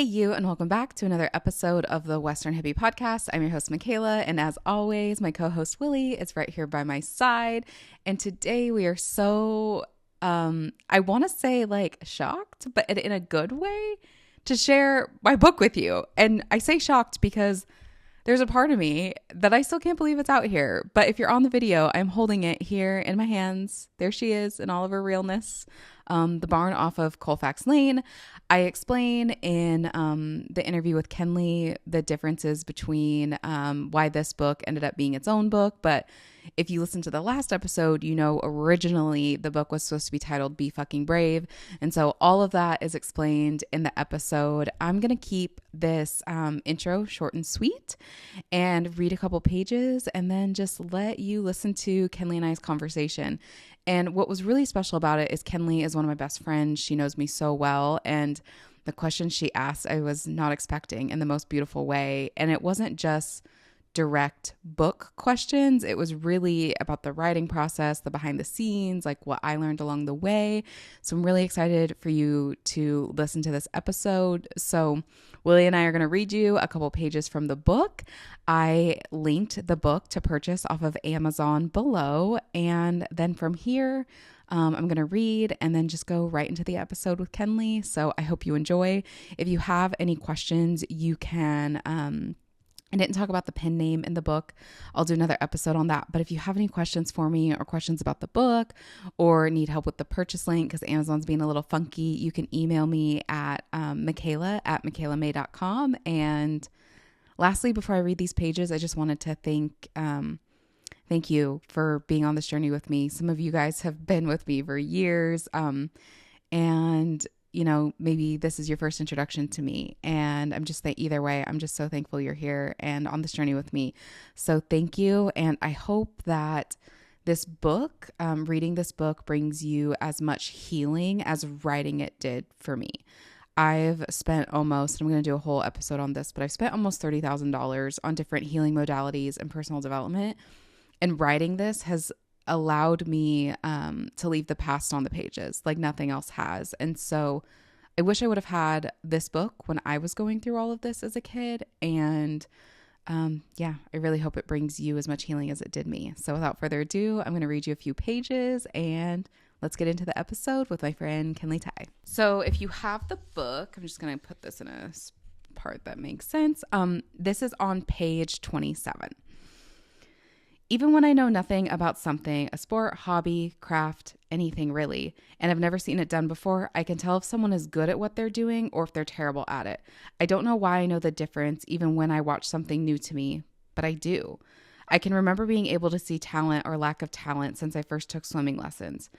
Hey, you, and welcome back to another episode of the Western Hippie Podcast. I'm your host, Michaela, and as always, my co host, Willie, is right here by my side. And today we are so, I want to say like shocked, but in a good way, to share my book with you. And I say shocked because there's a part of me that I still can't believe it's out here. But if you're on the video, I'm holding it here in my hands. There she is in all of her realness. The barn off of Colfax Lane. I explain in the interview with Kenley the differences between why this book ended up being its own book. But if you listen to the last episode, you know originally the book was supposed to be titled Be Fucking Brave. And so all of that is explained in the episode. I'm going to keep this intro short and sweet and read a couple pages and then just let you listen to Kenley and I's conversation. And what was really special about it is Kenley is one of my best friends. She knows me so well. And the questions she asked, I was not expecting in the most beautiful way. And it wasn't just direct book questions. It was really about the writing process, the behind the scenes, like what I learned along the way. So I'm really excited for you to listen to this episode. So Willie and I are going to read you a couple pages from the book. I linked the book to purchase off of Amazon below. And then from here, I'm going to read and then just go right into the episode with Kenley. So I hope you enjoy. If you have any questions, you can I didn't talk about the pen name in the book. I'll do another episode on that. But if you have any questions for me or questions about the book or need help with the purchase link because Amazon's being a little funky, you can email me at michaela@michaelamae.com. And lastly, before I read these pages, I just wanted to thank you for being on this journey with me. Some of you guys have been with me for years. And you know, maybe this is your first introduction to me. And I'm just either way, I'm just so thankful you're here and on this journey with me. So thank you. And I hope that this book, reading this book brings you as much healing as writing it did for me. I've spent almost, I'm going to do a whole episode on this, but I've spent almost $30,000 on different healing modalities and personal development. And writing this has allowed me to leave the past on the pages like nothing else has. And so I wish I would have had this book when I was going through all of this as a kid. And I really hope it brings you as much healing as it did me. So without further ado, I'm going to read you a few pages and let's get into the episode with my friend Kenley Tai. So if you have the book, I'm just going to put this in a part that makes sense. This is on page 27. Even when I know nothing about something, a sport, hobby, craft, anything really, and I've never seen it done before, I can tell if someone is good at what they're doing or if they're terrible at it. I don't know why I know the difference even when I watch something new to me, but I do. I can remember being able to see talent or lack of talent since I first took swimming lessons.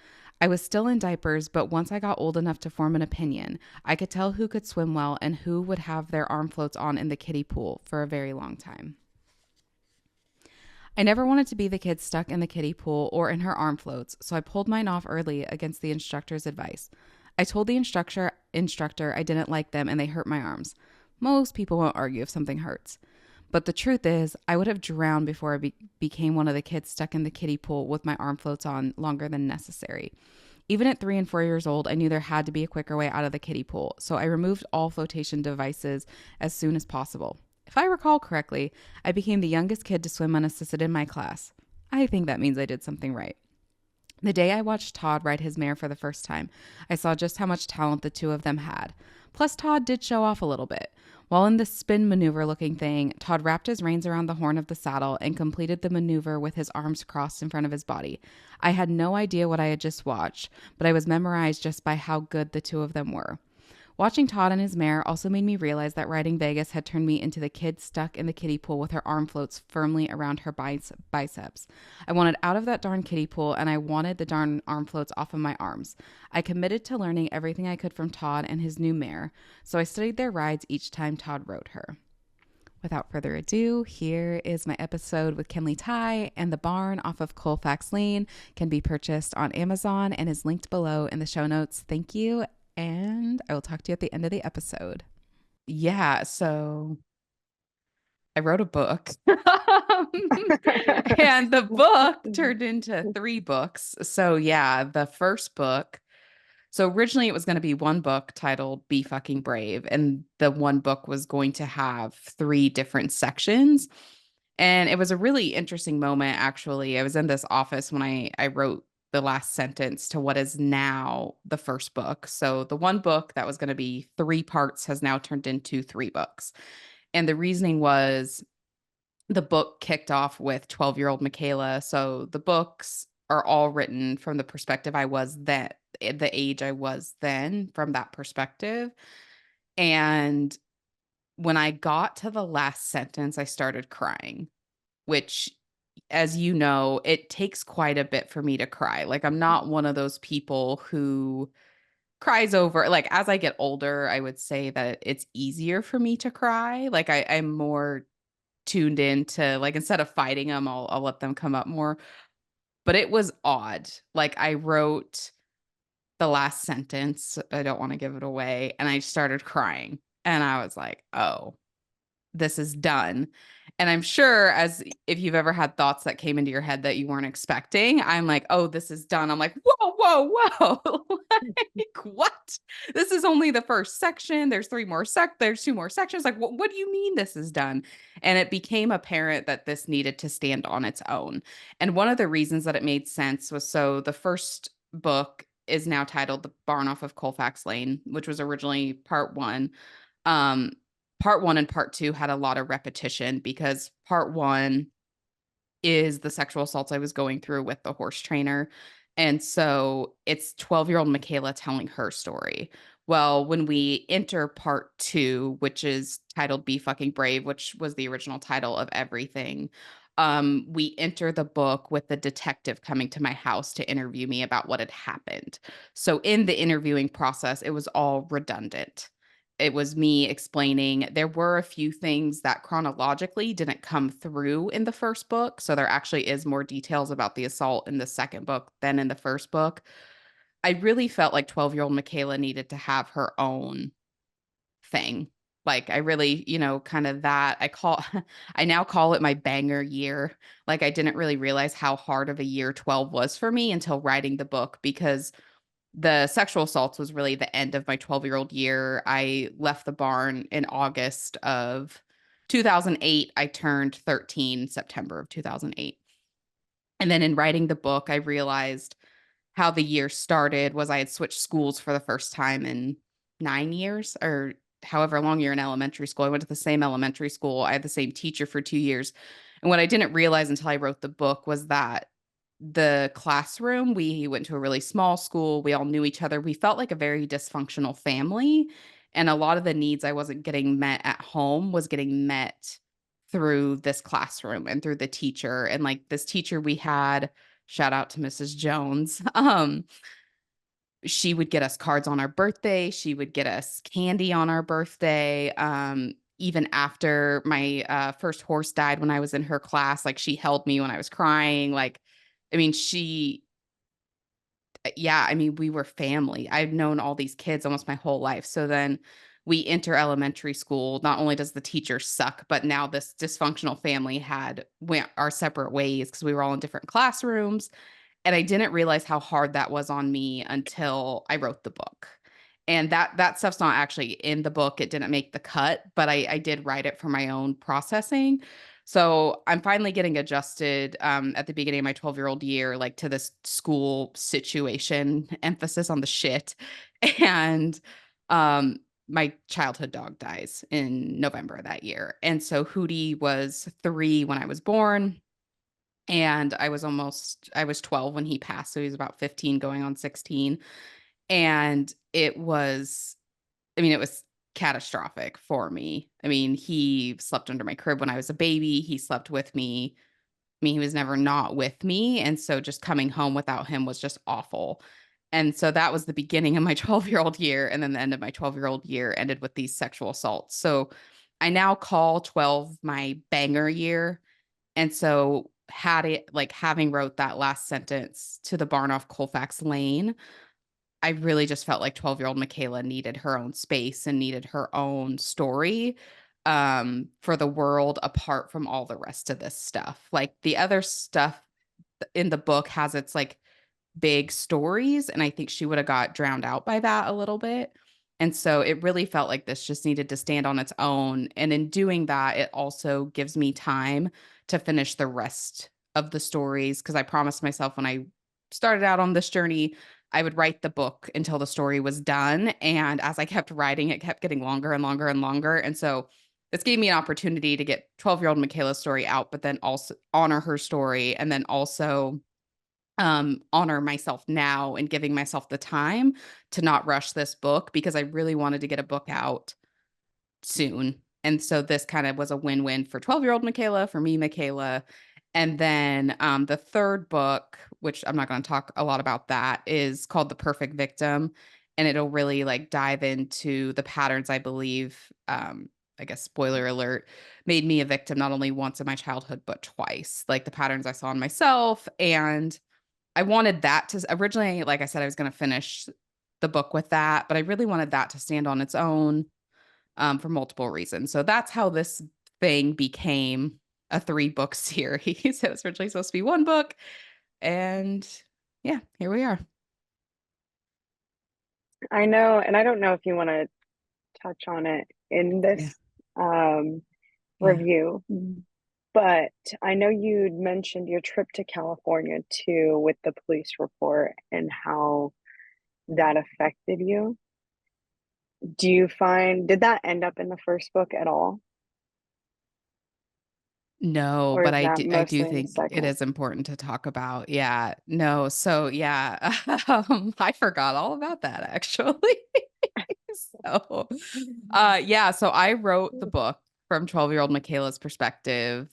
I was still in diapers, but once I got old enough to form an opinion, I could tell who could swim well and who would have their arm floats on in the kiddie pool for a very long time. I never wanted to be the kid stuck in the kiddie pool or in her arm floats, so I pulled mine off early against the instructor's advice. I told the instructor I didn't like them and they hurt my arms. Most people won't argue if something hurts. But the truth is, I would have drowned before I became one of the kids stuck in the kiddie pool with my arm floats on longer than necessary. Even at 3 and 4 years old, I knew there had to be a quicker way out of the kiddie pool, so I removed all flotation devices as soon as possible. If I recall correctly, I became the youngest kid to swim unassisted in my class. I think that means I did something right. The day I watched Todd ride his mare for the first time, I saw just how much talent the two of them had. Plus, Todd did show off a little bit. While in the spin maneuver looking thing, Todd wrapped his reins around the horn of the saddle and completed the maneuver with his arms crossed in front of his body. I had no idea what I had just watched, but I was memorized just by how good the two of them were. Watching Todd and his mare also made me realize that riding Vegas had turned me into the kid stuck in the kiddie pool with her arm floats firmly around her biceps. I wanted out of that darn kiddie pool and I wanted the darn arm floats off of my arms. I committed to learning everything I could from Todd and his new mare, so I studied their rides each time Todd rode her. Without further ado, here is my episode with Kenley Tai, and the barn off of Colfax Lane can be purchased on Amazon and is linked below in the show notes. Thank you. And I will talk to you at the end of the episode. Yeah, so I wrote a book. And the book turned into 3 books. So yeah, the first book So originally it was going to be one book titled Be Fucking Brave, and the one book was going to have three different sections. And it was a really interesting moment, actually. I was in this office when I wrote the last sentence to what is now the first book. So the one book that was going to be three parts has now turned into three books. And the reasoning was the book kicked off with 12-year-old Michaela. So the books are all written from the perspective I was then, the age I was then, from that perspective. And when I got to the last sentence, I started crying, which, as you know, it takes quite a bit for me to cry. Like, I'm not one of those people who cries over, like, as I get older, I would say that it's easier for me to cry. Like, I'm more tuned into, like, instead of fighting them, I'll let them come up more. But it was odd. Like, I wrote the last sentence, I don't want to give it away, and I started crying. And I was like, "Oh, this is done." And I'm sure, as if you've ever had thoughts that came into your head that you weren't expecting, I'm like, "Oh, this is done." I'm like, "Whoa, whoa, whoa." Like, what? This is only the first section. There's two more sections. Like, what do you mean this is done? And it became apparent that this needed to stand on its own. And one of the reasons that it made sense was, so the first book is now titled The Barn Off of Colfax Lane, which was originally part one. Um, Part one and part two had a lot of repetition because part one is the sexual assaults I was going through with the horse trainer. And so it's 12-year-old Michaela telling her story. Well, when we enter part two, which is titled Be Fucking Brave, which was the original title of everything, we enter the book with the detective coming to my house to interview me about what had happened. So in the interviewing process, it was all redundant. It was me explaining. There were a few things that chronologically didn't come through in the first book. So there actually is more details about the assault in the second book than in the first book. I really felt like 12-year-old Michaela needed to have her own thing. Like, I really, kind of that I now call it my banger year. Like, I didn't really realize how hard of a year 12 was for me until writing the book, because the sexual assaults was really the end of my 12-year-old year. I left the barn in August of 2008. I turned 13 September of 2008. And then in writing the book, I realized how the year started was I had switched schools for the first time in 9 years, or however long you're in elementary school. I went to the same elementary school. I had the same teacher for 2 years. And what I didn't realize until I wrote the book was that the classroom, we went to a really small school. We all knew each other. We felt like a very dysfunctional family. And a lot of the needs I wasn't getting met at home was getting met through this classroom and through the teacher. And like, this teacher we had, shout out to Mrs. Jones. She would get us cards on our birthday. She would get us candy on our birthday. Even after my first horse died when I was in her class, like, she held me when I was crying. Like, I mean, yeah, I mean, we were family. I've known all these kids almost my whole life. So then we enter elementary school. Not only does the teacher suck, but now this dysfunctional family had went our separate ways because we were all in different classrooms. And I didn't realize how hard that was on me until I wrote the book. And that stuff's not actually in the book. It didn't make the cut, but I did write it for my own processing. So I'm finally getting adjusted at the beginning of my 12-year-old year, like, to this school situation, emphasis on the shit. And um, my childhood dog dies in November of that year. And so Hootie was 3 when I was born. And I was 12 when he passed, so he was about 15 going on 16, and it was catastrophic for me. I mean, he slept under my crib when I was a baby, he slept with me. I mean, he was never not with me, and so just coming home without him was just awful. And so that was the beginning of my 12-year-old year, and then the end of my 12-year-old year ended with these sexual assaults. So I now call 12 my banger year. And so had it like having wrote that last sentence to the barn off Colfax Lane, I really just felt like 12-year-old Michaela needed her own space and needed her own story for the world, apart from all the rest of this stuff. Like, the other stuff in the book has its, like, big stories. And I think she would have got drowned out by that a little bit. And so it really felt like this just needed to stand on its own. And in doing that, it also gives me time to finish the rest of the stories. Because I promised myself when I started out on this journey, I would write the book until the story was done. And as I kept writing, it kept getting longer and longer and longer. And so this gave me an opportunity to get 12-year-old Michaela's story out, but then also honor her story and then also honor myself now and giving myself the time to not rush this book because I really wanted to get a book out soon. And so this kind of was a win-win for 12-year-old Michaela, for me, Michaela. And then the third book, which I'm not going to talk a lot about that, is called The Perfect Victim. And it'll really like dive into the patterns I believe, I guess, spoiler alert, made me a victim not only once in my childhood, but twice. Like the patterns I saw in myself. And I wanted that to originally, like I said, I was going to finish the book with that, but I really wanted that to stand on its own for multiple reasons. So that's how this thing became a 3-book series. It was originally supposed to be 1 book. And yeah, here we are. I know, and I don't know if you want to touch on it in Yeah. this um, Yeah. review, but I know you'd mentioned your trip to California too with the police report and how that affected you. Did that end up in the first book at all? No, Or but is that I do mostly in the think it second? is important to talk about. Yeah. No. So yeah, I forgot all about that actually. So yeah, so I wrote the book from 12-year-old Michaela's perspective,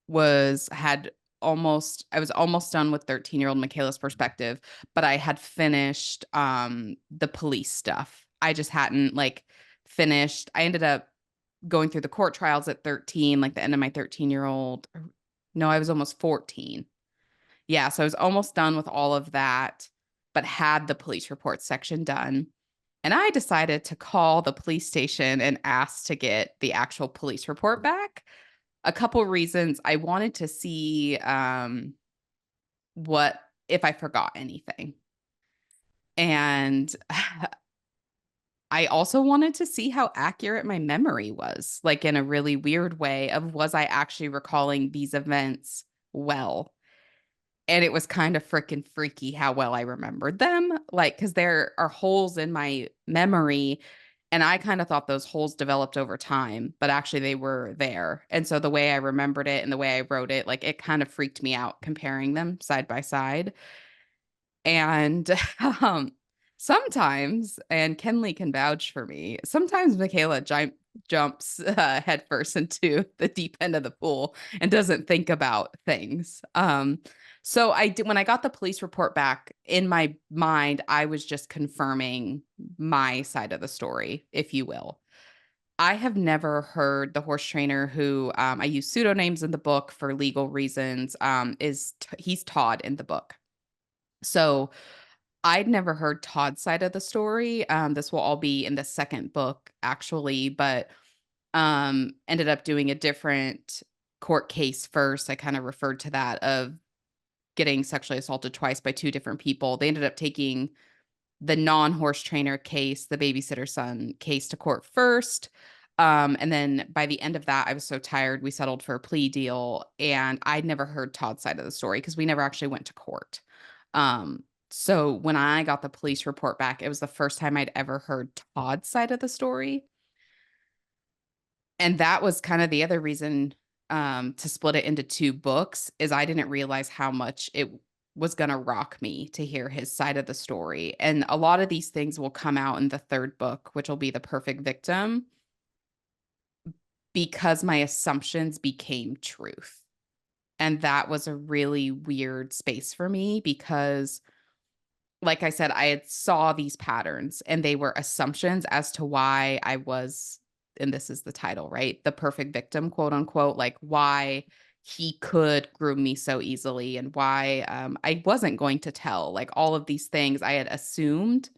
was had almost I was almost done with 13-year-old Michaela's perspective, but I had finished the police stuff. I just hadn't like finished. I ended up going through the court trials at 13, like the end of my 13-year-old. No, I was almost 14. Yeah, so I was almost done with all of that, but had the police report section done. And I decided to call the police station and ask to get the actual police report back. A couple reasons. I wanted to see what if I forgot anything. And I also wanted to see how accurate my memory was, like in a really weird way of was I actually recalling these events well? And it was kind of freaking freaky how well I remembered them. Like, because there are holes in my memory. And I kind of thought those holes developed over time, but actually they were there. And so the way I remembered it and the way I wrote it, like it kind of freaked me out comparing them side by side. And um, sometimes, and Kenley can vouch for me, sometimes Michaela jumps headfirst into the deep end of the pool and doesn't think about things. So I did when I got the police report back in my mind, I was just confirming my side of the story, if you will. I have never heard the horse trainer who I use pseudonames in the book for legal reasons. He's Todd in the book. So I'd never heard Todd's side of the story. This will all be in the second book, actually, but ended up doing a different court case first. I kind of referred to that of getting sexually assaulted twice by 2 different people. They ended up taking the non-horse trainer case, the babysitter son case to court first. And then by the end of that, I was so tired, we settled for a plea deal. And I'd never heard Todd's side of the story because we never actually went to court. Um, so when I got the police report back, it was the first time I'd ever heard Todd's side of the story. And that was kind of the other reason to split it into 2 books is I didn't realize how much it was going to rock me to hear his side of the story. And a lot of these things will come out in the third book, which will be The Perfect Victim, because my assumptions became truth. And that was a really weird space for me because like I said, I had saw these patterns and they were assumptions as to why I was, and this is the title, right? The perfect victim, quote unquote, like why he could groom me so easily and why I wasn't going to tell. Like all of these things I had assumed,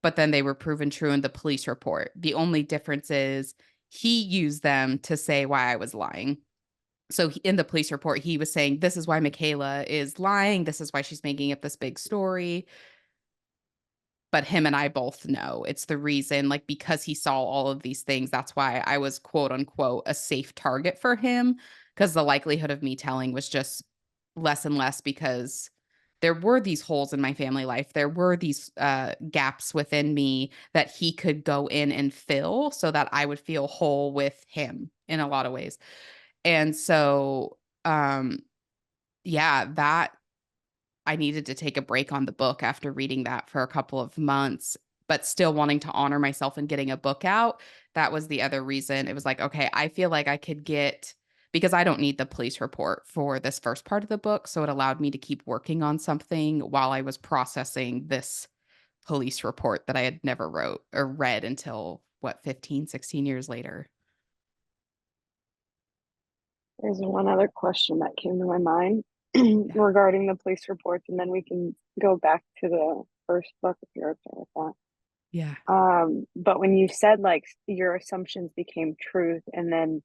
but then they were proven true in the police report. The only difference is he used them to say why I was lying. So in the police report, he was saying, this is why Michaela is lying. This is why she's making up this big story. But him and I both know it's the reason, like, because he saw all of these things, that's why I was, quote, unquote, "a safe target" for him, because the likelihood of me telling was just less and less because there were these holes in my family life. There were these, gaps within me that he could go in and fill so that I would feel whole with him in a lot of ways. And so, yeah, that I needed to take a break on the book after reading that for a couple of months, but still wanting to honor myself and getting a book out. That was the other reason. It was like, okay, I feel like I could get, because I don't need the police report for this first part of the book. So it allowed me to keep working on something while I was processing this police report that I had never wrote or read until what, 15, 16 years later. There's one other question that came to my mind Yeah. regarding the police reports, and then we can go back to the first book if you're okay with that. Yeah. But when you said like your assumptions became truth and then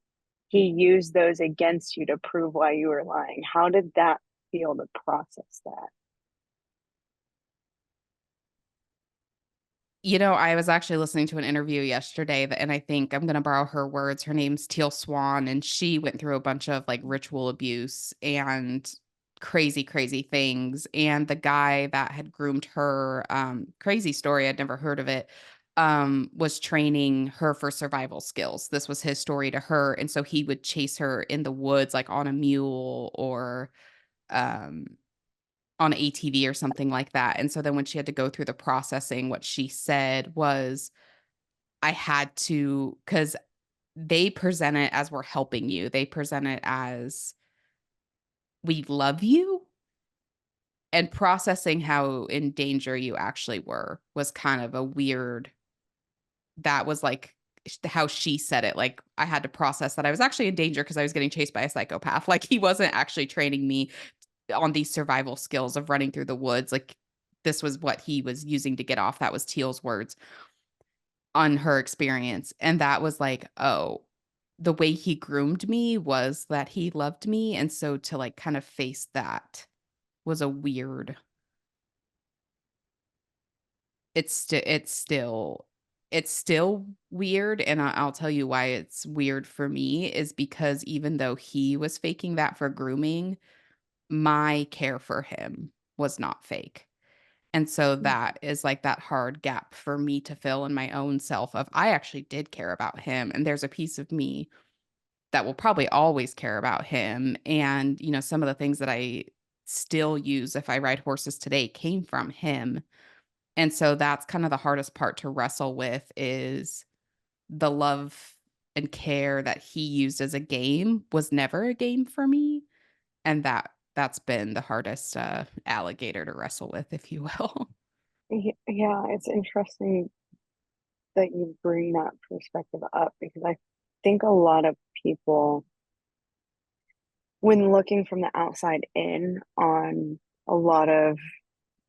he used those against you to prove why you were lying, how did that feel to process that? I was actually listening to an interview yesterday and I think I'm going to borrow her words. Her name's Teal Swan, and she went through a bunch of like ritual abuse and crazy, crazy things. And the guy that had groomed her, crazy story, I'd never heard of it, was training her for survival skills. This was his story to her. And so he would chase her in the woods, like on a mule or, um, on ATV or something like that. And so then when she had to go through the processing, what she said was, I had to, because they present it as we're helping you. They present it as we love you, and processing how in danger you actually were was kind of a weird, that was like how she said it. Like I had to process that I was actually in danger because I was getting chased by a psychopath. Like he wasn't actually training me on these survival skills of running through the woods. Like this was what he was using to get off. That was Teal's words on her experience. And that was like, oh, the way he groomed me was that he loved me. And so to like kind of face that was a weird, it's still weird. And I'll tell you why it's weird for me is because even though he was faking that for grooming, my care for him was not fake. And so that is like that hard gap for me to fill in my own self of I actually did care about him. And there's a piece of me that will probably always care about him. And, some of the things that I still use if I ride horses today came from him. And so that's kind of the hardest part to wrestle with is the love and care that he used as a game was never a game for me. And that's been the hardest alligator to wrestle with, if you will. Yeah, it's interesting that you bring that perspective up because I think a lot of people, when looking from the outside in on a lot of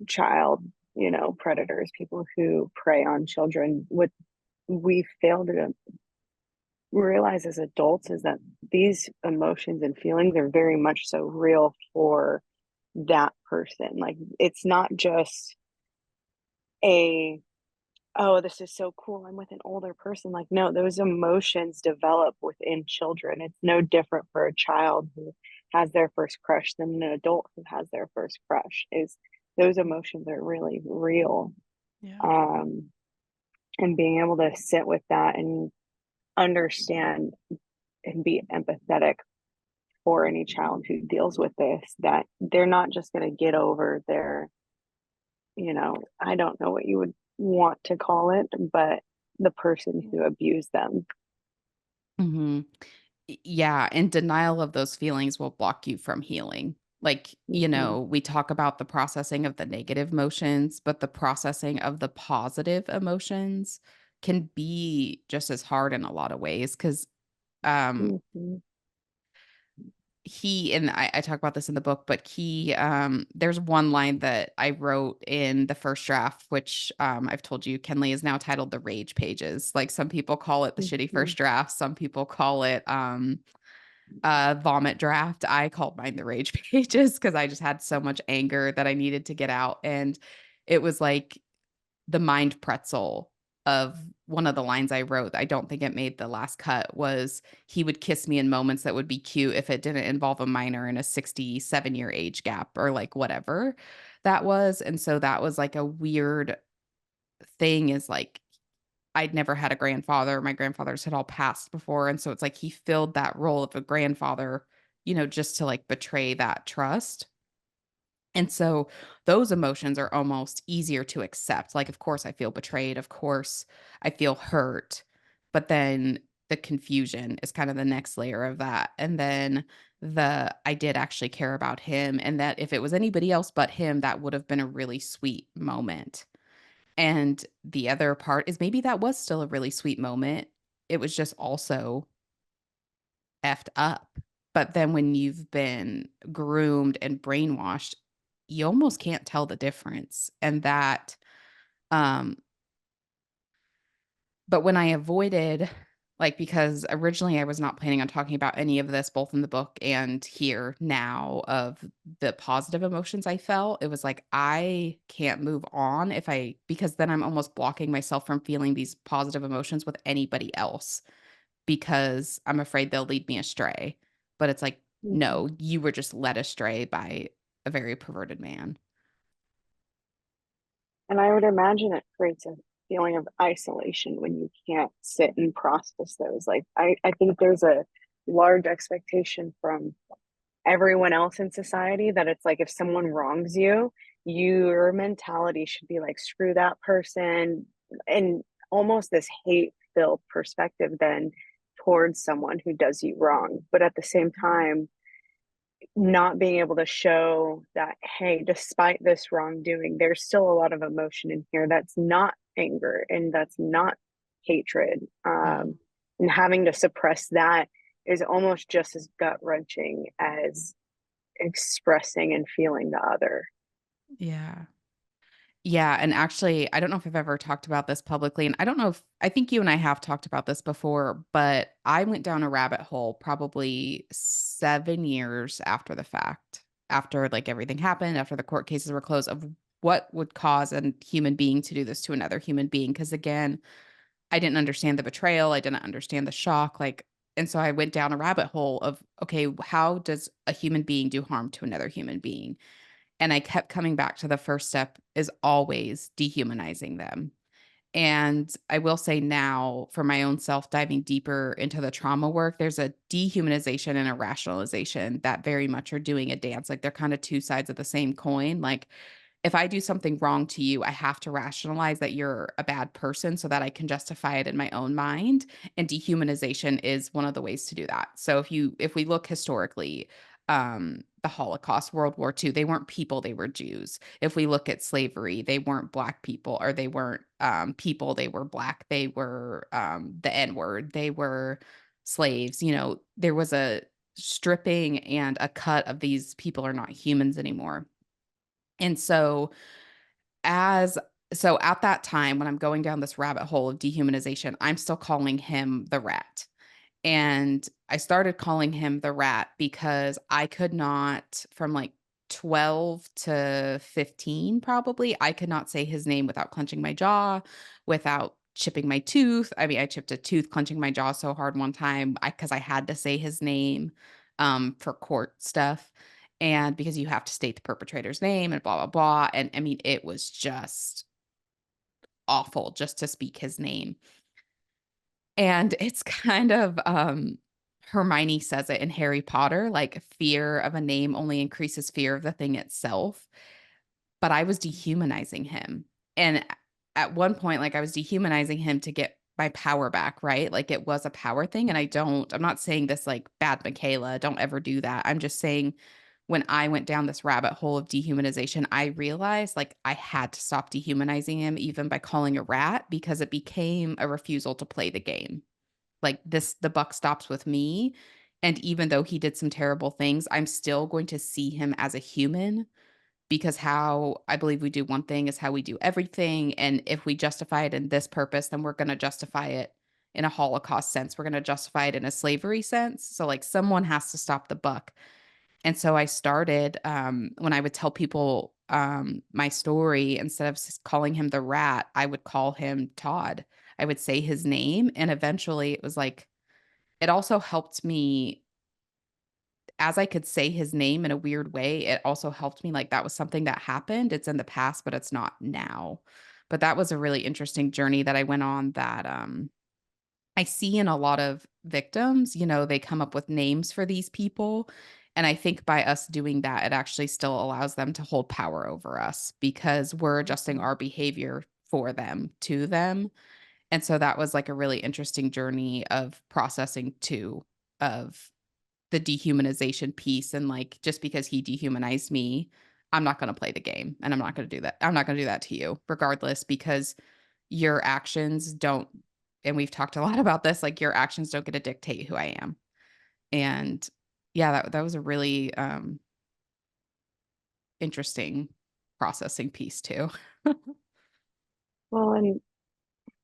child, predators, people who prey on children, what we fail to realize as adults is that these emotions and feelings are very much so real for that person. Like it's not just a, oh, this is so cool, I'm with an older person. Like, no, those emotions develop within children. It's no different for a child who has their first crush than an adult who has their first crush. Is those emotions are really real. Yeah. Um, and being able to sit with that and understand and be empathetic for any child who deals with this, that they're not just going to get over their, I don't know what you would want to call it, but the person who abused them. Mhm. Yeah, and denial of those feelings will block you from healing. Like, Mm-hmm. we talk about the processing of the negative emotions, but the processing of the positive emotions can be just as hard in a lot of ways because um Mm-hmm. he and I talk about this in the book, but there's one line that I wrote in the first draft, which I've told you, Kenley is now titled the rage pages. Like some people call it the shitty Mm-hmm. first draft, some people call it vomit draft. I called mine the rage pages because I just had so much anger that I needed to get out. And it was like the mind pretzel of one of the lines I wrote. I don't think it made the last cut was he would kiss me in moments that would be cute if it didn't involve a minor in a 67-year age gap or like whatever that was. And so that was like a weird thing is like I'd never had a grandfather. My grandfathers had all passed before, and so it's like he filled that role of a grandfather, just to, like, betray that trust, and so those emotions are almost easier to accept. Like, of course, I feel betrayed, of course, I feel hurt, but then the confusion is kind of the next layer of that, and then I did actually care about him, and that if it was anybody else but him, that would have been a really sweet moment. And the other part is maybe that was still a really sweet moment. It was just also effed up. But then when you've been groomed and brainwashed, you almost can't tell the difference. And that, um, but when I avoided, like, because originally I was not planning on talking about any of this, both in the book and here now, of the positive emotions I felt. It was like, I can't move on because then I'm almost blocking myself from feeling these positive emotions with anybody else because I'm afraid they'll lead me astray. But it's like, Mhm. no, you were just led astray by a very perverted man. And I would imagine it creates a feeling of isolation when you can't sit and process those. Like, I think there's a large expectation from everyone else in society that it's like if someone wrongs you, your mentality should be like, screw that person. And almost this hate filled perspective then towards someone who does you wrong. But at the same time, not being able to show that, hey, despite this wrongdoing, there's still a lot of emotion in here that's not anger and that's not hatred. No. And having to suppress that is almost just as gut wrenching as expressing and feeling the other. Yeah. Yeah, and actually, I don't know if I've ever talked about this publicly, and I don't know if I think you and I have talked about this before, but I went down a rabbit hole probably 7 years after the fact, after, like, everything happened, after the court cases were closed, of what would cause a human being to do this to another human being. Because again, I didn't understand the betrayal, I didn't understand the shock, like, and so I went down a rabbit hole of, okay, how does a human being do harm to another human being? And I kept coming back to the first step is always dehumanizing them. And I will say now, for my own self, diving deeper into the trauma work, there's a dehumanization and a rationalization that very much are doing a dance. Like they're kind of two sides of the same coin. Like if I do something wrong to you, I have to rationalize that you're a bad person so that I can justify it in my own mind. And dehumanization is one of the ways to do that. So if we look historically, the Holocaust, World War II, they weren't people, they were Jews. If we look at slavery, they weren't black people, or they weren't people, they were black, they were the N-word, they were slaves. There was a stripping and a cut of these people are not humans anymore. And as so at that time, when I'm going down this rabbit hole of dehumanization, I'm still calling him the rat. And I started calling him the rat because I could not, from like 12 to 15, probably, I could not say his name without clenching my jaw, without chipping my tooth. I mean, I chipped a tooth clenching my jaw so hard one time because I had to say his name for court stuff. And because you have to state the perpetrator's name and blah, blah, blah. And I mean, it was just awful just to speak his name. And it's kind of, Hermione says it in Harry Potter, like, fear of a name only increases fear of the thing itself, but I was dehumanizing him, and at one point, like, I was dehumanizing him to get my power back, right? Like, it was a power thing, and I'm not saying this like, "Bad Michaela, don't ever do that." I'm just saying when I went down this rabbit hole of dehumanization, I realized, like, I had to stop dehumanizing him even by calling a rat because it became a refusal to play the game. Like, the buck stops with me, and even though he did some terrible things, I'm still going to see him as a human because how I believe we do one thing is how we do everything, and if we justify it in this purpose, then we're gonna justify it in a Holocaust sense. We're going to justify it in a slavery sense. So, like, someone has to stop the buck. And so I started, when I would tell people my story, instead of calling him the rat, I would call him Todd. I would say his name. And eventually it was like, it also helped me as I could say his name in a weird way. It also helped me, like, that was something that happened. It's in the past, but it's not now. But that was a really interesting journey that I went on that I see in a lot of victims. They come up with names for these people. And I think by us doing that, it actually still allows them to hold power over us because we're adjusting Mhm. our behavior for them, to them. And so that was like a really interesting journey of processing too, of the dehumanization piece. And like, just because he dehumanized me, I'm not going to play the game and I'm not going to do that. I'm not going to do that to you, regardless, because your actions don't, and we've talked a lot about this, like your actions don't get to dictate who I am. And yeah, that was a really interesting processing piece too. Well, and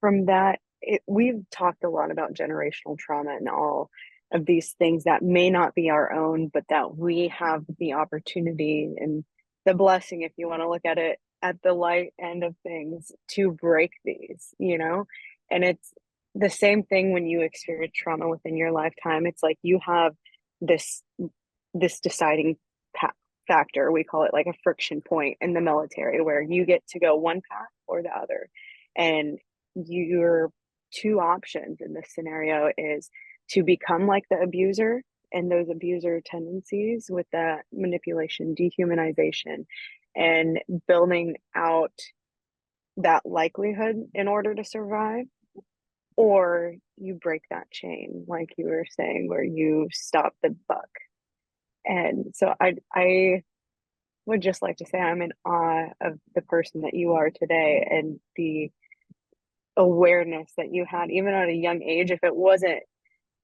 from that, we've talked a lot about generational trauma and all of these things that may not be our own, but that we have the opportunity and the blessing, if you want to look at it at the light end of things, to break these. And it's the same thing when you experience trauma within your lifetime. It's like you have this this deciding pa- factor. We call it like a friction point in the military, where you get to go one path or the other, and your two options in this scenario is to become like the abuser and those abuser tendencies with that manipulation, dehumanization, and building out that likelihood in order to survive, or you break that chain like you were saying, where you stop the buck. And so I would just like to say I'm in awe of the person that you are today and the awareness that you had even at a young age. If it wasn't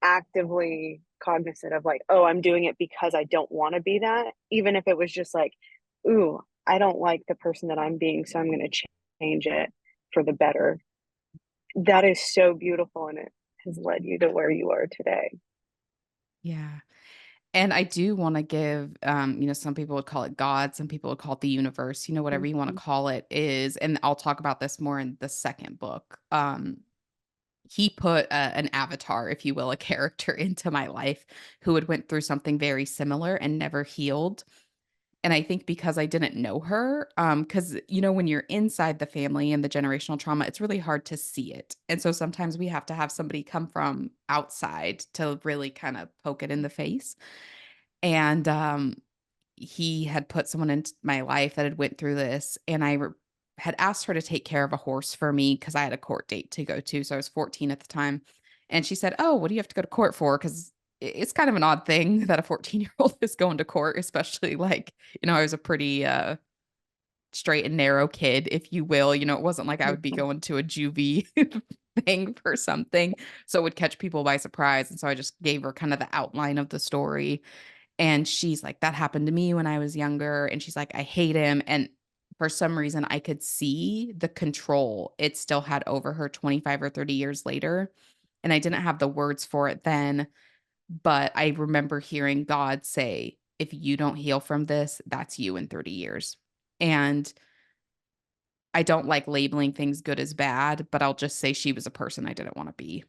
actively cognizant of like, oh, I'm doing it because I don't want to be that, even if it was just like, ooh, I don't like the person that I'm being, so I'm going to change it for the better. That is so beautiful, and it has led you to where you are today. Yeah. And I do want to give, some people would call it God, some people would call it the universe, whatever you want to Mhm. call it is, and I'll talk about this more in the second book. He put an avatar, if you will, a character into my life who had went through something very similar and never healed. And I think because I didn't know her, because when you're inside the family and the generational trauma, it's really hard to see it. And so sometimes we have to have somebody come from outside to really kind of poke it in the face. And he had put someone into my life that had went through this, and had asked her to take care of a horse for me because I had a court date to go to. So I was 14 at the time, and she said, "Oh, what do you have to go to court for?" Because it's kind of an odd thing that a 14-year-old is going to court, especially like I was a pretty straight and narrow kid, if you will. It wasn't like I would be Mhm. going to a juvie thing for something, so it would catch people by surprise. And so I just gave her kind of the outline of the story, and she's like, "That happened to me when I was younger." And she's like, "I hate him." And for some reason, I could see the control it still had over her 25 or 30 years later. And I didn't have the words for it then, but I remember hearing God say, "If you don't heal from this, that's you in 30 years." And I don't like labeling things good as bad, but I'll just say she was a person I didn't want to be.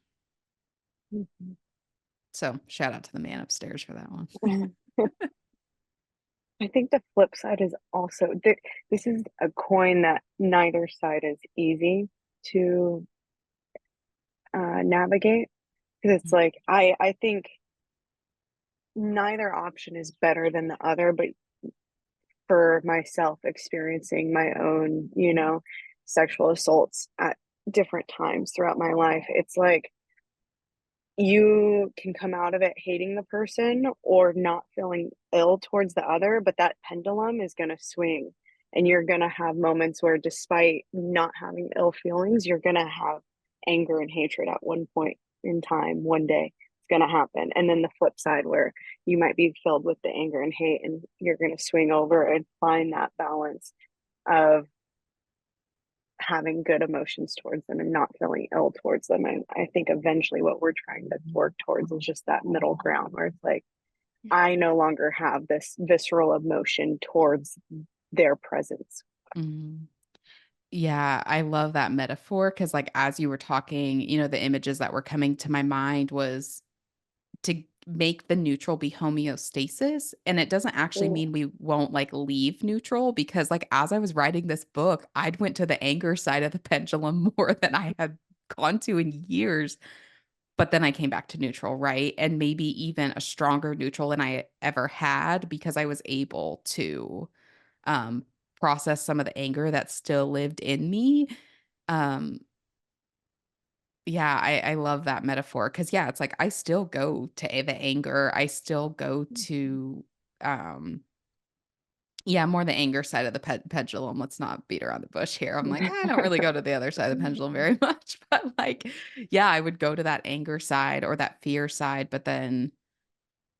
Mhm. So shout out to the man upstairs for that one. I think the flip side is also this is a coin that neither side is easy to navigate, because it's like I think neither option is better than the other, but for myself experiencing my own, sexual assaults at different times throughout my life, it's like you can come out of it hating the person or not feeling ill towards the other, but that pendulum is going to swing. And you're going to have moments where, despite not having ill feelings, you're going to have anger and hatred at one point in time, one day. It's going to happen. And then the flip side, where you might be filled with the anger and hate, and you're going to swing over and find that balance of having good emotions towards them and not feeling ill towards them. And I think eventually what we're trying to work towards is just that middle ground where it's like, I no longer have this visceral emotion towards their presence. Mhm. Yeah, I love that metaphor because, like, as you were talking, the images that were coming to my mind was to make the neutral be homeostasis, and it doesn't actually Mm. mean we won't, like, leave neutral because, like, as I was writing this book, I'd went to the anger side of the pendulum more than I had gone to in years, but then I came back to neutral, right? And maybe even a stronger neutral than I ever had because I was able to, um, process some of the anger that still lived in me. Um, yeah, I love that metaphor because yeah, it's like I still go to the anger. I still go to, um yeah, more the anger side of the pendulum. Let's not beat around the bush here. I'm like, I don't really go to the other side of the pendulum very much, but like, yeah, I would go to that anger side or that fear side, but then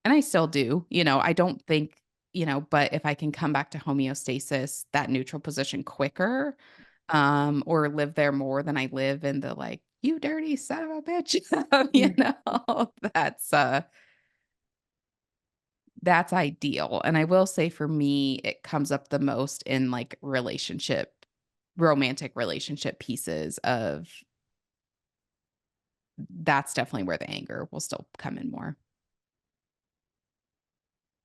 and I still do, I don't think, but if I can come back to homeostasis, that neutral position quicker, or live there more than I live in the like, you dirty son of a bitch, that's that's ideal. And I will say for me, it comes up the most in like romantic relationship pieces of that's definitely where the anger will still come in more.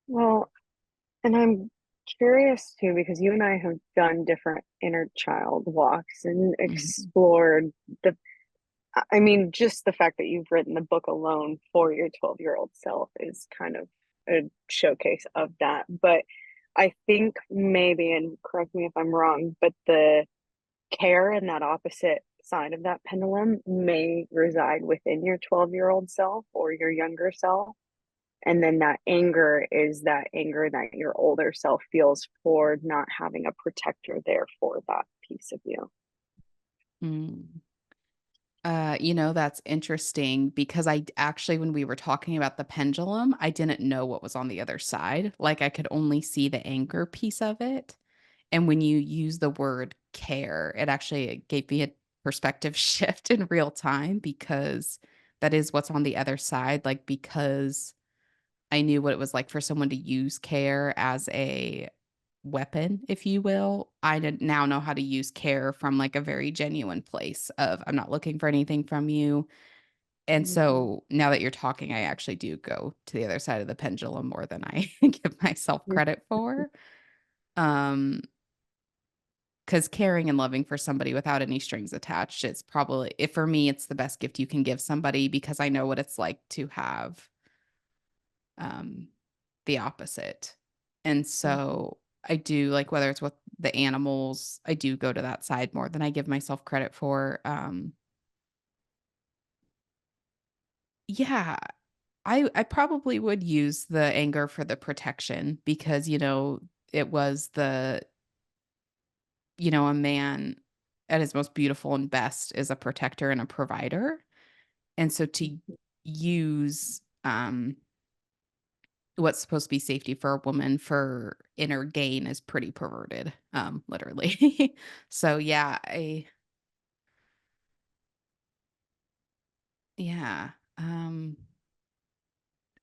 Well, and I'm curious too, because you and I have done different inner child walks and Mhm. explored the, I mean, just the fact that you've written the book alone for your 12-year-old self is kind of a showcase of that. But I think maybe, and correct me if I'm wrong, but the care in that opposite side of that pendulum may reside within your 12-year-old self or your younger self. And then that anger is that anger that your older self feels for not having a protector there for that piece of you. Mm. That's interesting because actually, when we were talking about the pendulum, I didn't know what was on the other side. Like, I could only see the anger piece of it. And when you use the word care, it actually gave me a perspective shift in real time because that is what's on the other side. Like, because I knew what it was like for someone to use care as a weapon, if you will. Now know how to use care from like a very genuine place of I'm not looking for anything from you. And Mm-hmm. so now that you're talking, I actually do go to the other side of the pendulum more than I give myself credit for. Um, because caring and loving for somebody without any strings attached, it's probably if for me, it's the best gift you can give somebody because I know what it's like to have um the opposite. And Mm-hmm. so I do like whether it's with the animals, I do go to that side more than I give myself credit for. Yeah, I probably would use the anger for the protection because, it was a man at his most beautiful and best is a protector and a provider. And so to use what's supposed to be safety for a woman for inner gain is pretty perverted, literally. So yeah, yeah.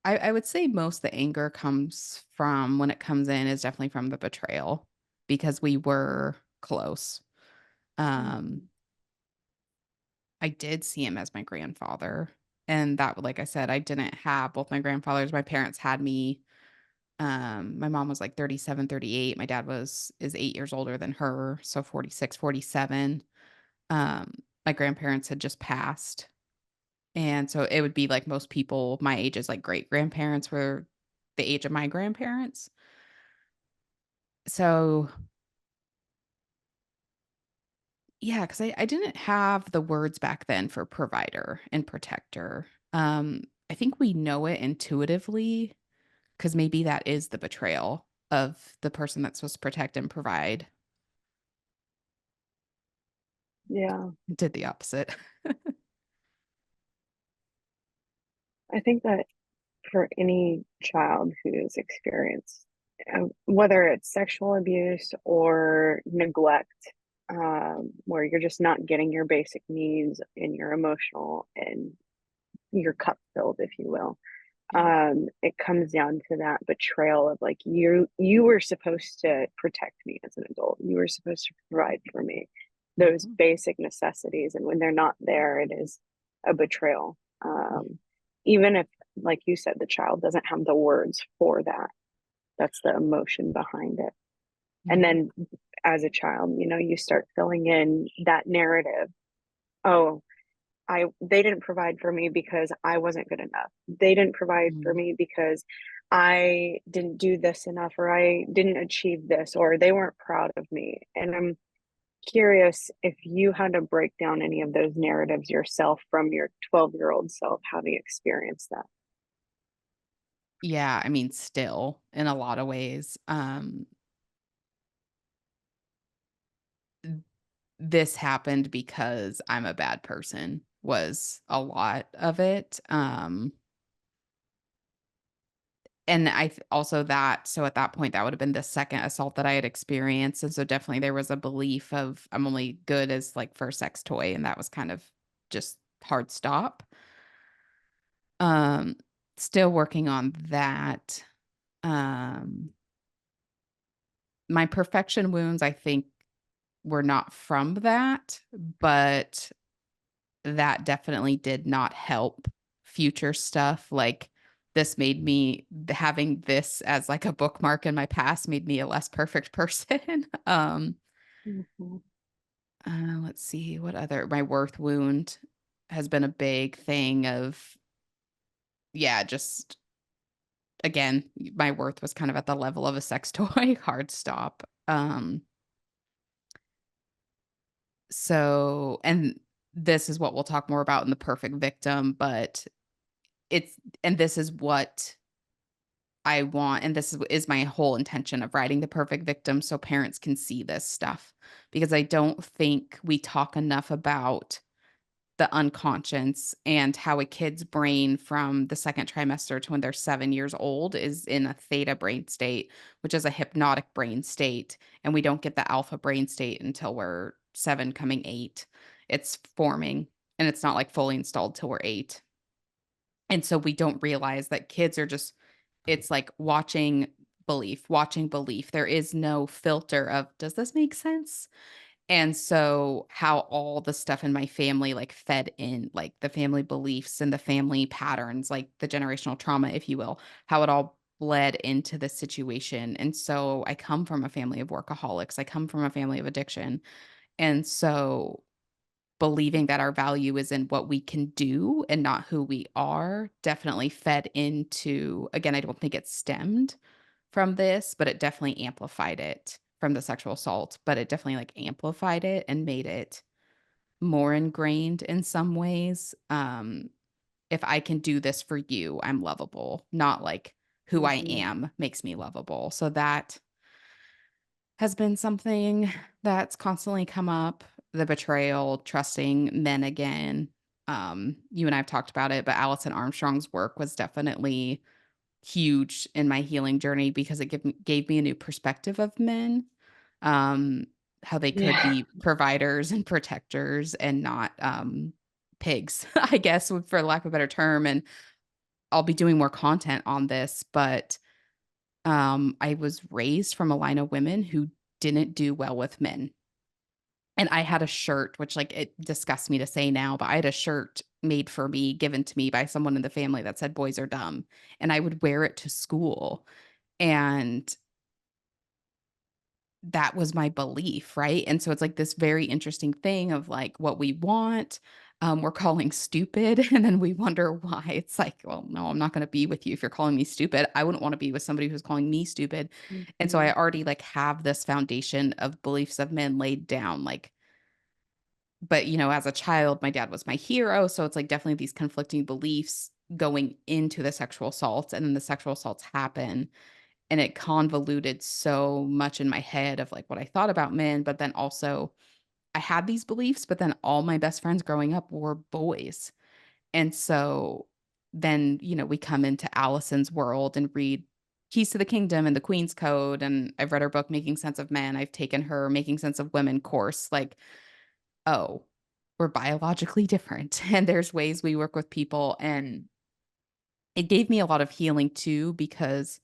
I would say most the anger comes from when it comes in is definitely from the betrayal because we were close. Um, Mm-hmm. I did see him as my grandfather. And that, like I said, I didn't have both my grandfathers. My parents had me. My mom was like 37, 38. My dad is 8 years older than her. So 46, 47. Um, my grandparents had just passed. And so it would be like most people my age is like great grandparents were the age of my grandparents. So yeah, because I didn't have the words back then for provider and protector. I think we know it intuitively because maybe that is the betrayal of the person that's supposed to protect and provide. Yeah, Did the opposite. I think that for any child who's experienced, whether it's sexual abuse or neglect, where you're just not getting your basic needs and your emotional and your cup filled, if you will. Yeah. It comes down to that betrayal of like you were supposed to protect me as an adult. You were supposed to provide for me those Mhm. basic necessities, and when they're not there, it is a betrayal. Yeah. Even if, like you said, the child doesn't have the words for that, that's the emotion behind it. And Yeah. then as a child, you start filling in that narrative. Oh, I they didn't provide for me because I wasn't good enough. They didn't provide for Mhm. me because I didn't do this enough, or I didn't achieve this, or they weren't proud of me. And I'm curious if you had to break down any of those narratives yourself from your 12-year-old self having experienced that. Yeah, I mean, still in a lot of ways. This happened because I'm a bad person was a lot of it. And also that, so at that point, that would have been the second assault that I had experienced. And so definitely there was a belief of I'm only good as like for a sex toy. And that was kind of just hard stop. Um, Still working on that. Um, my perfection wounds, I think, were not from that, but that definitely did not help future stuff. Like, this made me having this as, like, a bookmark in my past made me a less perfect person. Mhm. Let's see, what other my worth wound has been a big thing of yeah, just again, my worth was kind of at the level of a sex toy, hard stop. So and this is what we'll talk more about in the perfect victim, but it's and this is what I want, and this is my whole intention of writing The Perfect Victim so parents can see this stuff, because I don't think we talk enough about the unconscious and how a kid's brain from the second trimester to when they're 7 years old is in a theta brain state, which is a hypnotic brain state, and we don't get the alpha brain state until we're 7 coming 8. It's forming, and it's not, like, fully installed till we're 8. And so we don't realize that kids are just it's like watching belief, watching belief. There is no filter of, "Does this make sense?" And so how all the stuff in my family, like, fed in, like, the family beliefs and the family patterns, like, the generational trauma, if you will, how it all bled into the situation. And so I come from a family of workaholics. I come from a family of addiction. And so believing that our value is in what we can do and not who we are definitely fed into again, I don't think it stemmed from this, but it definitely amplified it from the sexual assault, but it definitely, like, amplified it and made it more ingrained in some ways. If I can do this for you, I'm lovable, not like who I Mhm. am makes me lovable. So that has been something that's constantly come up, the betrayal, trusting men again. You and I have talked about it, but Allison Armstrong's work was definitely huge in my healing journey because it gave me a new perspective of men, um, how they could Yeah. be providers and protectors and not, pigs, I guess, for lack of a better term, and I'll be doing more content on this, but I was raised from a line of women who didn't do well with men. And I had a shirt, which, like, it disgusts me to say now, but I had a shirt made for me, given to me by someone in the family that said boys are dumb. And I would wear it to school. And that was my belief, right? And so it's like this very interesting thing of like what we want, we're calling stupid, and then we wonder why. It's like, well, no, I'm not going to be with you if you're calling me stupid. I wouldn't want to be with somebody who's calling me stupid. And so I Mhm. already like have this foundation of beliefs of men laid down, like, but as a child, my dad was my hero. So it's like definitely these conflicting beliefs going into the sexual assaults, and then the sexual assaults happen and it convoluted so much in my head of like what I thought about men, but then also I had these beliefs, but then all my best friends growing up were boys. And so then, we come into Allison's world and read Keys to the Kingdom and the Queen's Code, and I've read her book Making Sense of Men. I've taken her Making Sense of Women course. Like, oh, we're biologically different and there's ways we work with people. And it gave me a lot of healing too, because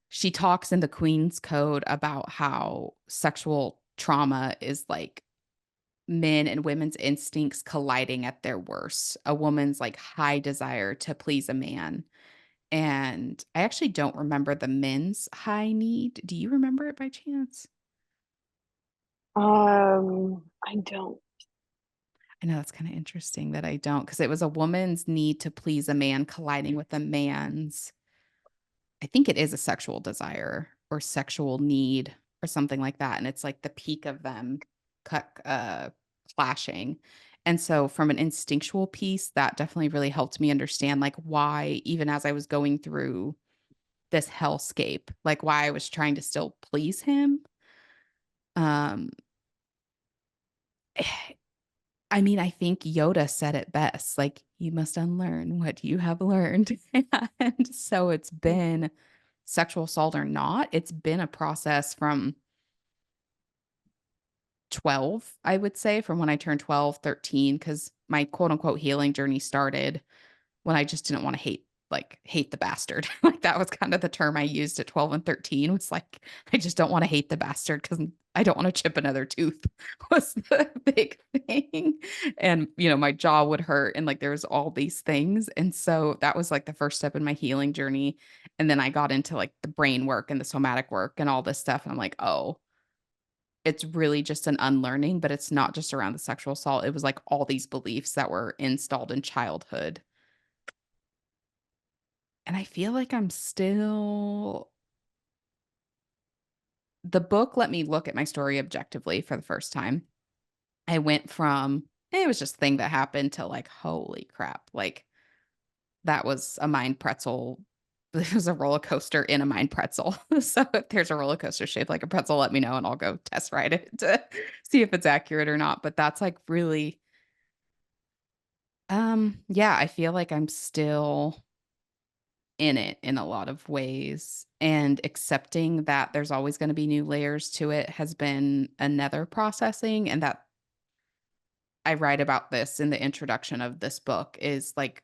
she talks in the Queen's Code about how sexual trauma is like men and women's instincts colliding at their worst, a woman's like high desire to please a man. And I actually don't remember the men's high need. Do you remember it by chance? I don't. I know that's kind of interesting that I don't, because it was a woman's need to please a man colliding with a man's, I think it is a sexual desire or sexual need or something like that. And it's like the peak of them clashing. And so from an instinctual piece, that definitely really helped me understand like why, even as I was going through this hellscape, like why I was trying to still please him. Um, I mean, I think Yoda said it best, like, you must unlearn what you have learned. And so it's been sexual assault or not, it's been a process from 12, I would say, from when I turned 12, 13, because my quote unquote healing journey started when I just didn't want to hate the bastard. Like that was kind of the term I used at 12 and 13 was like, I just don't want to hate the bastard because I don't want to chip another tooth was the big thing. And, my jaw would hurt and like there was all these things. And so that was like the first step in my healing journey. And then I got into like the brain work and the somatic work and all this stuff. And I'm like, oh, it's really just an unlearning, but it's not just around the sexual assault. It was like all these beliefs that were installed in childhood. And I feel like I'm still the book let me look at my story objectively for the first time. I went from it was just a thing that happened to like, holy crap. Like that was a mind pretzel. It was a roller coaster in a mind pretzel. So if there's a roller coaster shaped like a pretzel, let me know and I'll go test ride it to see if it's accurate or not. But that's like really, yeah, I feel like I'm still in it in a lot of ways, and accepting that there's always going to be new layers to it has been another processing. And that I write about this in the introduction of this book is like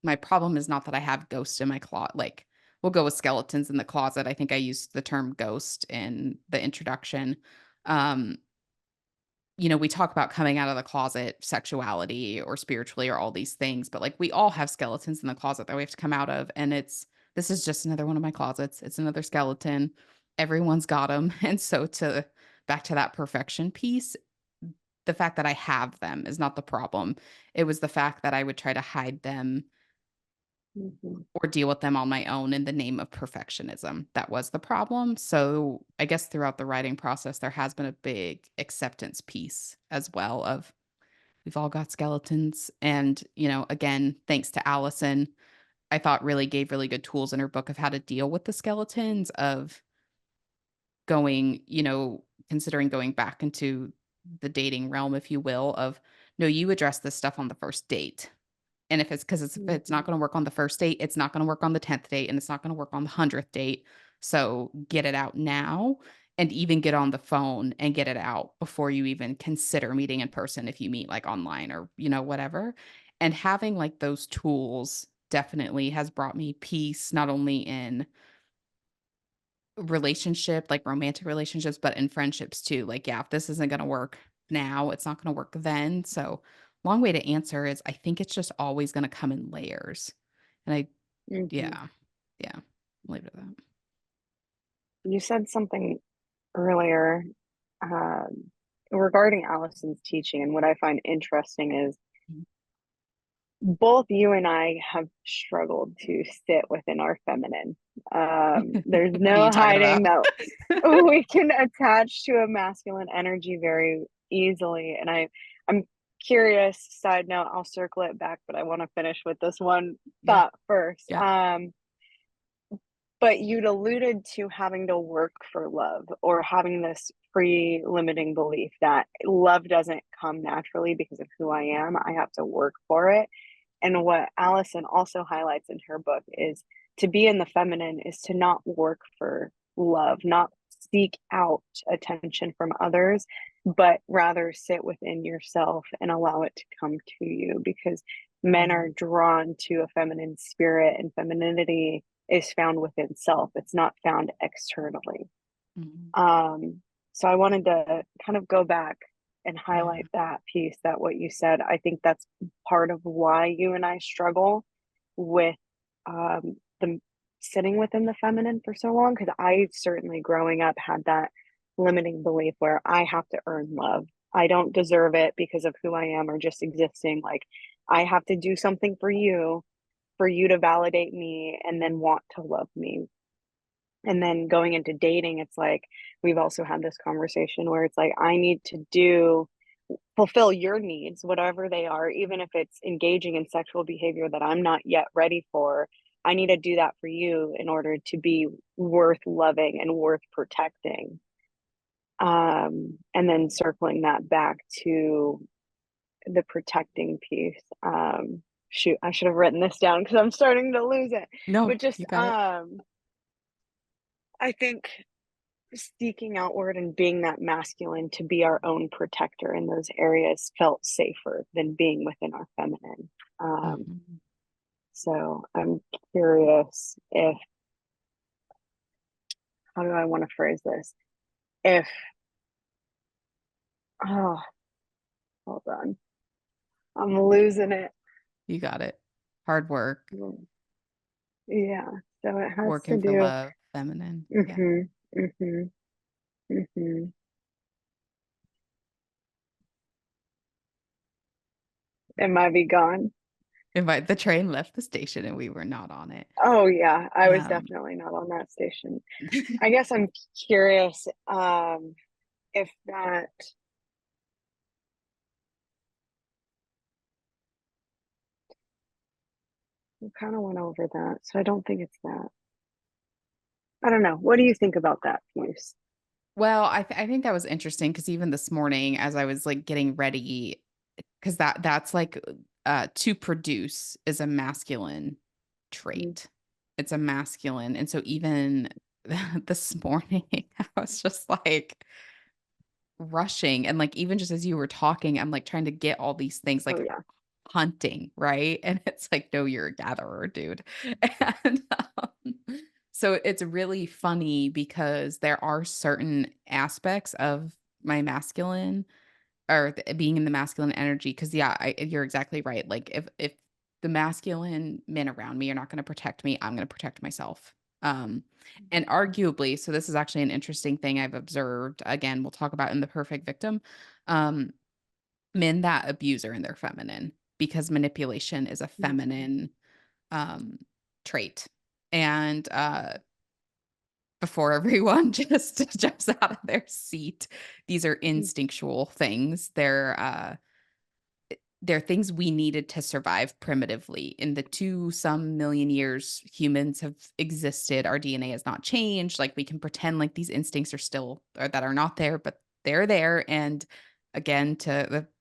my problem is not that I have ghosts in my closet. Like we'll go with skeletons in the closet. I think I used the term ghost in the introduction. um we talk about coming out of the closet, sexuality or spiritually or all these things, but like we all have skeletons in the closet that we have to come out of. And this is just another one of my closets. It's another skeleton. Everyone's got them. And so to back to that perfection piece, the fact that I have them is not the problem. It was the fact that I would try to hide them Mhm. or deal with them on my own in the name of perfectionism. That was the problem. So I guess throughout the writing process, there has been a big acceptance piece as well of we've all got skeletons. And, again, thanks to Allison, I thought really gave really good tools in her book of how to deal with the skeletons of going, considering going back into the dating realm, if you will, of no, you address this stuff on the first date. And if it's because if it's not Mhm. going to work on the first date, it's not going to work on the 10th date and it's not going to work on the 100th date. So get it out now and even get on the phone and get it out before you even consider meeting in person if you meet like online or, whatever. And having like those tools definitely has brought me peace, not only in relationship, like romantic relationships, but in friendships too. Like, yeah, if this isn't going to work now, it's not going to work then. So, long way to answer is I think it's just always going to come in layers. And Mhm. yeah, yeah, leave it at that. You said something earlier um, regarding Allison's teaching, and what I find interesting is Mhm. both you and I have struggled to sit within our feminine. There's What are you no talking hiding about? that we can attach to a masculine energy very easily. And I'm curious, side note, I'll circle it back, but I want to finish with this one Yeah, thought first. yeah. But you'd alluded to having to work for love or having this free limiting belief that love doesn't come naturally because of who I am. I have to work for it. And what Allison also highlights in her book is to be in the feminine is to not work for love, not seek out attention from others, but rather sit within yourself and allow it to come to you, because men are Mhm. drawn to a feminine spirit, and femininity is found within self. It's not found externally. Mhm. Um, so I wanted to kind of go back and Yeah. highlight that piece, that what you said. I think that's part of why you and I struggle with the sitting within the feminine for so long. Because I certainly growing up had that limiting belief where I have to earn love. I don't deserve it because of who I am or just existing. Like, I have to do something for you to validate me and then want to love me. And then going into dating, it's like we've also had this conversation where it's like, I need to fulfill your needs, whatever they are, even if it's engaging in sexual behavior that I'm not yet ready for. I need to do that for you in order to be worth loving and worth protecting. And then circling that back to the protecting piece. Shoot, I should have written this down because I'm starting to lose it. No, But just, you got it. I think seeking outward and being that masculine to be our own protector in those areas felt safer than being within our feminine. Mhm. So I'm curious if, how do I want to phrase this? If, oh, hold on, I'm You, losing it. you got it. Hard work, Yeah. So it has to working for do, love, feminine. Yeah. mm-hmm, mm-hmm, mm-hmm. It might be gone. Invite the train left the station and we were not on it. Oh yeah, I was Um, definitely not on that station. I guess I'm curious, if that, we kind of went over that, so I don't think it's that. I don't know. What do you think about that piece? well, I think that was interesting because even this morning, as I was like getting ready, because that's like to produce is a masculine Mhm. trait. It's a masculine, and so even this morning, I was just like rushing, and like even just as you were talking, I'm like trying to get all these things Oh like yeah. hunting, right? And it's like, no, you're a gatherer, dude. And so it's really funny because there are certain aspects of my masculine or being in the masculine energy. Cause yeah, you're exactly right. Like if the masculine men around me are not going to protect me, I'm going to protect myself. Um, and arguably, so this is actually an interesting thing I've observed. Again, we'll talk about in the perfect victim. Um, Men that abuse are in their feminine because manipulation is a Mhm. feminine trait. And before everyone just jumps out of their seat, these are instinctual things. They're things we needed to survive primitively. In the two some million years humans have existed, our DNA has not changed. Like we can pretend like these instincts are still or that are not there, but they're there. And again,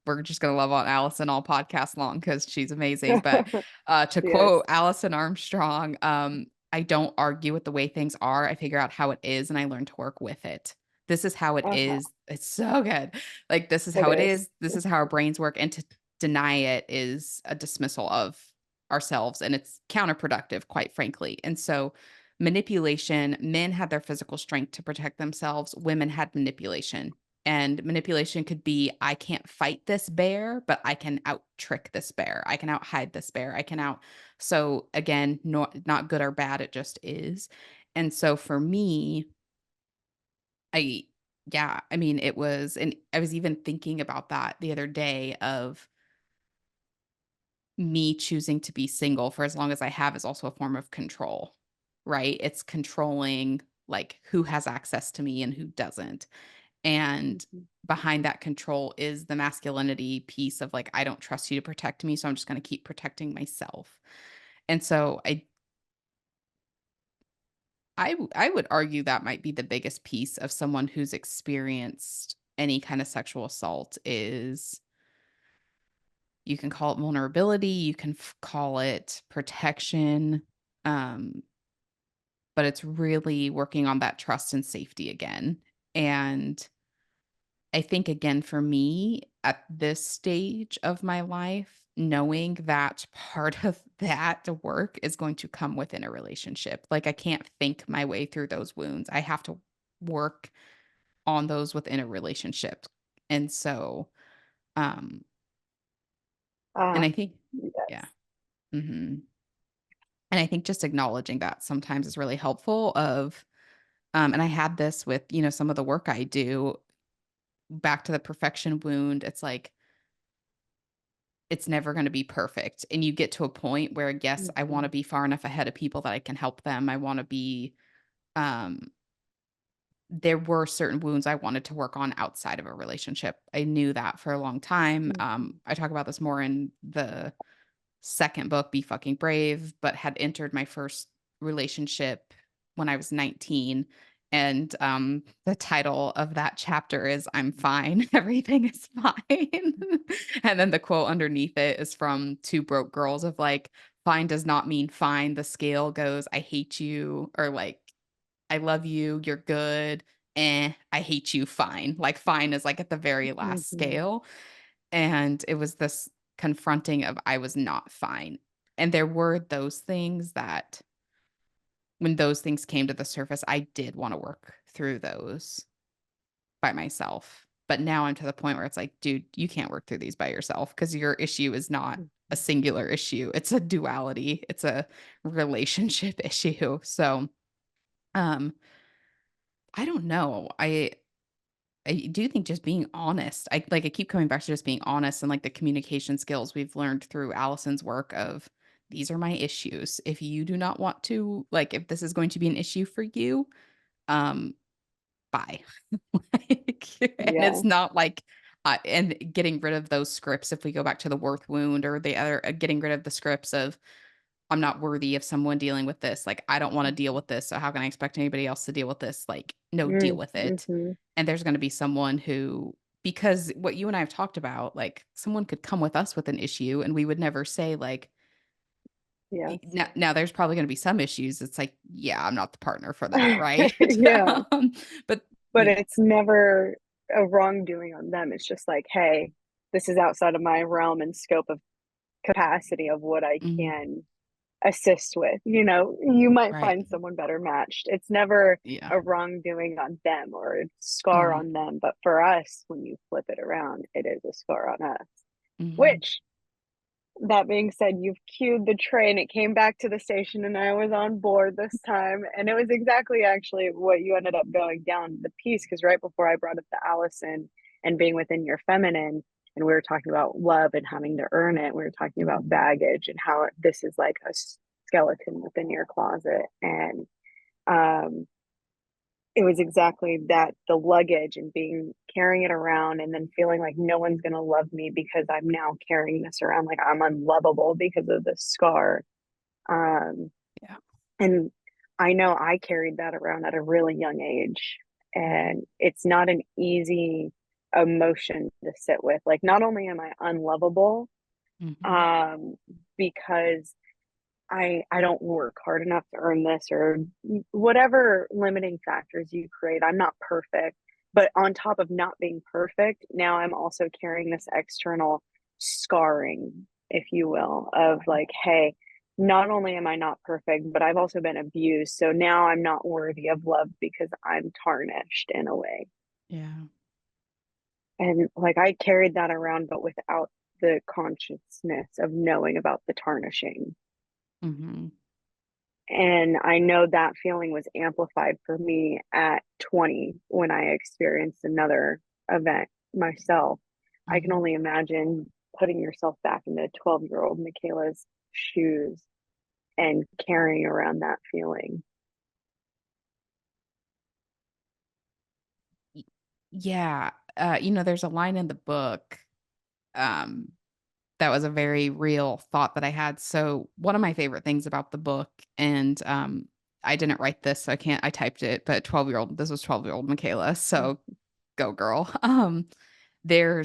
we're just gonna love on Allison all podcast long because she's amazing. But to Yes. quote Allison Armstrong, I don't argue with the way things are. I figure out how it is and I learn to work with it. This is how it Uh-huh. is. It's so good. Like this is It how it is. is. This is how our brains work. And to deny it is a dismissal of ourselves and it's counterproductive, quite frankly. And so, manipulation, men had their physical strength to protect themselves, women had manipulation. And manipulation could be I can't fight this bear, but I can out trick this bear. I can out hide this bear. I can out. So, again, not good or bad, it just is. And so, for me, I, yeah, I mean, it was, and I was even thinking about that the other day of me choosing to be single for as long as I have is also a form of control, right? It's controlling like who has access to me and who doesn't. And Mhm. behind that control is the masculinity piece of like, I don't trust you to protect me. So I'm just going to keep protecting myself. And so I would argue that might be the biggest piece of someone who's experienced any kind of sexual assault is You can call it vulnerability, you can call it protection. Um, but it's really working on that trust and safety again. And I think, again, for me at this stage of my life, knowing that part of that work is going to come within a relationship. Like, I can't think my way through those wounds. I have to work on those within a relationship. And so, um, and Ah, I think, yeah. yes. hmm And I think just acknowledging that sometimes is really helpful of, and I had this with, some of the work I do back to the perfection wound. It's like, it's never going to be perfect. And you get to a point where, yes, I want Mhm. to be far enough ahead of people that I can help them. I want to be, um, there were certain wounds I wanted to work on outside of a relationship. I knew that for a long time. Mhm. I talk about this more in the second book, Be Fucking Brave, but had entered my first relationship when I was 19. And the title of that chapter is I'm fine. Everything is fine. And then the quote underneath it is from Two Broke Girls of like, fine does not mean fine. The scale goes, I hate you, or like, I love you, you're good. I hate you, fine. Like, fine is like at the very last Mhm. scale. And it was this confronting of I was not fine. And there were those things that when those things came to the surface, I did want to work through those by myself. But now I'm to the point where it's like, dude, you can't work through these by yourself because your issue is not a singular issue. It's a duality. It's a relationship issue. So, um, I don't know. I do think just being honest. I keep coming back to just being honest and like the communication skills we've learned through Allison's work of these are my issues. If you do not want to, like, if this is going to be an issue for you, um, bye. Like, and Yeah. it's not like and getting rid of those scripts, if we go back to the worth wound or the other, getting rid of the scripts of I'm not worthy of someone dealing with this. Like, I don't want to deal with this. So how can I expect anybody else to deal with this? Like, no, deal Mm, with it. mhm. And there's going to be someone who, because what you and I have talked about, like, someone could come with us with an issue and we would never say, like, Yes. now there's probably going to be some issues. It's like, yeah, I'm not the partner for that. Right. Yeah. But, But it's never a wrongdoing on them. It's just like, hey, this is outside of my realm and scope of capacity of what I mhm, can assist with. You might right. find someone better matched. It's never Yeah. a wrongdoing on them or a scar hmm on them. But for us, when you flip it around, it is a scar on us. hmm Which, that being said, you've cued the train. It came back to the station and I was on board this time. And it was exactly actually what you ended up going down the piece. Because right before I brought up the Allison and being within your feminine, and we were talking about love and having to earn it, we were talking about baggage and how this is like a skeleton within your closet. And um, it was exactly that, the luggage and being carrying it around and then feeling like no one's going to love me because I'm now carrying this around like I'm unlovable because of this scar. um Yeah. and I know I carried that around at a really young age, and it's not an easy emotion to sit with. Like, not only am I unlovable, hmm um because I don't work hard enough to earn this, or whatever limiting factors you create. I'm not perfect, but on top of not being perfect, now I'm also carrying this external scarring, if you will, of like, hey, not only am I not perfect, but I've also been abused. So now I'm not worthy of love because I'm tarnished in a way. Yeah. And like, I carried that around, but without the consciousness of knowing about the tarnishing. hmm And I know that feeling was amplified for me at 20 when I experienced another event myself. I can hmm only imagine putting yourself back into 12-year-old Michaela's shoes and carrying around that feeling. Yeah. There's a line in the book. Um, that was a very real thought that I had. So one of my favorite things about the book, and I didn't write this, so I typed it, but 12-year-old, this was 12-year-old Michaela. So go girl. they're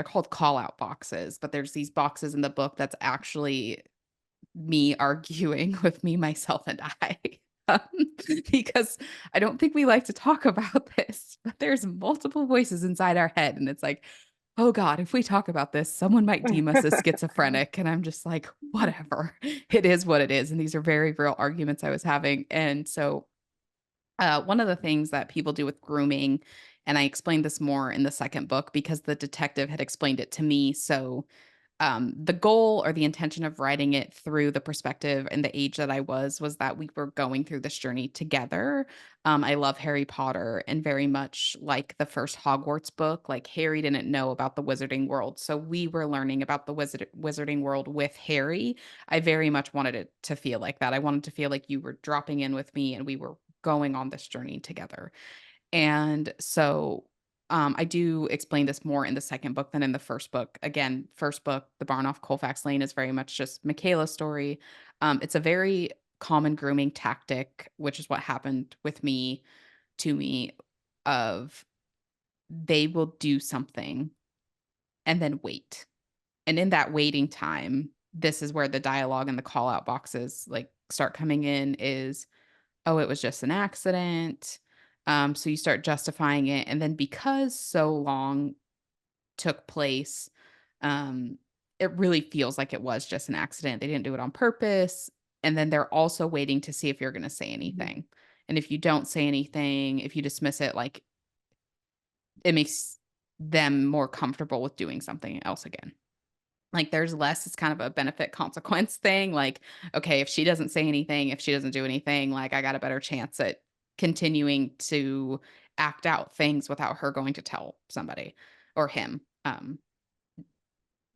called call out boxes, but there's these boxes in the book that's actually me arguing with me, myself, and I. Um, because I don't think we like to talk about this, but there's multiple voices inside our head, and it's like, "Oh god, if we talk about this, someone might deem us as schizophrenic," and I'm just like, "Whatever. It is what it is," and these are very real arguments I was having, and so, one of the things that people do with grooming, and I explained this more in the second book because the detective had explained it to me, so the goal or the intention of writing it through the perspective and the age that I was that we were going through this journey together. I love Harry Potter and very much like the first Hogwarts book, like Harry didn't know about the wizarding world. So we were learning about the wizarding world with Harry. I very much wanted it to feel like that. I wanted to feel like you were dropping in with me and we were going on this journey together. And so, I do explain this more in the second book than in the first book. Again, first book, The Barn Off Colfax Lane is very much just Michaela's story. It's a very common grooming tactic, which is what happened with me to me of they will do something and then wait. And in that waiting time, this is where the dialogue and the call out boxes like start coming in is oh, it was just an accident. So you start justifying it. And then because so long took place, um, it really feels like it was just an accident. They didn't do it on purpose. And then they're also waiting to see if you're going to say Mhm. anything. And if you don't say anything, if you dismiss it, like it makes them more comfortable with doing something else again. Like, there's less it's kind of a benefit consequence thing, like, okay, if she doesn't say anything, if she doesn't do anything, like, I got a better chance at continuing to act out things without her going to tell somebody or him,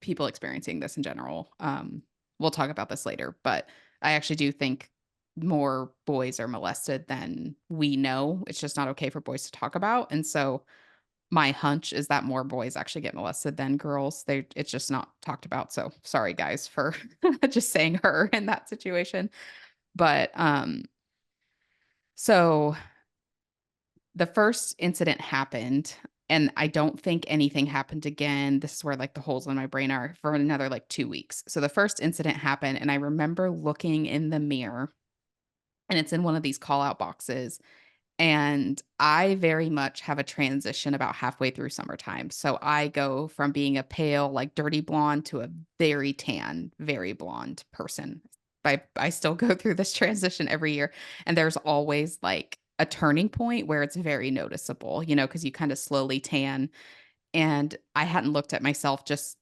people experiencing this in general. We'll talk about this later, but I actually do think more boys are molested than we know, it's just not okay for boys to talk about, and so my hunch is that more boys actually get molested than girls. It's just not talked about. So sorry guys for just saying her in that situation. But so the first incident happened and I don't think anything happened again. This is where like the holes in my brain are for another like 2 weeks. So the first incident happened and I remember looking in the mirror and it's in one of these call out boxes. And I very much have a transition about halfway through summertime. So I go from being a pale, like dirty blonde to a very tan, very blonde person. I still go through this transition every year. And there's always like a turning point where it's very noticeable, because you kind of slowly tan. And I hadn't looked at myself just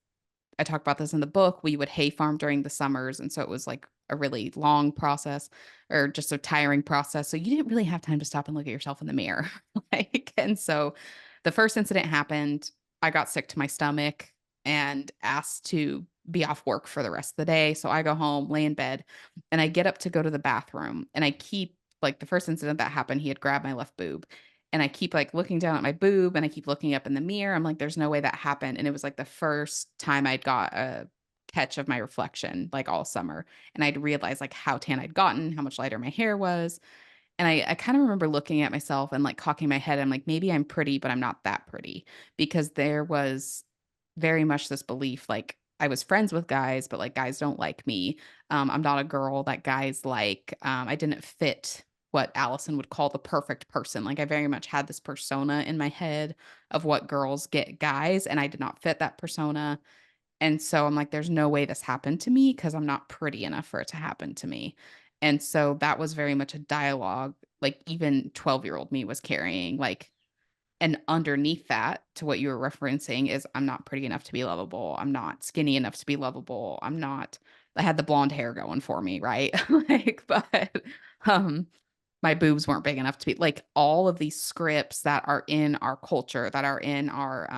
I talk about this in the book. We would hay farm during the summers, and so it was like a really long process or just a tiring process. So you didn't really have time to stop and look at yourself in the mirror. And so the first incident happened. I got sick to my stomach and asked to be off work for the rest of the day. So I go home, lay in bed, and I get up to go to the bathroom. And I keep like the first incident that happened, he had grabbed my left boob. And I keep, like, looking down at my boob, and I keep looking up in the mirror. I'm like, "There's no way that happened," and it was, like, the first time I'd got a catch of my reflection, like, all summer, and I'd realized, like, how tan I'd gotten, how much lighter my hair was, and I kinda remember looking at myself and, like, cocking my head. I'm like, "Maybe I'm pretty, but I'm not that pretty," because there was very much this belief, like, I was friends with guys, but, like, guys don't like me. I'm not a girl that guys like. I didn't fit what Allison would call the perfect person. Like, I very much had this persona in my head of what girls get guys, and I did not fit that persona. And so I'm like, there's no way this happened to me because I'm not pretty enough for it to happen to me. And so that was very much a dialogue, like even 12-year-old me was carrying, like, and underneath that, to what you were referencing, is I'm not pretty enough to be lovable. I'm not skinny enough to be lovable. I had the blonde hair going for me, right? Like, but um my boobs weren't big enough to be like all of these scripts that are in our culture, that are in our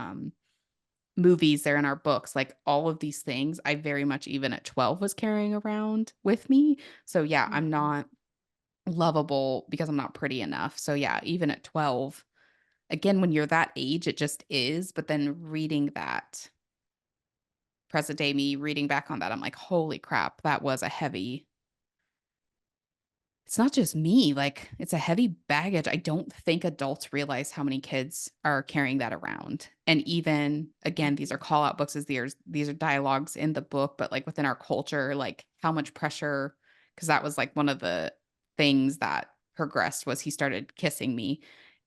movies, they're in our books, like all of these things, I very much even at 12 was carrying around with me. So yeah, I'm Mhm. not lovable because I'm not pretty enough. So yeah, even at 12, again, when you're that age, it just is. But then reading that present day me, reading back on that, I'm like, holy crap, that was a heavy, it's not just me, like, it's a heavy baggage. I don't think adults realize how many kids are carrying that around. And even again, these are call out books as these are dialogues in the book, but like within our culture, like how much pressure, because that was like one of the things that progressed was he started kissing me.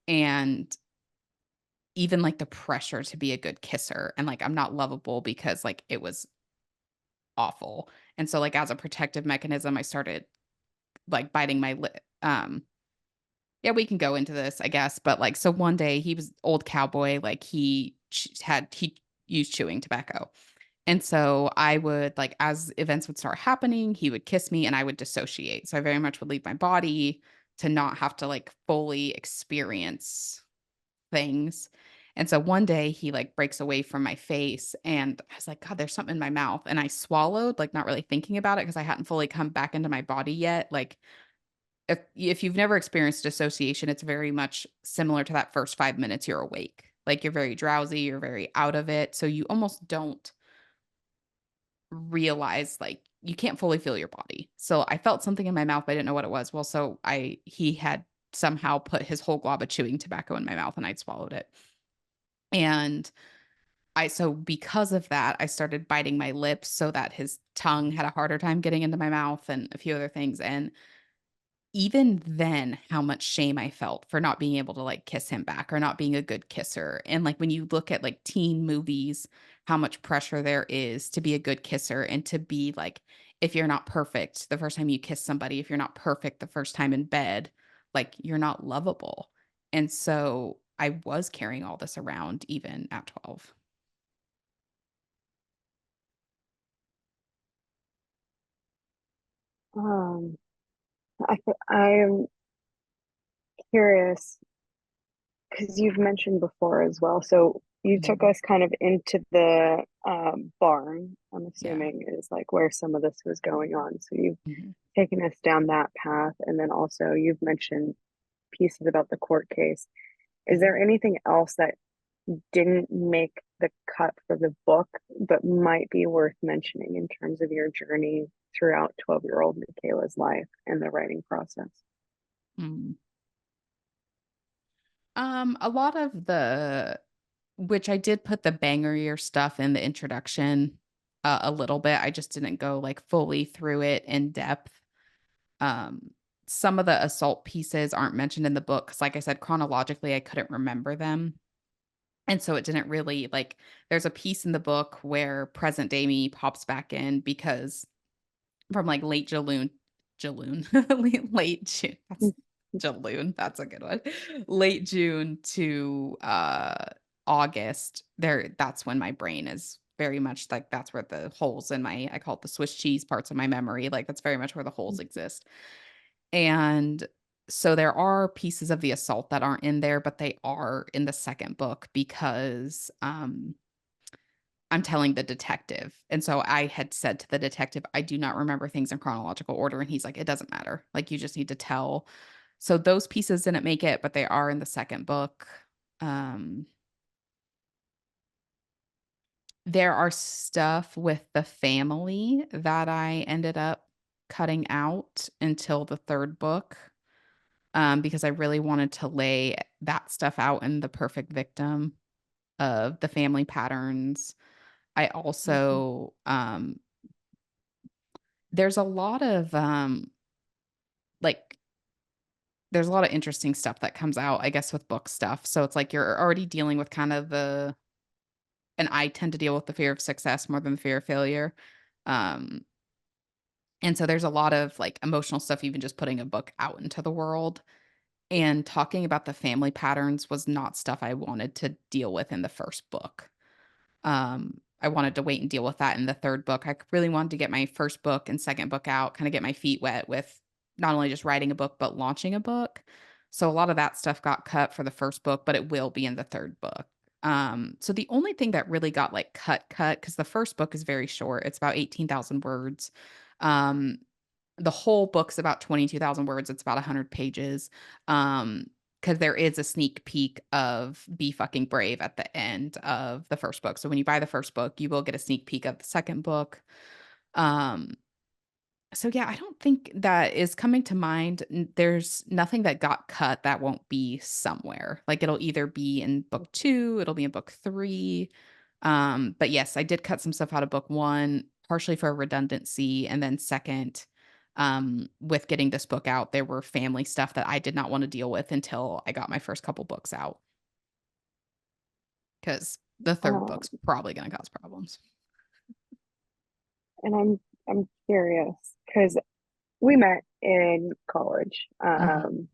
And even like the pressure to be a good kisser and like I'm not lovable because like it was awful. And so like as a protective mechanism, I started like biting my lip. Yeah, we can go into this, I guess, but, like, so one day he was old cowboy, like, he used chewing tobacco, and so I would, like, as events would start happening, he would kiss me and I would dissociate, so I very much would leave my body to not have to, like, fully experience things, and so one day he, like, breaks away from my face, and I was like, "God, there's something in my mouth," and I swallowed, like, not really thinking about it because I hadn't fully come back into my body yet, like, if you've never experienced dissociation, it's very much similar to that first 5 minutes you're awake. Like, you're very drowsy, you're very out of it, so you almost don't realize, like, you can't fully feel your body. So, I felt something in my mouth, but I didn't know what it was. Well, so I he had somehow put his whole glob of chewing tobacco in my mouth, and I'd swallowed it. And so because of that, I started biting my lips so that his tongue had a harder time getting into my mouth and a few other things, and even then, how much shame I felt for not being able to, like, kiss him back or not being a good kisser, and, like, when you look at, like, teen movies, how much pressure there is to be a good kisser and to be, like, if you're not perfect the first time you kiss somebody, if you're not perfect the first time in bed, like, you're not lovable, and so I was carrying all this around even at 12. Um, I'm curious because you've mentioned before as well. So you took Mhm. us kind of into the barn, I'm Yeah. assuming is like where some of this was going on. So you've Mhm. taken us down that path. And then also you've mentioned pieces about the court case. Is Mhm. there anything else that didn't make the cut for the book, but might be worth mentioning in terms of your journey throughout 12-year-old Michaela's life and the writing process? Mm. A lot of the which I did put the bangerier stuff in the introduction, a little bit, I just didn't go, like, fully through it in depth. Um, some of the assault pieces aren't mentioned in the book because, like I said, chronologically, I couldn't remember them, and so it didn't really like, there's a piece in the book where present day me pops back in because from, like, late Jaloon, late June, that's Jaloon, that's a good one. Late June to, August, that's when my brain is very much like, that's where the holes in my I call it the Swiss cheese parts of my memory, like, that's very much where the holes exist. And so there are pieces of the assault that aren't in there, but they are in the second book because, I'm telling the detective. And so I had said to the detective, "I do not remember things in chronological order." And he's like, "It doesn't matter. Like, you just need to tell." So those pieces didn't make it, but they are in the second book. Um, there are stuff with the family that I ended up cutting out until the third book, because I really wanted to lay that stuff out in the perfect victim of the family patterns. I Mhm. also, there's a lot of, like there's a lot of interesting stuff that comes out, I guess, with book stuff. So it's like you're already dealing with kind of and I tend to deal with the fear of success more than the fear of failure. Um, and so there's a lot of like emotional stuff, even just putting a book out into the world. And talking about the family patterns was not stuff I wanted to deal with in the first book. I wanted to wait and deal with that in the third book. I really wanted to get my first book and second book out, kind of get my feet wet with not only just writing a book, but launching a book. So a lot of that stuff got cut for the first book, but it will be in the third book. So the only thing that really got like cut, because the first book is very short, it's about 18,000 words. Um, the whole book's about 22,000 words, it's about 100 pages, because there is a sneak peek of Be Fucking Brave at the end of the first book. So when you buy the first book, you will get a sneak peek of the second book. Um, So yeah, I don't think that is coming to mind. There's nothing that got cut that won't be somewhere. Like it'll either be in book 2, it'll be in book 3. But yes, I did cut some stuff out of book 1, partially for redundancy, and then second, with getting this book out, there were family stuff that I did not want to deal with until I got my first couple books out, because the third Um, book's probably going to cause problems. and I'm curious because we met in college, Mhm,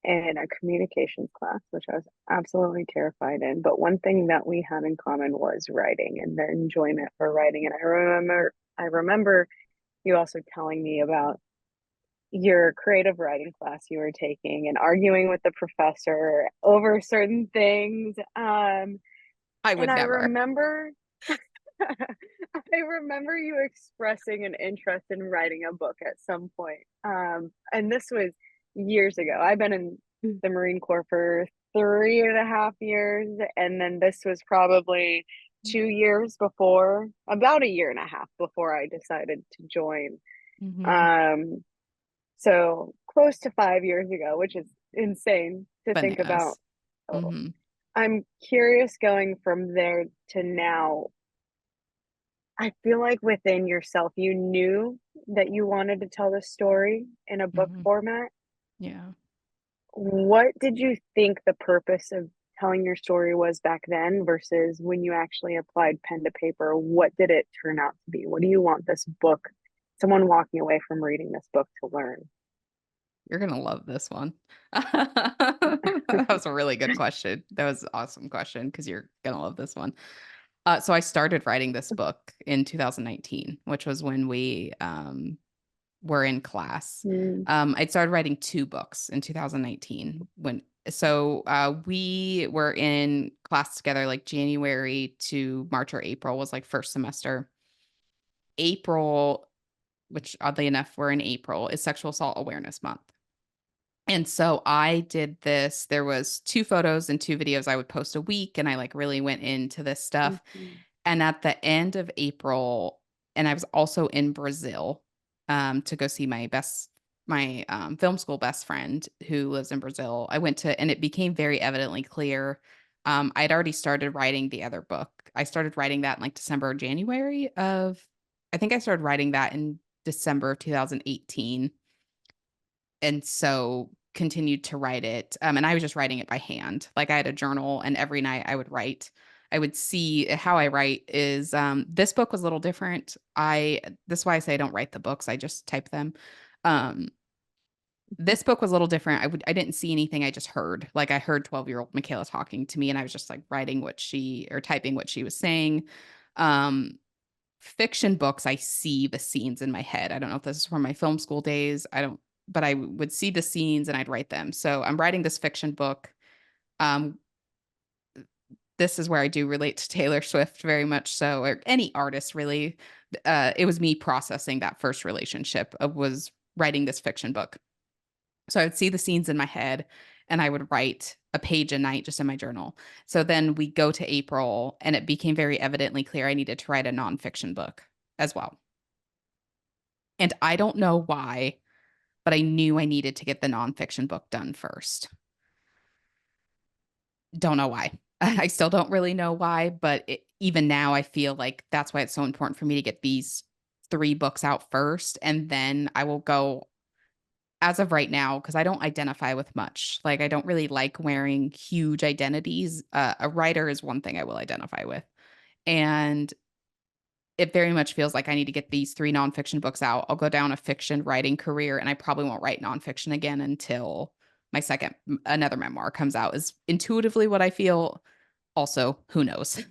in a communications class, which I was absolutely terrified in. But one thing that we had in common was writing and the enjoyment for writing. And I remember you also telling me about your creative writing class you were taking and arguing with the professor over certain things. I And would I never. remember I remember you expressing an interest in writing a book at some point. And this was years ago. I've been in the Marine Corps for 3.5 years, and then this was probably 2 years before, about a year and a half before I decided to join. Mhm. Um, so close to 5 years ago, which is insane to think about. Bananas. Oh, Mhm, I'm curious going from there to now. I feel like within yourself, you knew that you wanted to tell the story in a book mhm. format. Yeah. What did you think the purpose of telling your story was back then versus when you actually applied pen to paper? What did it turn out to be? What do you want this book, someone walking away from reading this book, to learn? You're gonna love this one. That was a really good question. That was an awesome question because you're gonna love this one. So I started writing this book in 2019, which was when we were in class. Mm, I'd started writing 2 books in 2019 we were in class together like January to March or April was like first semester. April, which oddly enough, we're in April, is Sexual Assault Awareness Month. And so I did this. There was 2 photos and 2 videos I would post a week, and I, like, really went into this stuff. mhm, And at the end of April, and I was also in Brazil, to go see my film school best friend who lives in Brazil. I went to and it became very evidently clear, I'd already started writing the other book. I started writing that in, like, December or January of I think I started writing that in December of 2018, and so continued to write it, and I was just writing it by hand. Like, I had a journal, and every night I would write. I would see how I write is, this book was a little different. I That's why I say I don't write the books, I just type them. Um, this book was a little different. I didn't see anything, I just heard. Like, I heard 12-year-old Michaela talking to me, and I was just, like, writing what she or typing what she was saying. Um, Fiction books, I see the scenes in my head. I don't know if this is from my film school days. I don't, but I would see the scenes and I'd write them. So I'm writing this fiction book. Um, this is where I do relate to Taylor Swift very much so, or any artist really. It was me processing that first relationship of was writing this fiction book. So I would see the scenes in my head and I would write a page a night just in my journal. So then we go to April and it became very evidently clear I needed to write a nonfiction book as well. And I don't know why, but I knew I needed to get the nonfiction book done first. Don't know why. I still don't really know why, but even now I feel like that's why it's so important for me to get these 3 books out first. And then I will go as of right now, because I don't identify with much. Like, I don't really like wearing huge identities. A writer is one thing I will identify with. And it very much feels like I need to get these 3 nonfiction books out. I'll go down a fiction writing career, and I probably won't write nonfiction again until my second another memoir comes out is intuitively what I feel. Also, who knows?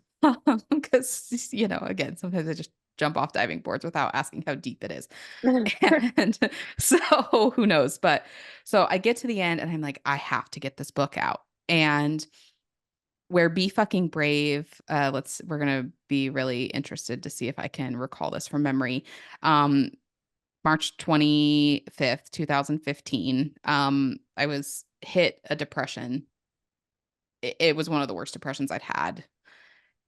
Because, again, sometimes I just jump off diving boards without asking how deep it is. And so who knows? But so I get to the end and I'm like, I have to get this book out. And where Be Fucking Brave, we're gonna be really interested to see if I can recall this from memory. Um, March 25th, 2015. I was hit a depression. It was one of the worst depressions I'd had.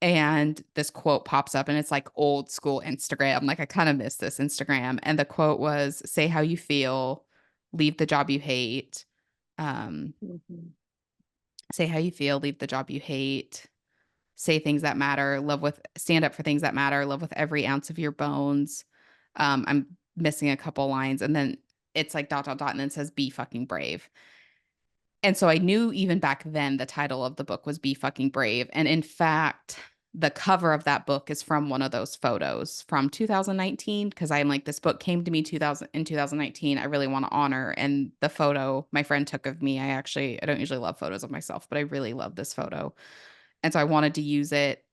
and this quote pops up, and it's like old school Instagram. Like I kind of miss this Instagram. And the quote was, say how you feel, leave the job you hate. Um, Mhm. say how you feel, leave the job you hate. Say things that matter, stand up for things that matter, love with every ounce of your bones. I'm missing a couple lines, and then it's like dot dot dot, and then it says be fucking brave. And so I knew even back then the title of the book was Be Fucking Brave. And in fact, the cover of that book is from one of those photos from 2019, because I'm like, this book came to me 2019. I really want to honor. And the photo my friend took of me, I don't usually love photos of myself, but I really love this photo. And so I wanted to use it.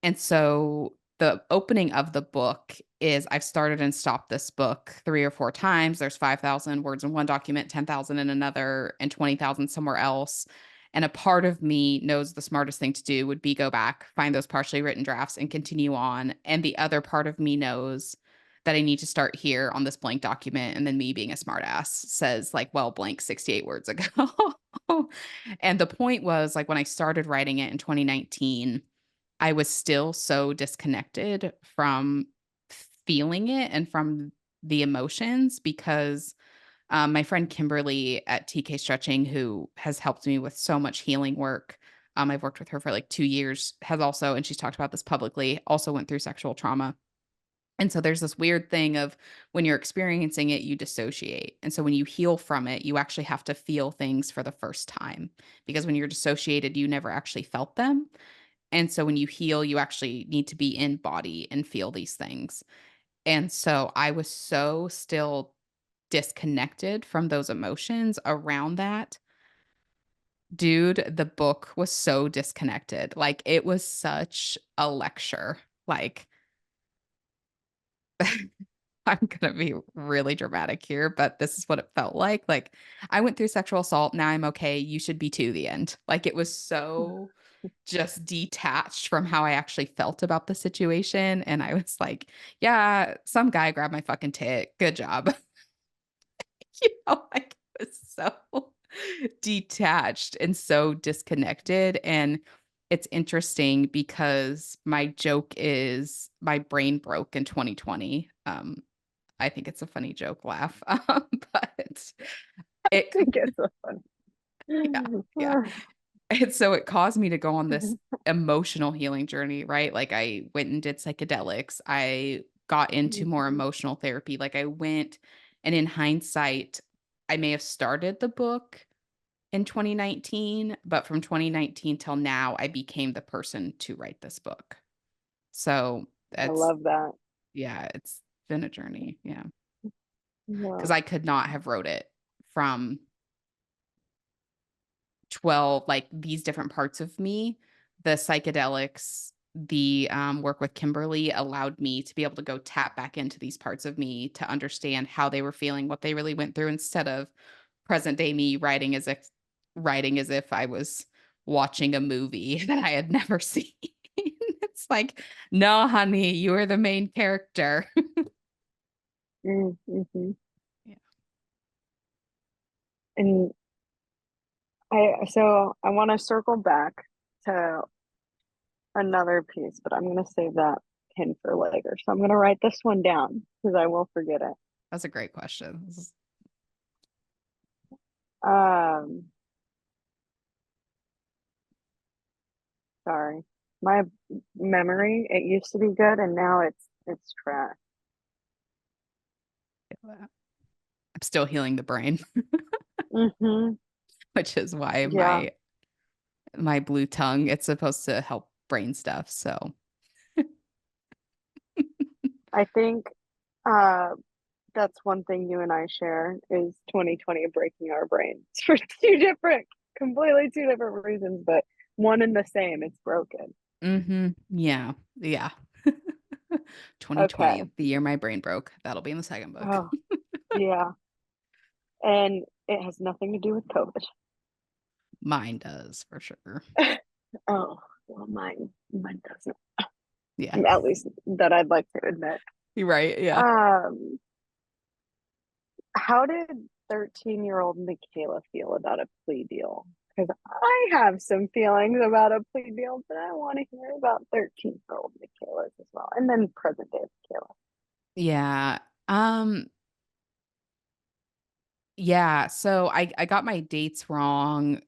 And so the opening of the book is, I've started and stopped this book 3 or 4 times. There's 5,000 words in one document, 10,000 in another, and 20,000 somewhere else. And a part of me knows the smartest thing to do would be go back, find those partially written drafts, and continue on. And the other part of me knows that I need to start here on this blank document. And then me being a smartass says, like, well, blank 68 words ago. And the point was, like, when I started writing it in 2019, I was still so disconnected from feeling it and from the emotions, because my friend Kimberly at TK Stretching, who has helped me with so much healing work, I've worked with her for like 2 years, has also, and she's talked about this publicly, also went through sexual trauma. And so there's this weird thing of, when you're experiencing it, you dissociate. And so when you heal from it, you actually have to feel things for the first time, because when you're dissociated, you never actually felt them. And so when you heal, you actually need to be in body and feel these things. And so I was so still disconnected from those emotions around that. Dude, the book was so disconnected. Like, it was such a lecture. Like, I'm gonna be really dramatic here, but this is what it felt like. Like, I went through sexual assault. Now I'm okay. You should be too, the end. Like, it was so just detached from how I actually felt about the situation. And I was like, yeah, some guy grabbed my fucking tit. Good job. Like, it was so detached and so disconnected. And it's interesting because my joke is my brain broke in 2020. I think it's a funny joke laugh. But I it, think it's so funny. yeah, yeah. And so it caused me to go on this emotional healing journey, right? Like, I went and did psychedelics. I got into more Mhm. emotional therapy. Like, I went, and in hindsight, I may have started the book in 2019, but from 2019 till now, I became the person to write this book. So I that's, love that. yeah, it's been a journey. Yeah. Yeah. Because I could not have wrote it from 12, like, these different parts of me. The psychedelics, the work with Kimberly allowed me to be able to go tap back into these parts of me to understand how they were feeling, what they really went through, instead of present day me writing as if I was watching a movie that I had never seen. It's like, no, honey, you are the main character. Mm-hmm. Yeah, And I want to circle back to another piece, but I'm going to save that pin for later. So I'm going to write this one down because I will forget it. that's a great question. Um, Sorry. My memory, it used to be good and now it's trash. I'm still healing the brain, Mm-hmm. which is why Yeah. my blue tongue, it's supposed to help brain stuff. So I think uh that's one thing you and I share is 2020 breaking our brains for completely two different reasons, but one and the same. It's broken. yeah, yeah. Okay. 2020, the year my brain broke. That'll be in the second book. Oh, yeah. And it has nothing to do with COVID. Mine does for sure. Oh, well, mine doesn't. Yeah. At least that I'd like to admit. You're right. Yeah. Um, how did 13-year-old Michaela feel about a plea deal? Because I have some feelings about a plea deal, but I want to hear about 13-year-old Michaela's as well, and then present day Michaela. Yeah. Um, yeah, so I got my dates wrong.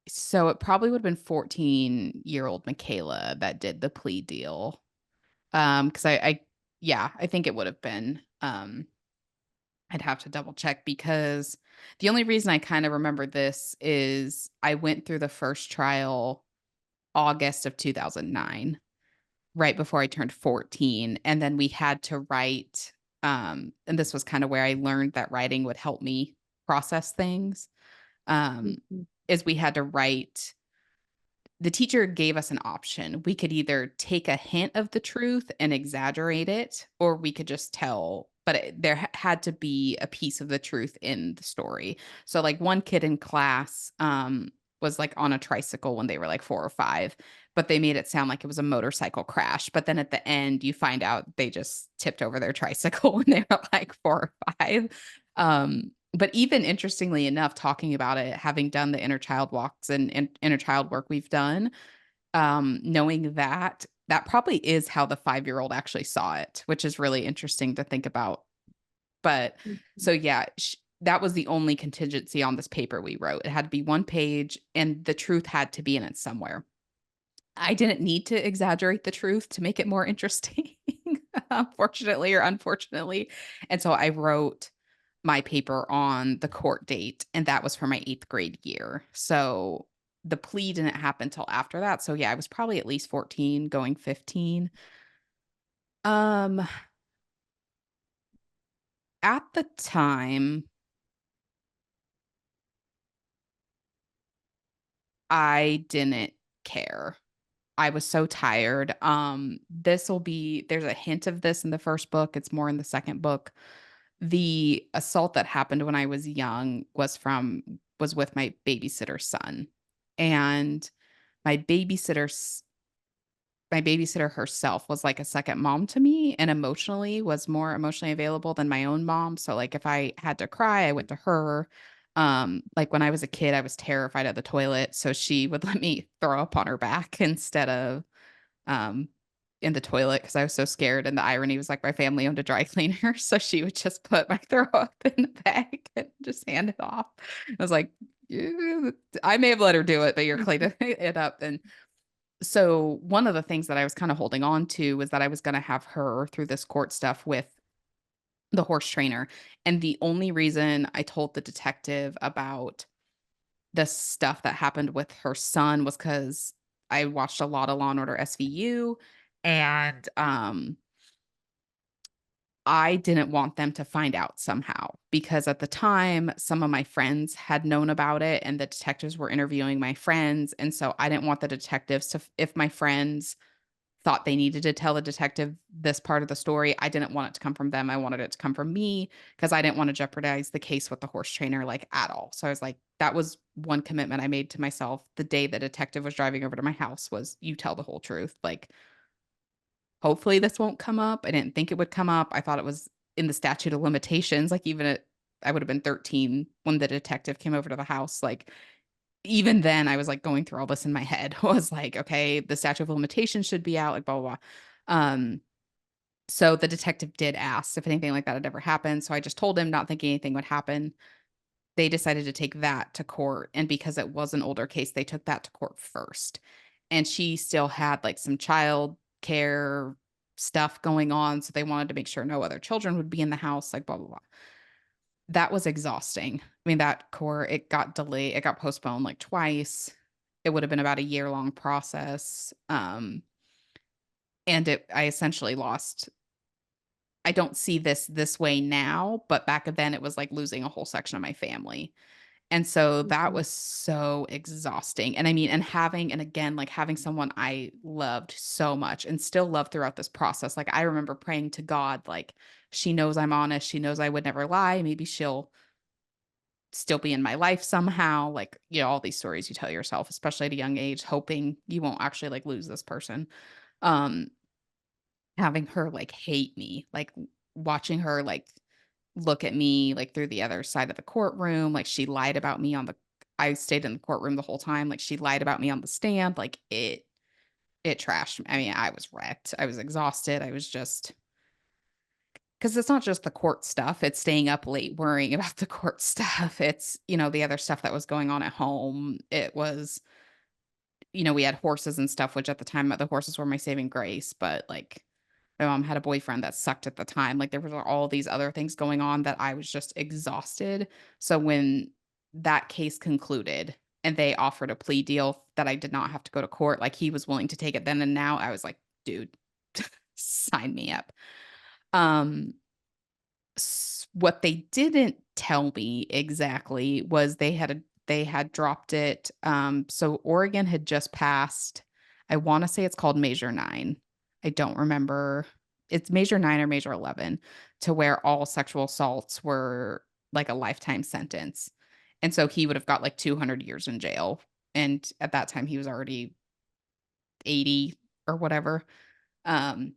So it probably would have been 14-year-old Michaela that did the plea deal. Because I yeah, I think it would have been. I'd have to double check because the only reason I kind of remember this is I went through the first trial August of 2009, right before I turned 14, and then we had to write, and this was kind of where I learned that writing would help me process things, um, Mhm, is we had to write. The teacher gave us an option. We could either take a hint of the truth and exaggerate it, or we could just tell, but there had to be a piece of the truth in the story. So, like, one kid in class was like on a tricycle when they were like 4 or 5, but they made it sound like it was a motorcycle crash. But then at the end, you find out they just tipped over their tricycle when they were like 4 or 5. But even interestingly enough, talking about it, having done the inner child walks and inner child work we've done, knowing that that probably is how the 5-year-old actually saw it, which is really interesting to think about. But mhm, so yeah, that was the only contingency on this paper we wrote. It had to be one page, and the truth had to be in it somewhere. I didn't need to exaggerate the truth to make it more interesting, fortunately or unfortunately. And so I wrote my paper on the court date, and that was for my 8th grade year. So the plea didn't happen till after that. So yeah, I was probably at least 14 going 15. Um at the time, I didn't care. I was so tired. There's a hint of this in the first book. It's more in the second book. The assault that happened when I was young was with my babysitter's son. And my babysitter's my babysitter herself was like a second mom to me and emotionally was more emotionally available than my own mom. So like if I had to cry, I went to her. Like when I was a kid, I was terrified of the toilet. So she would let me throw up on her back instead of um in the toilet because I was so scared. And the irony was like my family owned a dry cleaner. So she would just put my throw up in the bag and just hand it off. I was like, "Yeah, I may have let her do it, but you're mhm, cleaning it up." And so one of the things that I was kind of holding on to was that I was going to have her through this court stuff with the horse trainer. And the only reason I told the detective about the stuff that happened with her son was because I watched a lot of Law and Order SVU, and I didn't want them to find out somehow because at the time, some of my friends had known about it and the detectives were interviewing my friends. And so I didn't want the detectives to, if my friends thought they needed to tell the detective this part of the story, I didn't want it to come from them. I wanted it to come from me because I didn't want to jeopardize the case with the horse trainer like at all. So I was like, that was one commitment I made to myself the day the detective was driving over to my house was you tell the whole truth. Like, hopefully this won't come up. I didn't think it would come up. I thought it was in the statute of limitations. Like even at I would have been 13 when the detective came over to the house. Like even then I was like going through all this in my head. I was like, okay, the statute of limitations should be out, like blah blah blah. So the detective did ask if anything like that had ever happened. So I just told him, not thinking anything would happen. They decided to take that to court. And because it was an older case, they took that to court first. And she still had like some child care stuff going on. So they wanted to make sure no other children would be in the house, like blah, blah, blah. That was exhausting. I mean, that court, it got delayed, it got postponed like twice. It would have been about a year-long process. And I essentially lost. I don't see this way now, but back then it was like losing a whole section of my family. And so that mhm. was so exhausting. And I mean, and having, and again, like having someone I loved so much and still love throughout this process. Like I remember praying to God, like, she knows I'm honest. She knows I would never lie. Maybe she'll still be in my life somehow. Like, all these stories you tell yourself, especially at a young age, hoping you won't actually like lose this person. Um, Having her like hate me, like watching her like look at me like through the other side of the courtroom. Like she lied about me on the I stayed in the courtroom the whole time. Like she lied about me on the stand. Like it trashed me. I mean, I was wrecked. I was exhausted. I was just because it's not just the court stuff. It's staying up late worrying about the court stuff. It's, the other stuff that was going on at home. It was, we had horses and stuff, which at the time the horses were my saving grace, but like my mom had a boyfriend that sucked at the time. Like there was all these other things going on that I was just exhausted. So when that case concluded and they offered a plea deal that I did not have to go to court, like he was willing to take it then and now, I was like, dude, sign me up. Um what they didn't tell me exactly was they had dropped it. So Oregon had just passed, I want to say it's called Measure 9. I don't remember. It's Measure 9 or Measure 11, to where all sexual assaults were like a lifetime sentence. And so he would have got like 200 years in jail. And at that time he was already 80 or whatever. Um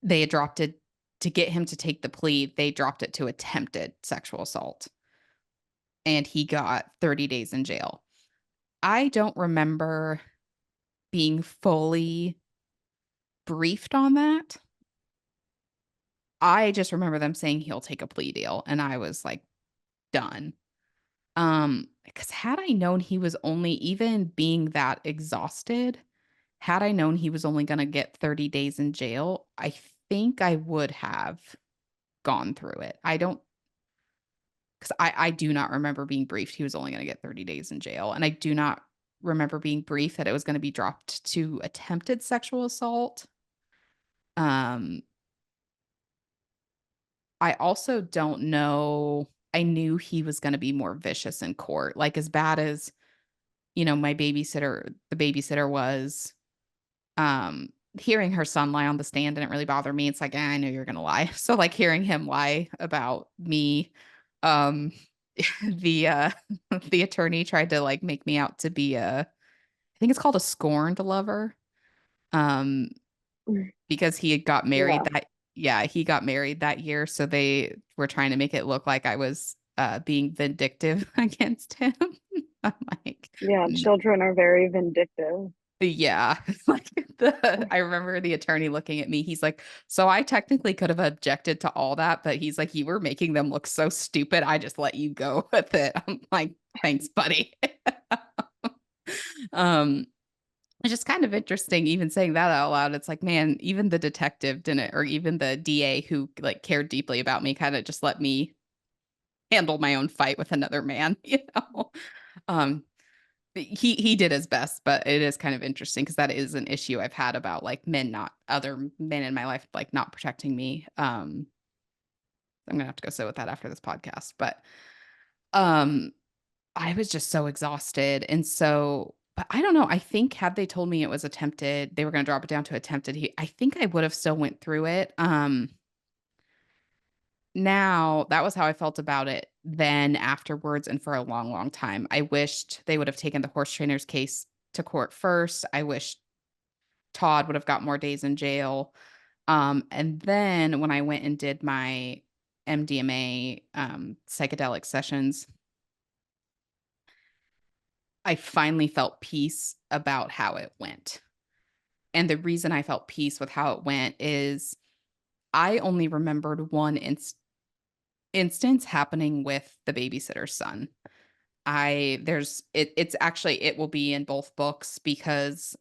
they had dropped it to get him to take the plea. They dropped it to attempted sexual assault, and he got 30 days in jail. I don't remember being fully briefed on that. I just remember them saying he'll take a plea deal, and I was like, done. Because had I known he was only even being that exhausted, had I known he was only gonna get 30 days in jail, I think I would have gone through it. I don't 'Cause I do not remember being briefed he was only gonna get 30 days in jail, and I do not remember being briefed that it was gonna be dropped to attempted sexual assault. Um, I also don't know, I knew he was gonna be more vicious in court, like, as bad as, the babysitter was, um, hearing her son lie on the stand didn't really bother me. It's like, I know you're gonna lie." So, like, hearing him lie about me, um the, the attorney tried to, like, make me out to be I think it's called a scorned lover, um, because he had got married Yeah. that yeah, he got married that year, so they were trying to make it look like I was, being vindictive against him. I'm like, Yeah. "N." Children are very vindictive. Yeah, like, I remember the attorney looking at me, he's like, "So I technically could have objected to all that, but," he's like, "you were making them look so stupid, I just let you go with it." I'm like, "Thanks, buddy." Um, it's just kind of interesting even saying that out loud. It's like, man, even the detective didn't, or even the DA who, like, cared deeply about me kinda just let me handle my own fight with another man, you know? Um, he did his best, but it is kind of interesting because that is an issue I've had about, like, other men in my life, like, not protecting me. I'm gonna have to go sit with that after this podcast, but, um, I was just so exhausted, and so but I don't know, I think had they told me it was attempted, they were gonna drop it down to attempted, I think I would have still went through it. Now, that was how I felt about it then, afterwards, and for a long, long time. I wished they would have taken the horse trainer's case to court first. I wish Todd would have got more days in jail. And then when I went and did my MDMA, psychedelic sessions, I finally felt peace about how it went. And the reason I felt peace with how it went is I only remembered one instance happening with the babysitter's son. It's actually, it will be in both books because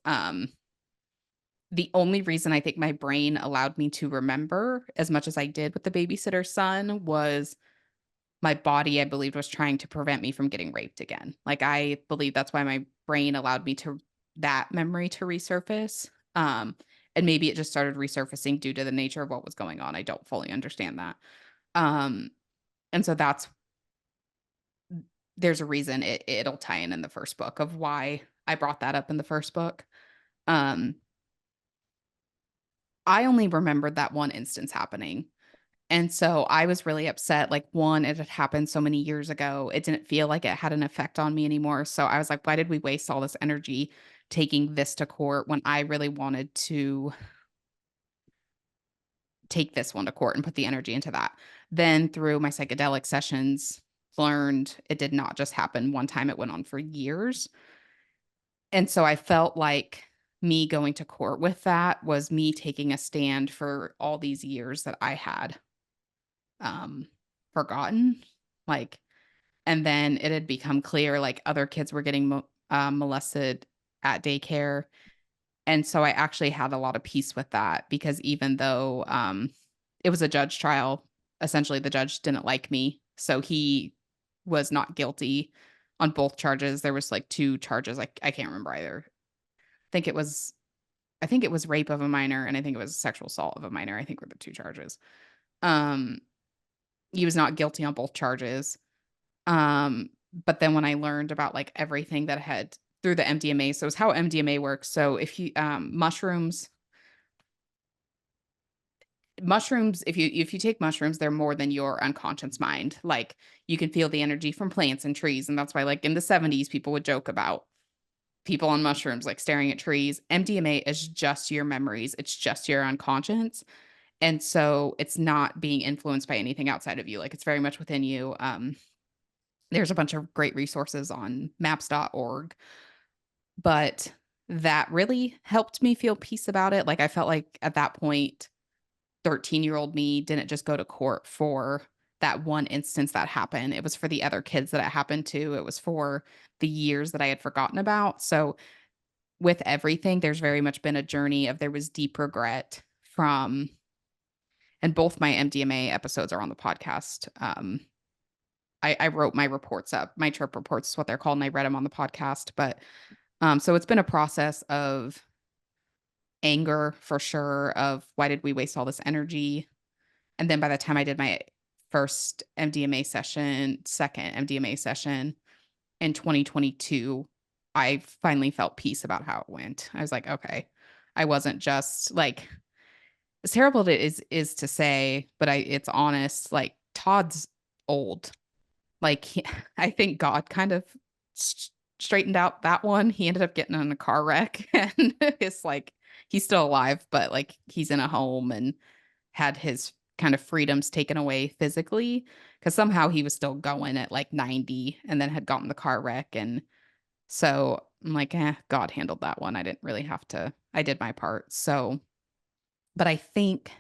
the only reason I think my brain allowed me to remember as much as I did with the babysitter's son was my body, I believed, was trying to prevent me from getting raped again. Like, I believe that's why my brain allowed me to that memory to resurface. And maybe it just started resurfacing due to the nature of what was going on. I don't fully understand that. Um, and so there's a reason it'll tie in the first book of why I brought that up in the first book. Um, I only remembered that one instance happening. And so I was really upset. Like, one, it had happened so many years ago. It didn't feel like it had an effect on me anymore. So I was like, why did we waste all this energy taking this to court when I really wanted to take this one to court and put the energy into that? then through my psychedelic sessions, learned it did not just happen one time, it went on for years. And so I felt like me going to court with that was me taking a stand for all these years that I had um forgotten. Like, and then it had become clear like other kids were getting molested at daycare. And so I actually had a lot of peace with that because even though it was a judge trial, essentially the judge didn't like me. So he was not guilty on both charges. There was like two charges. I can't remember either. Think it was I think it was rape of a minor and I think it was sexual assault of a minor. I think were the two charges. Um he was not guilty on both charges. But then when I learned about like everything that had through the MDMA, so it's how MDMA works. So if you mushrooms, if you take mushrooms, they're more than your unconscious mind. Like you can feel the energy from plants and trees, and that's why like in the 70s people would joke about people on mushrooms like staring at trees. MDMA is just your memories. It's just your unconscious. And so it's not being influenced by anything outside of you. Like it's very much within you. There's a bunch of great resources on maps.org, but that really helped me feel peace about it. Like I felt like at that point, 13-year-old me didn't just go to court for that one instance that happened. It was for the other kids that it happened to. It was for the years that I had forgotten about. So with everything, there's very much been a journey of there was deep regret from, and both my MDMA episodes are on the podcast. I wrote my reports up, my trip reports is what they're called, and I read them on the podcast. But so it's been a process of anger for sure, of why did we waste all this energy? And then by the time I did my first MDMA session, second MDMA session in 2022, I finally felt peace about how it went. I was like, okay, I wasn't just like, as terrible as it is to say, but it's honest. Like Todd's old. Like I think God kind of straightened out that one. He ended up getting in a car wreck, and it's like he's still alive, but like he's in a home and had his kind of freedoms taken away physically because somehow he was still going at like 90 and then had gotten the car wreck. And so I'm like, God handled that one. I didn't really have to, I did my part. So, but I think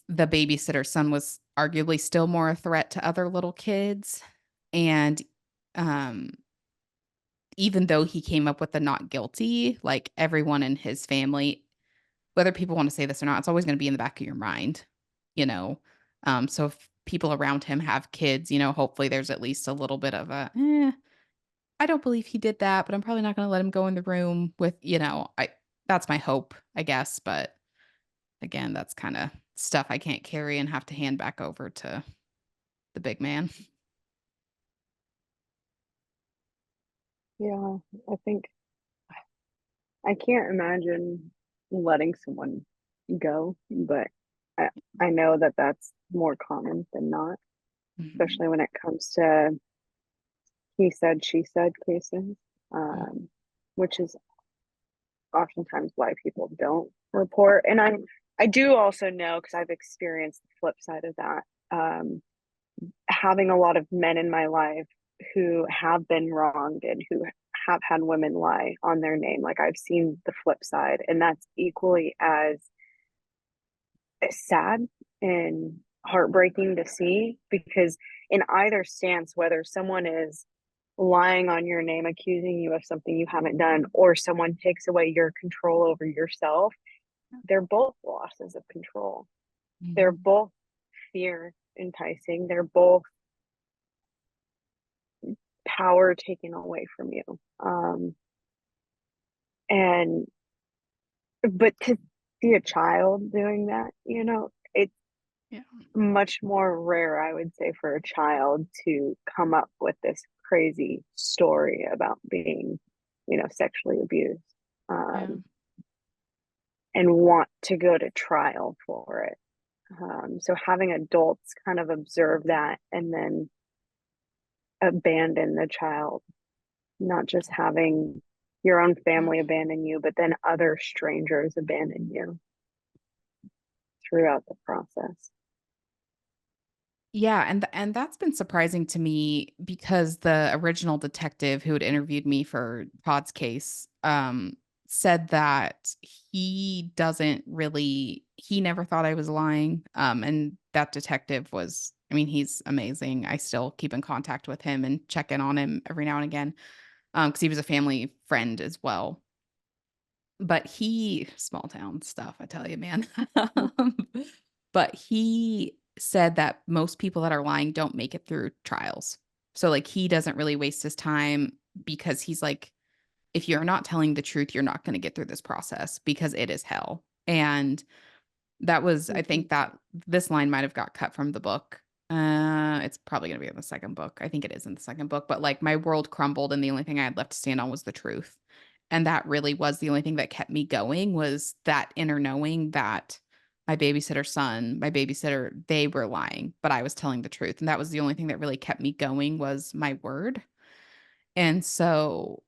the babysitter son was arguably still more a threat to other little kids. And um, even though he came up with the not guilty, like everyone in his family, whether people want to say this or not, it's always going to be in the back of your mind, you know? So if people around him have kids, hopefully there's at least a little bit of I don't believe he did that, but I'm probably not going to let him go in the room with, that's my hope, I guess. But again, that's kind of stuff I can't carry and have to hand back over to the big man. Yeah, I think I can't imagine letting someone go, but I, I know that that's more common than not, Mhm. especially when it comes to he said, she said cases, Mm. um, which is oftentimes why people don't report. And I do also know because I've experienced the flip side of that. Having a lot of men in my life who have been wronged and who have had women lie on their name. Like I've seen the flip side, and that's equally as sad and heartbreaking to see because in either stance, whether someone is lying on your name, accusing you of something you haven't done, or someone takes away your control over yourself, they're both losses of control. They're Mhm. both fear enticing. They're both power taken away from you. And but to see a child doing that, it's Yeah. much more rare, I would say, for a child to come up with this crazy story about being, sexually abused, Yeah. um, and want to go to trial for it. So having adults kind of observe that and then abandon the child, not just having your own Yeah. family abandon you, but then other strangers abandon you. It's throughout the process. Yeah, and that's been surprising to me because the original detective who had interviewed me for Todd's case, said that he never thought I was lying. And that detective was, I mean, he's amazing. I still keep in contact with him and check in on him every now and again, because he was a family friend as well. But he small town stuff, I tell you, man. Um, but he said that most people that are lying don't make it through trials. So, like, he doesn't really waste his time because he's like, if you're not telling the truth, you're not gonna get through this process because it is hell. And that was, I Mm-hmm. think that this line might have got cut from the book. It's probably gonna be in the second book. I think it is in the second book, but, like, my world crumbled and the only thing I had left to stand on was the truth. And that really was the only thing that kept me going, was that inner knowing that my babysitter's son, my babysitter, they were lying, but I was telling the truth. And that was the only thing that really kept me going, was my word. And so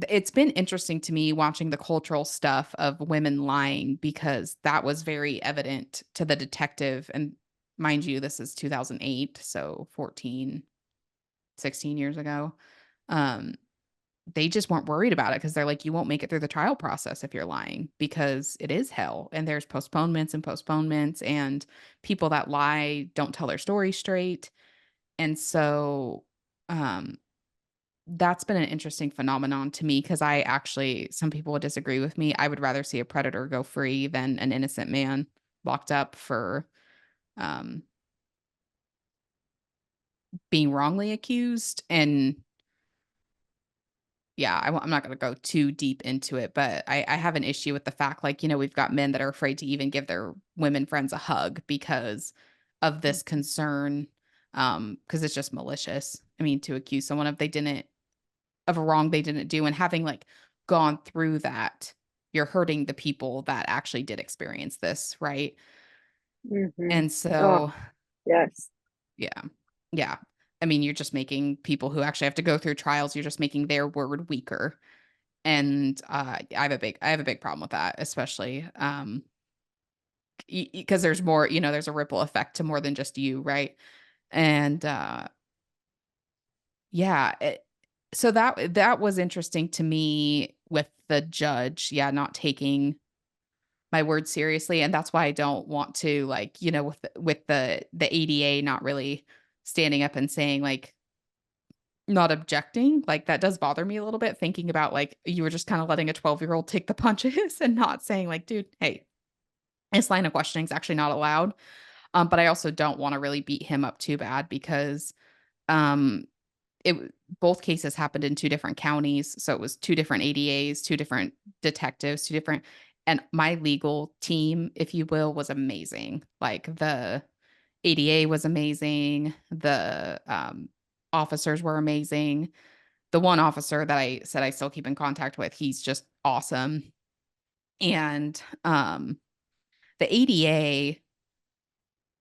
it's been interesting to me watching the cultural stuff of women lying, because that was very evident to the detective. And mind you, this is 2008, so 14, 16 years ago. Um, they just weren't worried about it because they're like, you won't make it through the trial process if you're lying, because it is hell and there's postponements and postponements, and people that lie don't tell their story straight. And so, um, that's been an interesting phenomenon to me, because I actually, some people would disagree with me. I would rather see a predator go free than an innocent man locked up for, um, being wrongly accused. And yeah, I'm not gonna go too deep into it, but I have an issue with the fact, like, we've got men that are afraid to even give their women friends a hug because of this concern, because it's just malicious. I mean, to accuse someone of a wrong they didn't do, and having, like, gone through that, you're hurting the people that actually did experience this, right? Mm-hmm. And Oh, so, yes. yeah. Yeah. I mean, you're just making people who actually have to go through trials, you're just making their word weaker. And, I have a big problem with that, especially, because there's more, there's a ripple effect to more than just you, right? And, yeah, so that was interesting to me with the judge, yeah, not taking my word seriously. And that's why I don't want to, like, with the ADA not really standing up and saying, like, not objecting, like, that does bother me a little bit, thinking about, like, you were just kinda letting a 12-year-old take the punches and not saying, like, "Dude, hey, this line of questioning is actually not allowed." But I also don't wanna really beat him up too bad, because, um, both cases happened in 2 different counties, so it was 2 different ADAs, 2 different detectives, 2 different, and my legal team, if you will, was amazing. Like, the ADA was amazing, the, officers were amazing. The one officer that I said I still keep in contact with, he's just awesome. And, the ADA,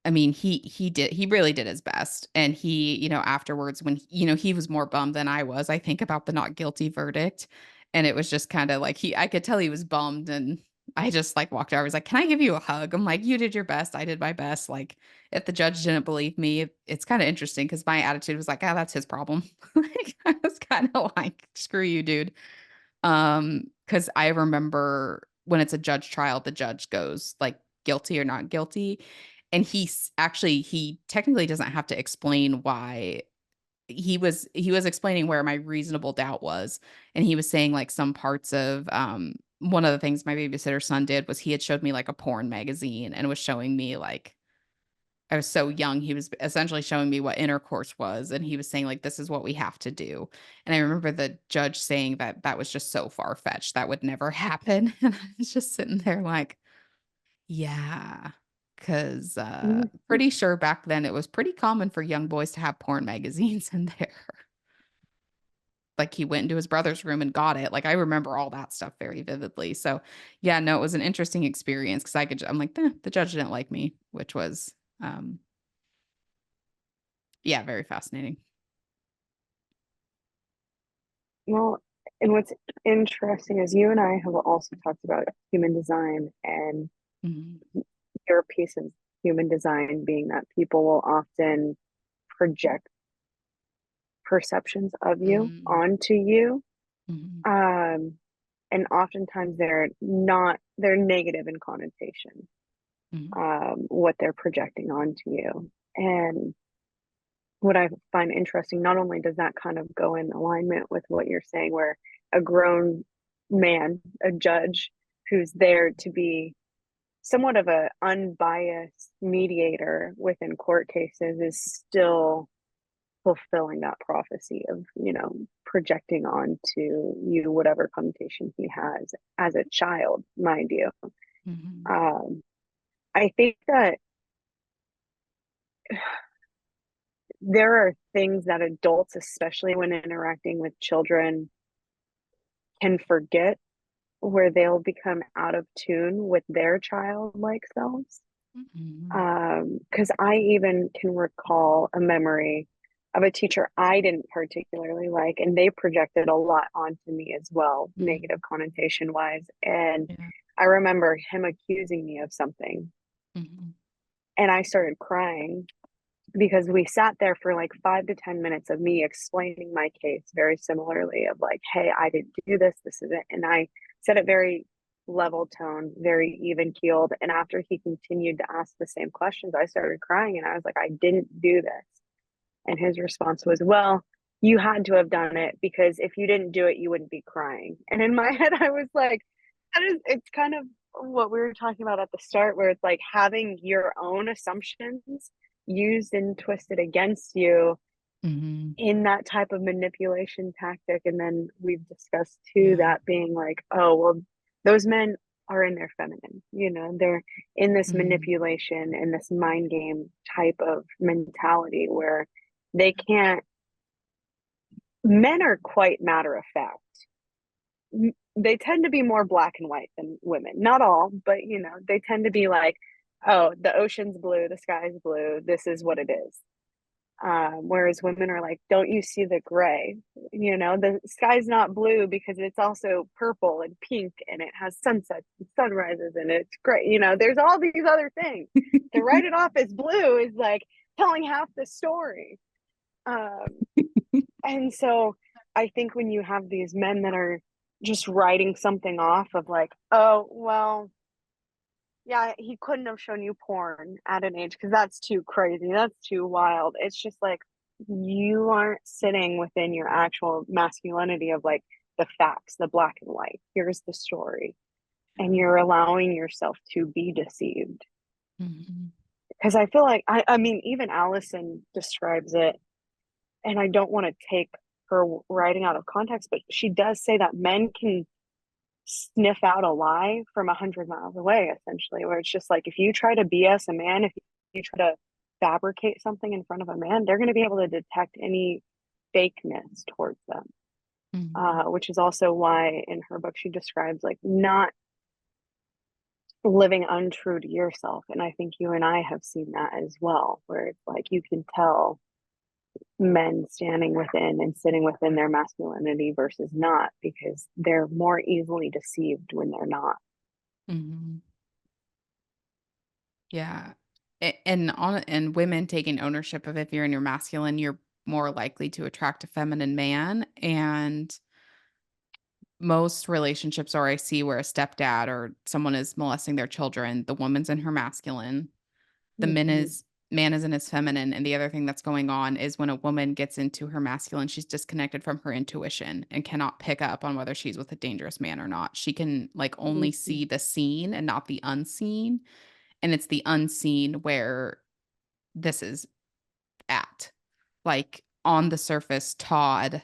I mean, he really did his best. And he, afterwards, when, he was more bummed than I was, I think, about the not guilty verdict. And it was just kind of like, I could tell he was bummed. And I just, like, walked over. I was like, "Can I give you a hug?" I'm like, "You did your best. I did my best." Like, if the judge didn't believe me, it's kind of interesting, because my attitude was like, "Ah, that's his problem." Like, I was kind of like, "Screw you, dude." Because I remember when it's a judge trial, the judge goes, like, guilty or not guilty, and he technically doesn't have to explain why. He was explaining where my reasonable doubt was, and he was saying, like, some parts of, one of the things my babysitter's son did was he had showed me, like, a porn magazine and was showing me, like, I was so young, he was essentially showing me what intercourse was, and he was saying, like, "This is what we have to do." And I remember the judge saying that that was just so far-fetched, that would never happen, and I was just sitting there like, "Yeah," 'cause, Mhm. pretty sure back then it was pretty common for young boys to have porn magazines in there. Like, he went into his brother's room and got it, like, I remember all that stuff very vividly. So, yeah, no, it was an interesting experience, because I'm like, "Eh, the judge didn't like me," which was, um yeah, very fascinating. Well, and what's interesting is you and I have also talked about human design and Mhm. your piece of human design being that people will often project perceptions of you Mm-hmm. onto you. Mm-hmm. Um, and oftentimes they're negative in connotation, what they're projecting onto you. And what I find interesting, not only does that kind of go in alignment with what you're saying, where a grown man, a judge who's there to be somewhat of a unbiased mediator within court cases is still fulfilling that prophecy of, projecting onto you whatever connotation he has as a child, mind you. Mm-hmm. um, I think that there are things that adults, especially when interacting with children, can forget, where they'll become out of tune with their childlike selves. Mm-hmm. Because I even can recall a memory of a teacher I didn't particularly like, and they projected a lot onto me as well, Mm-hmm. negative connotation wise. And Yeah. I remember him accusing me of something, Mm-hmm. and I started crying because we sat there for like 5 to 10 minutes of me explaining my case very similarly of like, hey, I didn't do this, this is it. And I said it very level tone, very even keeled. And after he continued to ask the same questions, I started crying and I was like, I didn't do this. And his response was, well, you had to have done it because if you didn't do it, you wouldn't be crying. And in my head, I was like, it's kind of what we were talking about at the start, where it's like having your own assumptions used and twisted against you Mm-hmm. in that type of manipulation tactic. And then we've discussed too Yeah. that being like, oh, well, those men are in their feminine, they're in this Mm-hmm. manipulation and this mind game type of mentality where they can't, men are quite matter of fact. They tend to be more black and white than women. Not all, but they tend to be like, oh, the ocean's blue, the sky's blue, this is what it is. Whereas women are like, don't you see the gray? The sky's not blue because it's also purple and pink and it has sunsets and sunrises and it's great. There's all these other things. To write it off as blue is like telling half the story. Um, and so I think when you have these men that are just writing something off of like, oh, well, yeah, he couldn't have shown you porn at an age because that's too crazy. That's too wild. It's just like you aren't sitting within your actual masculinity of like the facts, the black and white. Here's the story. And you're allowing yourself to be deceived. Mm-hmm. Because I feel like, I mean, even Allison describes it, and I don't want to take her writing out of context, but she does say that men can sniff out a lie from 100 miles away, essentially, where it's just like if you try to BS a man, if you try to fabricate something in front of a man, they're going to be able to detect any fakeness towards them. Mm-hmm. Which is also why in her book she describes like not living untrue to yourself. And I think you and I have seen that as well, where it's like you can tell men standing within and sitting within their masculinity versus not, because they're more easily deceived when they're not. Mm-hmm. Yeah. And women taking ownership of if you're in your masculine, you're more likely to attract a feminine man. And most relationships, or I see where a stepdad or someone is molesting their children, the woman's in her masculine, the Mm-hmm. man is in his feminine. And the other thing that's going on is when a woman gets into her masculine, she's disconnected from her intuition and cannot pick up on whether she's with a dangerous man or not. She can like only Mm-hmm. see the seen and not the unseen. And it's the unseen where this is at. Like on the surface, Todd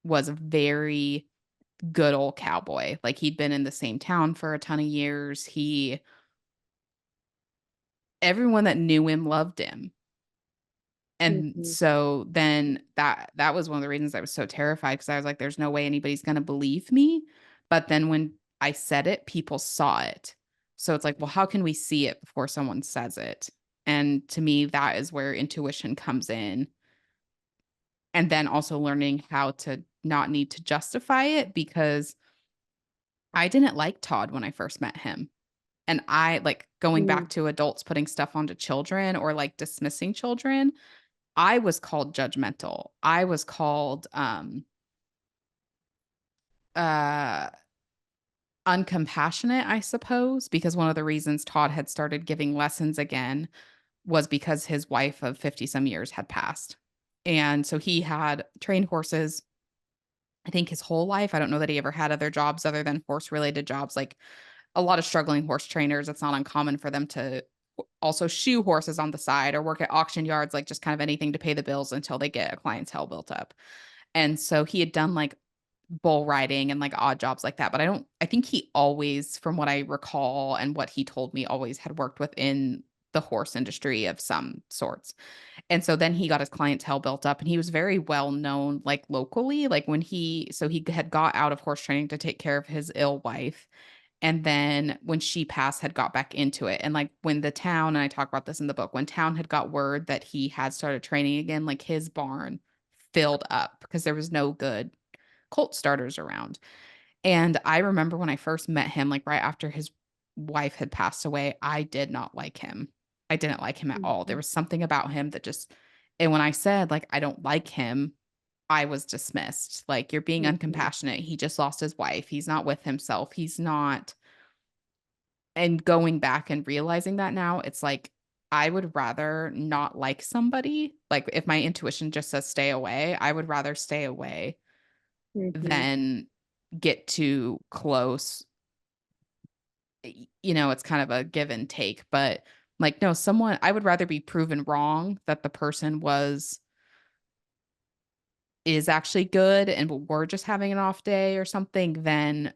was a very good old cowboy. Like he'd been in the same town for a ton of years. Everyone that knew him loved him. And Mm-hmm. so then that was one of the reasons I was so terrified, because I was like, there's no way anybody's gonna believe me. But then when I said it, people saw it. So it's like, well, how can we see it before someone says it? And to me, that is where intuition comes in. And then also learning how to not need to justify it, because I didn't like Todd when I first met him. And I like going Mm, back to adults putting stuff onto children or like dismissing children. I was called judgmental. I was called uh uncompassionate, I suppose, because one of the reasons Todd had started giving lessons again was because his wife of 50 some years had passed. And so he had trained horses, I think his whole life. I don't know that he ever had other jobs other than horse related jobs. Like a lot of struggling horse trainers, it's not uncommon for them to also shoe horses on the side or work at auction yards, like just kind of anything to pay the bills until they get a clientele built up. And so he had done like bull riding and like odd jobs like that. But I think he always, from what I recall and what he told me, always had worked within the horse industry of some sorts. And so then he got his clientele built up and he was very well known like locally. Like so he had got out of horse training to take care of his ill wife. And then when she passed, had got back into it. And like when the town, and I talk about this in the book, when town had got word that he had started training again, like his barn filled up because there was no good colt starters around. And I remember when I first met him, like right after his wife had passed away, I did not like him. I didn't like him at all. There mhm, was something about him that just, and when I said, like, I don't like him, I was dismissed. Like, you're being mhm. uncompassionate. He just lost his wife. He's not with himself. He's not. And going back and realizing that now, it's like, I would rather not like somebody. Like, if my intuition just says stay away, I would rather stay away Mhm. than get too close. It's kind of a give and take, but like, no, someone, I would rather be proven wrong that the person is actually good and we're just having an off day or something than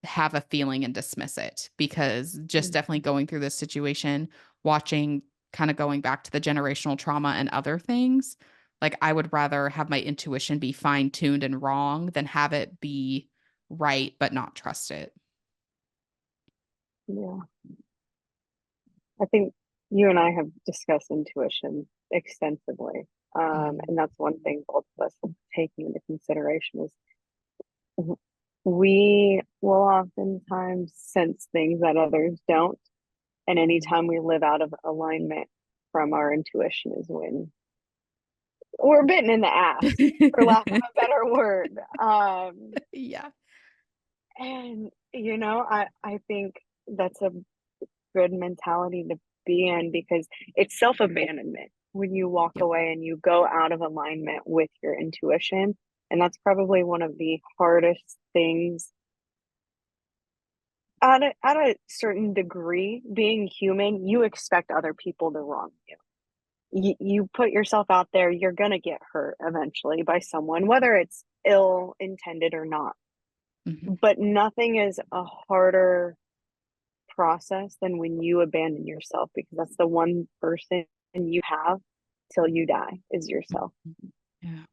have a feeling and dismiss it. Because just definitely Mhm. going through this situation, watching, kind of going back to the generational trauma and other things, like I would rather have my intuition be fine tuned and wrong than have it be right but not trust it. Yeah. I think you and I have discussed intuition extensively. Mhm. And that's one thing both of us have taken into consideration is we will oftentimes sense things that others don't. And Mhm. anytime we live out of alignment from our intuition is when we're bitten in the ass, for lack of a better word. Yeah. And I think that's a good mentality to be in because it's self-abandonment when you walk Yep. away and you go out of alignment with your intuition. And that's probably one of the hardest things at a certain degree. Being human, you expect other people to wrong you. You put yourself out there, you're going to get hurt eventually by someone, whether it's ill intended or not. Mhm. But nothing is a harder process than when you abandon yourself because that's the one person you have till you die is yourself. Mhm. Yeah.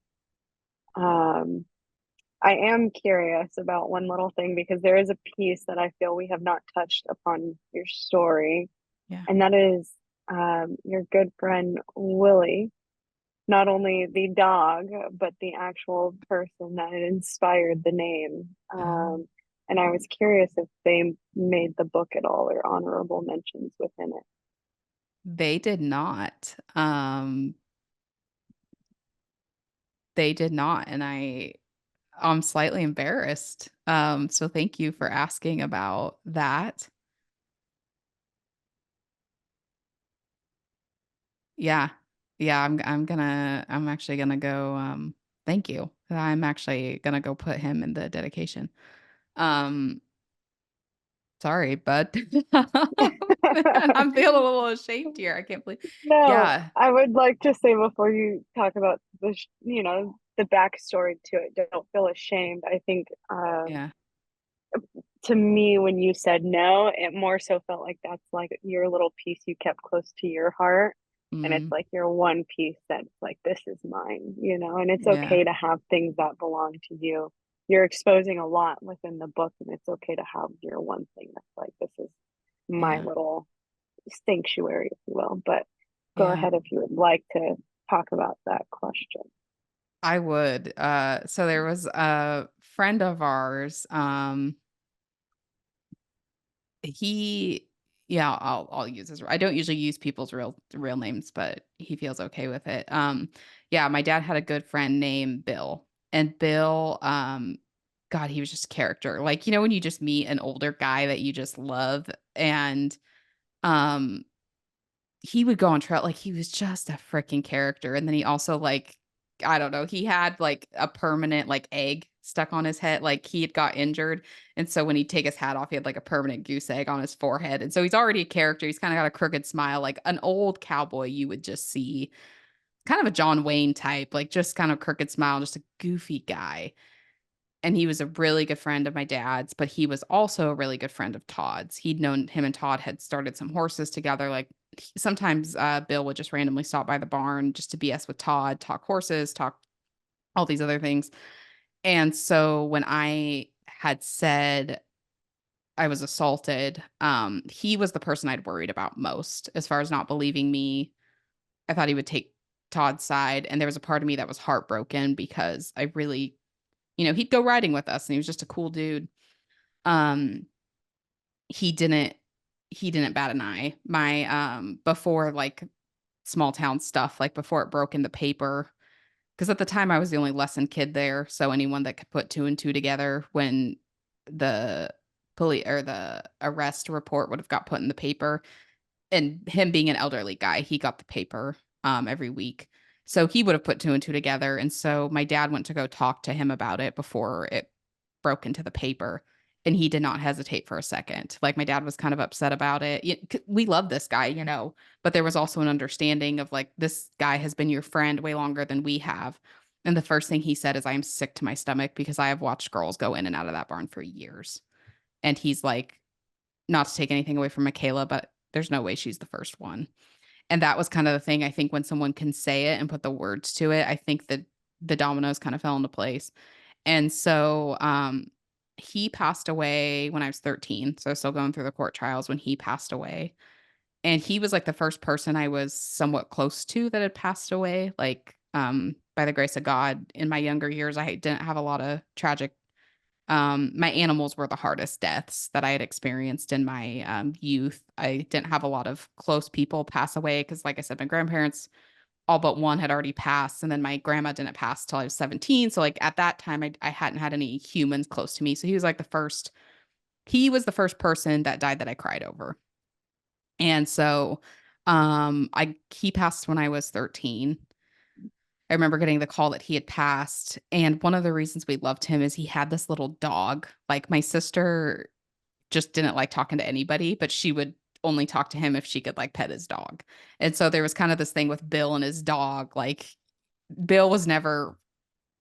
Um, I am curious about one little thing because there is a piece that I feel we have not touched upon your story, Yeah. and that is your good friend Willie, not only the dog, but the actual person that inspired the name. Oh. And I was curious if they made the book at all or honorable mentions within it. They did not. They did not, and I'm slightly embarrassed. So thank you for asking about that. Yeah. Yeah, I'm actually gonna go, thank you. I'm actually gonna go put him in the dedication. Um, sorry, but I'm feeling a little ashamed here. I can't believe. No, Yeah. I would like to say before you talk about the backstory to it, don't feel ashamed. I think Yeah. to me, when you said no, it more so felt like that's like your little piece you kept close to your heart. And it's Mm, like your one piece that's like, this is mine, and it's yeah. okay to have things that belong to you. You're exposing a lot within the book, and it's okay to have your one thing that's like, this is my Yeah. little sanctuary, if you will. But go Yeah. ahead if you would like to talk about that question. I would. So there was a friend of ours, he yeah, I'll use his I don't usually use people's real names, but he feels okay with it. Yeah, my dad had a good friend named Bill. And Bill, God, he was just a character. Like, when you just meet an older guy that you just love and um he would go on trail like, he was just a freaking character, and then he also, like, I don't know, he had, like, a permanent, like, egg stuck on his head, like, he had got injured, and so when he'd take his hat off, he had, like, a permanent goose egg on his forehead, and so he's already a character, he's kinda got a crooked smile, like an old cowboy you would just see, kind of a John Wayne type, like, just kind of crooked smile, just a goofy guy. And he was a really good friend of my dad's, but he was also a really good friend of Todd's. He'd known him and Todd had started some horses together. Like sometimes Bill would just randomly stop by the barn just to BS with Todd, talk horses, talk all these other things. And so when I had said I was assaulted, he was the person I'd worried about most as far as not believing me. I thought he would take Todd's side. And there was a part of me that was heartbroken because I really, he'd go riding with us and he was just a cool dude. Um, he didn't he didn't bat an eye. My, before, like, small town stuff, like, before it broke in the paper, because at the time I was the only lesson kid there, so anyone that could put 2 and 2 together when the police or the arrest report would have got put in the paper, and him being an elderly guy, he got the paper, every week. So he would have put 2 and 2 together, and so my dad went to go talk to him about it before it broke into the paper, and he did not hesitate for a second. Like, my dad was kind of upset about it. We love this guy, but there was also an understanding of, like, this guy has been your friend way longer than we have, and the first thing he said is, "I am sick to my stomach because I have watched girls go in and out of that barn for years." And he's like, not to take anything away from Michaela, but there's no way she's the first one. And that was kind of the thing, I think when someone can say it and put the words to it, I think that the dominoes kind of fell into place. And so, he passed away when I was 13, so still going through the court trials when he passed away. And he was, like, the first person I was somewhat close to that had passed away, like, by the grace of God. In my younger years, I didn't have a lot of tragic my animals were the hardest deaths that I had experienced in my, youth. I didn't have a lot of close people pass away because, like I said, my grandparents, all but one had already passed, and then my grandma didn't pass till I was 17, so, like, at that time, I hadn't had any humans close to me, so he was the first person that died that I cried over. And so, I he passed when I was 13. I remember getting the call that he had passed, and one of the reasons we loved him is he had this little dog. Like, my sister just didn't like talking to anybody, but she would only talk to him if she could, like, pet his dog. And so there was kind of this thing with Bill and his dog, like, Bill was never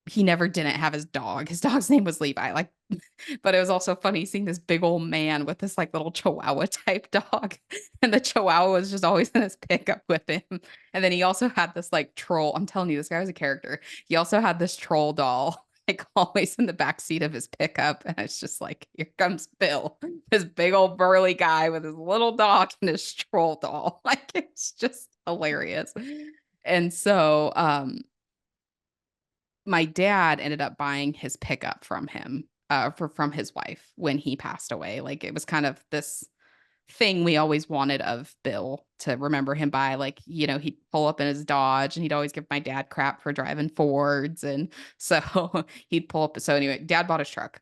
he never didn't have his dog. His dog's name was Levi, like, but it was also funny seeing this big old man with this, like, little chihuahua type dog, and the chihuahua was just always in his pickup with him, and then he also had this, like, troll. I'm telling you, this guy was a character. He also had this troll doll, like, always in the back seat of his pickup, and it's just like, "Here comes Bill, this big old burly guy with his little dog and his troll doll." Like, it's just hilarious. And so, my dad ended up buying his pickup from him, from his wife when he passed away. Like, it was kind of this thing we always wanted of Bill to remember him by. Like, he'd pull up in his Dodge and he'd always give my dad crap for driving Fords. And so he'd pull up. So anyway, dad bought his truck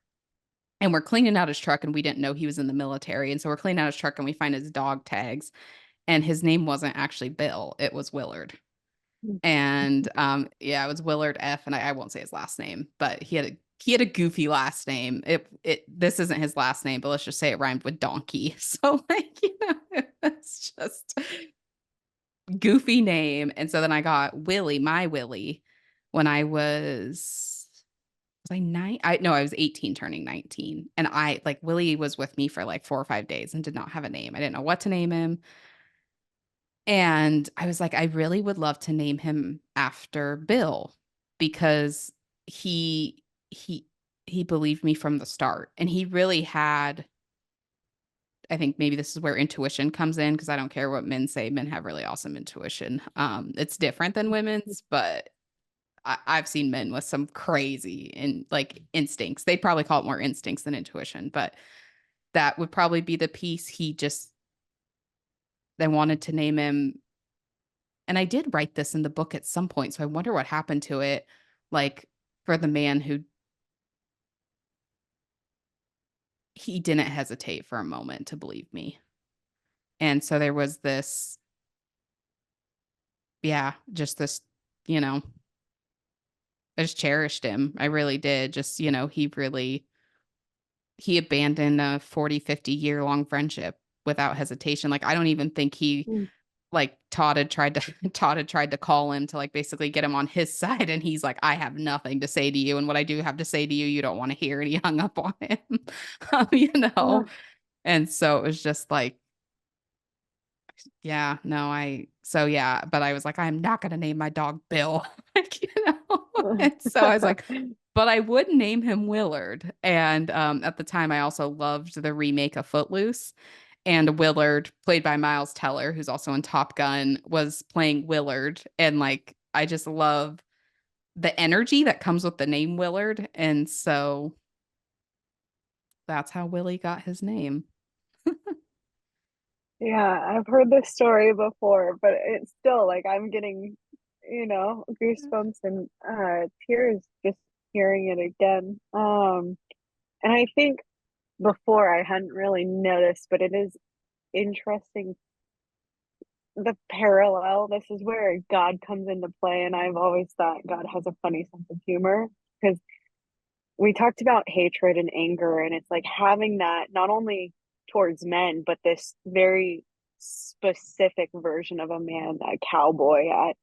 and we're cleaning out his truck and we didn't know he was in the military. And so we're cleaning out his truck and we find his dog tags and his name wasn't actually Bill. It was Willard. And, yeah, it was Willard F, and I won't say his last name, but he had a goofy last name. This isn't his last name, but let's just say it rhymed with donkey. So, like, it's just goofy name, and so then I got Willie, my Willie, when was I 9? No, I was 18 turning 19, and Willie was with me for, like, 4 or 5 days and did not have a name. I didn't know what to name him. And I was like, I really would love to name him after Bill because he he he believed me from the start. And he really had I think maybe this is where intuition comes in because I don't care what men say. Men have really awesome intuition. It's different than women's, but I've seen men with some crazy and like instincts. They'd probably call it more instincts than intuition, but that would probably be the piece he just they wanted to name him. And I did write this in the book at some point, so I wonder what happened to it. Like for the man who he didn't hesitate for a moment to believe me. And so there was this, yeah, just this, you know, I just cherished him. I really did. Just, he abandoned a 40, 50 year long friendship without hesitation. Like I don't even think he Mm. like Todd had tried to Todd had tried to call him to like basically get him on his side, and he's like, I have nothing to say to you, and what I do have to say to you, you don't want to hear, and he hung up on him. you know. Ah. And so it was just like, yeah, no, yeah, but I was like, I'm not gonna name my dog Bill. And so I was like, but I would name him Willard. And at the time I also loved the remake of Footloose. And Willard, played by Miles Teller, who's also in Top Gun, was playing Willard. And like I just love the energy that comes with the name Willard. And so that's how Willie got his name. Yeah, I've heard this story before, but it's still like I'm getting, goosebumps and tears just hearing it again. And I think before I hadn't really noticed, but it is interesting the parallel. This is where God comes into play, and I've always thought God has a funny sense of humor because we talked about hatred and anger, and it's like having that not only towards men, but this very specific version of a man, a cowboy at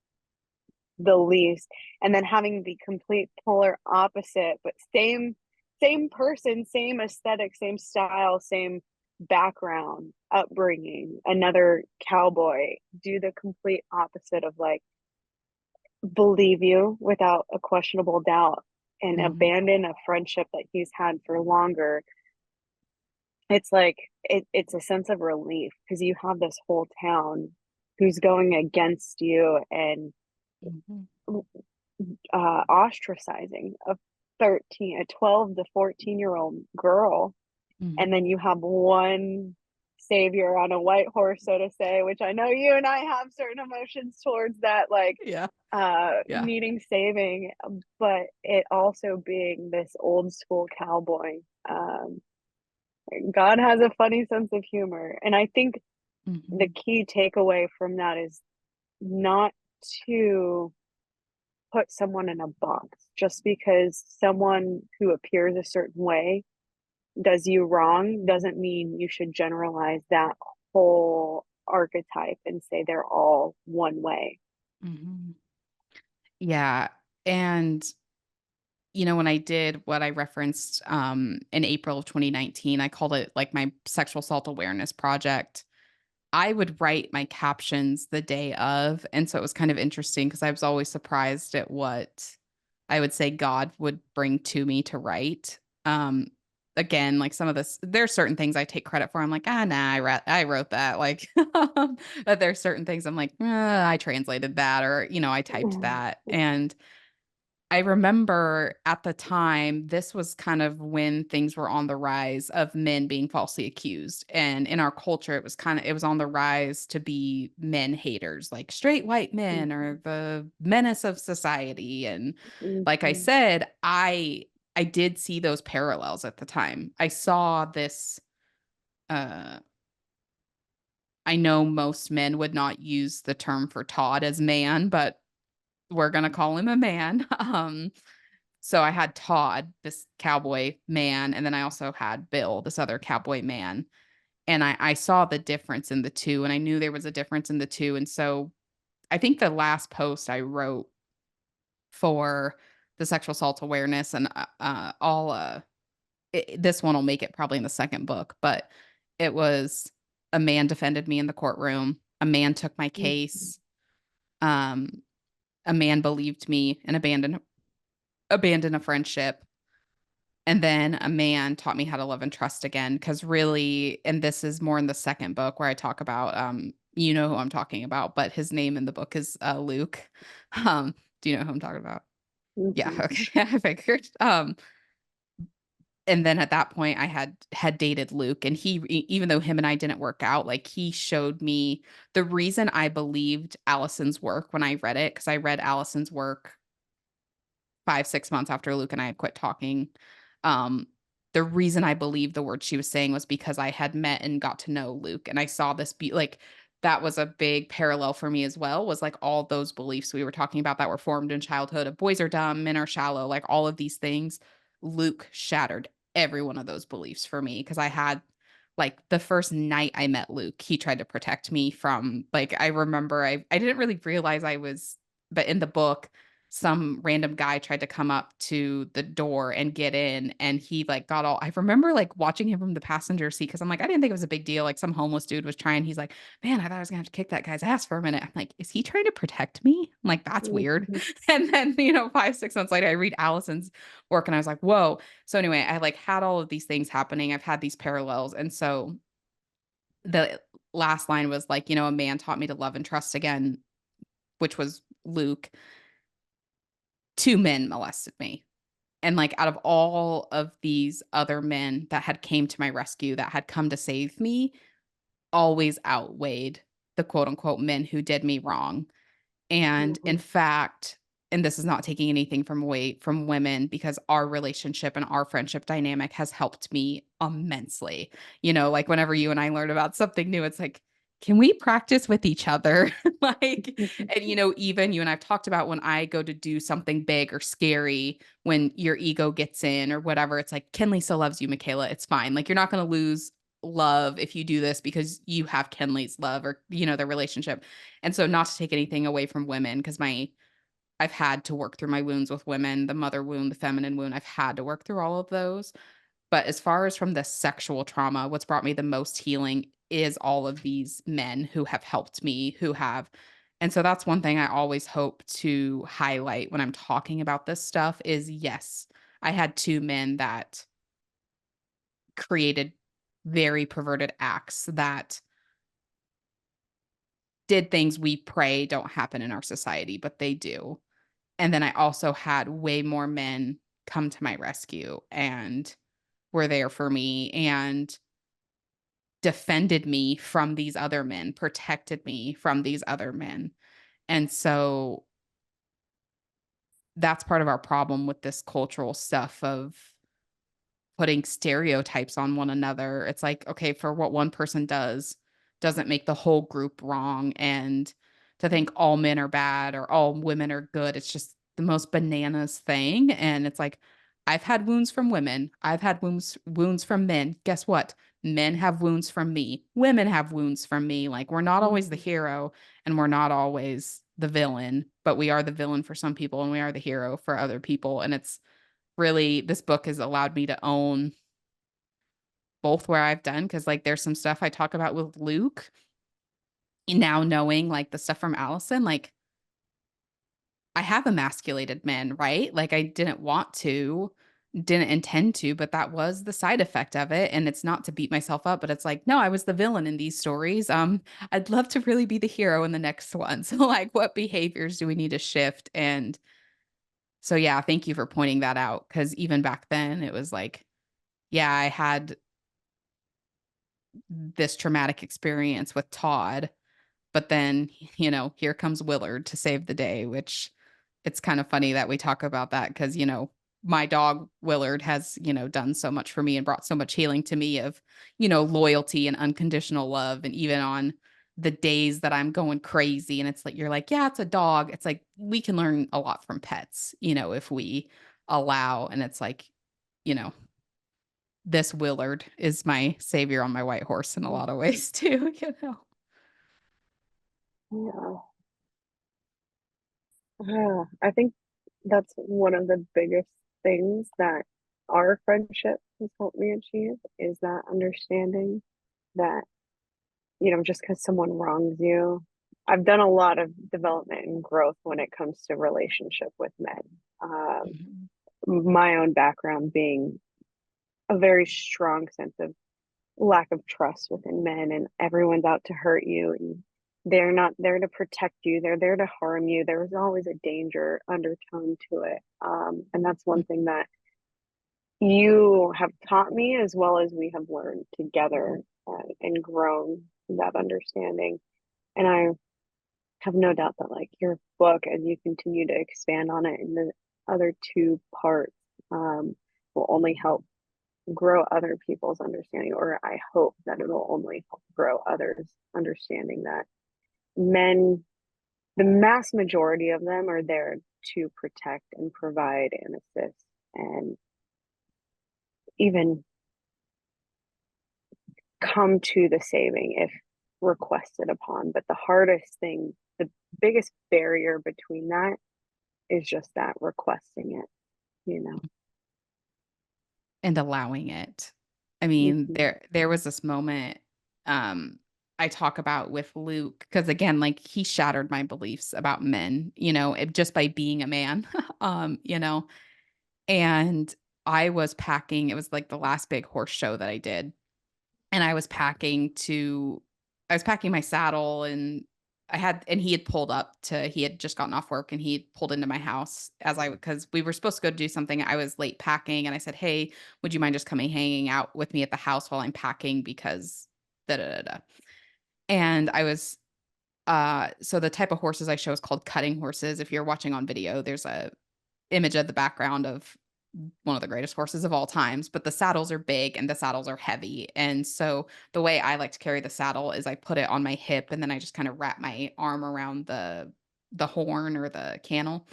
the least, and then having the complete polar opposite, but same person, same aesthetic, same style, same background, upbringing, another cowboy, do the complete opposite of like believe you without a questionable doubt and Mhm. abandon a friendship that he's had for longer. It's like it's a sense of relief because you have this whole town who's going against you and Mhm. ostracizing a 12 to 14-year-old girl, and Mhm. then you have one savior on a white horse, so to say, which I know you and I have certain emotions towards that, like Yeah. Yeah. needing saving, but it also being this old school cowboy. um God has a funny sense of humor, and I think the Mhm. key takeaway from that is not to put someone in a box just because someone who appears a certain way does you wrong doesn't mean you should generalize that whole archetype and say they're all one way. Mhm. Yeah. And when I did what I referenced in April of 2019, I called it like my sexual assault awareness project. I would write my captions the day of. And so it was kind of interesting because I was always surprised at what I would say God would bring to me to write. Again, like some of this, there's certain things I take credit for. I'm like, nah, I wrote that. Like, but there's certain things I'm like, I translated that, or I typed that. And I remember at the time, this was kind of when things were on the rise of men being falsely accused. And in our culture, it was on the rise to be men haters, like straight white men or the menace of society. And like I Mhm. said, I did see those parallels at the time. I saw this uh I know most men would not use the term for Todd as man, but we're gonna call him a man. So I had Todd, this cowboy man, and then I also had Bill, this other cowboy man. And I saw the difference in the two, and I knew there was a difference in the two. And so I think the last post I wrote for the sexual assault awareness, and this one will make it probably in the second book, but it was a man defended me in the courtroom. A man took my Mhm. case. Um, a man believed me and abandoned a friendship. And then a man taught me how to love and trust again. Cause really, and this is more in the second book where I talk about, you know who I'm talking about, but his name in the book is Luke. Do you know who I'm talking about? Yeah, Mhm. okay. I figured. And then at that point I had dated Luke, and even though him and I didn't work out, like he showed me the reason I believed Allison's work when I read it, because I read Allison's work 5, 6 months after Luke and I had quit talking. Um, the reason I believed the words she was saying was because I had met and got to know Luke, and I saw this be like that was a big parallel for me as well, was like all those beliefs we were talking about that were formed in childhood of boys are dumb, men are shallow, like all of these things. Luke shattered every one of those beliefs for me, because I had like the first night I met Luke, he tried to protect me from like I remember I didn't really realize I was, but in the book some random guy tried to come up to the door and get in, and he like got all I remember like watching him from the passenger seat, because I'm like I didn't think it was a big deal, like some homeless dude was trying, he's like, man, I thought I was gonna have to kick that guy's ass for a minute. I'm like, is he trying to protect me? I'm like, that's weird. And then 5 6 months later I read Allison's work and I was like, whoa. So anyway, I like had all of these things happening, I've had these parallels, and so the last line was like, a man taught me to love and trust again, which was Luke. Two men molested me. And like out of all of these other men that had came to my rescue, that had come to save me, always outweighed the quote unquote men who did me wrong. And in Mhm. fact, and this is not taking anything from away from women, because our relationship and our friendship dynamic has helped me immensely. Like whenever you and I learn about something new, it's like, can we practice with each other? Like, and even you and I've talked about when I go to do something big or scary, when your ego gets in or whatever, it's like, Kenley still loves you, Michaela. It's fine. Like, you're not going to lose love if you do this because you have Kenley's love or, the relationship. And so not to take anything away from women, because I've had to work through my wounds with women, the mother wound, the feminine wound. I've had to work through all of those. But as far as from the sexual trauma, what's brought me the most healing is all of these men who have helped me, who have. And so that's one thing I always hope to highlight when I'm talking about this stuff is yes, I had two men that created very perverted acts that did things we pray don't happen in our society, but they do. And then I also had way more men come to my rescue and were there for me and defended me from these other men, protected me from these other men. And so that's part of our problem with this cultural stuff of putting stereotypes on one another. It's like, okay, for what one person does doesn't make the whole group wrong. And to think all men are bad or all women are good, it's just the most bananas thing. And it's like, I've had wounds from women. I've had wounds from men. Guess what? Men have wounds from me. Women have wounds from me. Like we're not always the hero and we're not always the villain, but we are the villain for some people and we are the hero for other people. And it's really this book has allowed me to own both where I've done, because like there's some stuff I talk about with Luke now knowing like the stuff from Allison, like I have emasculated men, right? Like I didn't want to, didn't intend to, but that was the side effect of it. And it's not to beat myself up, but it's like, no, I was the villain in these stories. I'd love to really be the hero in the next one. So like what behaviors do we need to shift? And so yeah, thank you for pointing that out. Cause even back then it was like, yeah, I had this traumatic experience with Todd, but then, here comes Willard to save the day, which it's kind of funny that we talk about that because, my dog Willard has, done so much for me and brought so much healing to me of, loyalty and unconditional love. And even on the days that I'm going crazy and it's like, you're like, yeah, it's a dog. It's like, we can learn a lot from pets, if we allow. And it's like, you know, this Willard is my savior on my white horse in a lot of ways too, Yeah. I think that's one of the biggest things that our friendship has helped me achieve is that understanding that, just because someone wrongs you, I've done a lot of development and growth when it comes to relationship with men. Mhm. My own background being a very strong sense of lack of trust within men, and everyone's out to hurt you, and they're not there to protect you, they're there to harm you. There's always a danger undertone to it. And that's one thing that You have taught me as well as we have learned together, and grown that understanding. And I have no doubt that like your book, as you continue to expand on it in the other two parts, will only help grow other people's understanding, or I hope that it'll only help grow others understanding that men, the mass majority of them, are there to protect and provide and assist and even come to the saving if requested upon. But the hardest thing, the biggest barrier between that is just that requesting it, you know. And allowing it. I mean, Mm-hmm. there was this moment, um, I talk about with Luke because again, like, he shattered my beliefs about men, just by being a man, and it was, like, the last big horse show that I did, and I was packing my saddle, and he had just gotten off work, and he had pulled into my house because we were supposed to go do something. I was late packing, and I said, "Hey, would you mind just coming hanging out with me at the house while I'm packing because da da da da." And so the type of horses I show is called cutting horses. If you're watching on video, there's a image of the background of one of the greatest horses of all times, but the saddles are big and the saddles are heavy. And so the way I like to carry the saddle is I put it on my hip and then I just kind of wrap my arm around the horn or the cantle.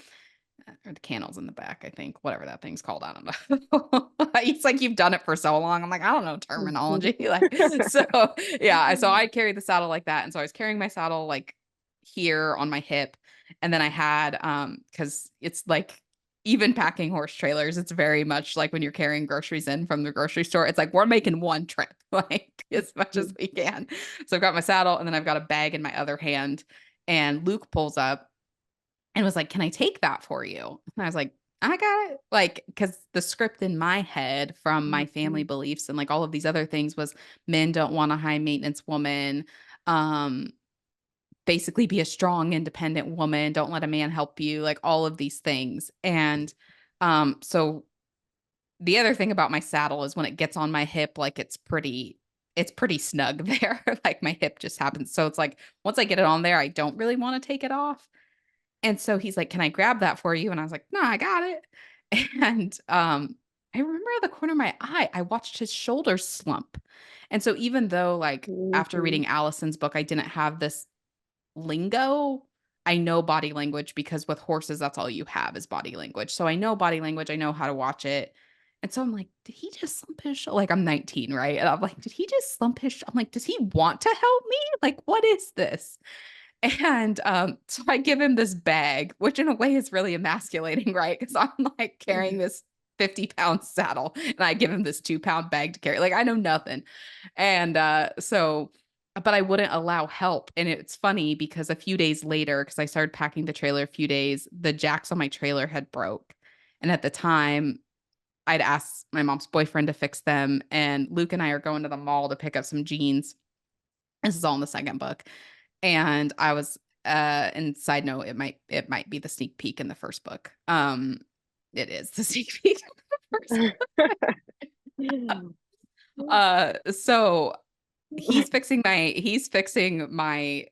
Or the cannel's in the back, I think, whatever that thing's called. I don't know. It's like you've done it for so long. I'm like, I don't know terminology. Like, so yeah. So I carry the saddle like that. And so I was carrying my saddle like here on my hip. And then I had because it's like even packing horse trailers, it's very much like when you're carrying groceries in from the grocery store. It's like we're making one trip, like as much as we can. So I've got my saddle and then I've got a bag in my other hand. And Luke pulls up and was like, "Can I take that for you?" And I was like, "I got it." Like, because the script in my head from my family beliefs and like all of these other things was men don't want a high maintenance woman. Um, Basically be a strong, independent woman. Don't let a man help you, like all of these things. And so the other thing about my saddle is when it gets on my hip, like it's pretty snug there. Like my hip just happens. So it's like once I get it on there, I don't really want to take it off. And so he's like, "Can I grab that for you?" And I was like, "No, I got it." And I remember out of the corner of my eye, I watched his shoulders slump. And so even though like after Mm-hmm. reading Allison's book, I didn't have this lingo, I know body language because with horses, that's all you have is body language. So I know body language, I know how to watch it. And so I'm like, did he just slump his Like I'm 19, right? And I'm like, did he just slump I'm like, does he want to help me? Like, what is this? And, so I give him this bag, which in a way is really emasculating, right? Because 'Cause I'm, like, carrying this 50-pound saddle, and I give him this 2-pound bag to carry, like, I know nothing. And, but I wouldn't allow help, and it's funny because a few days later, because I started packing the trailer a few days, the jacks on my trailer had broke, and at the time, I'd asked my mom's boyfriend to fix them, and Luke and I are going to the mall to pick up some jeans. This is all in the second book. And I was and side note, it might be the sneak peek in the first book. It is the sneak peek in the first so he's fixing my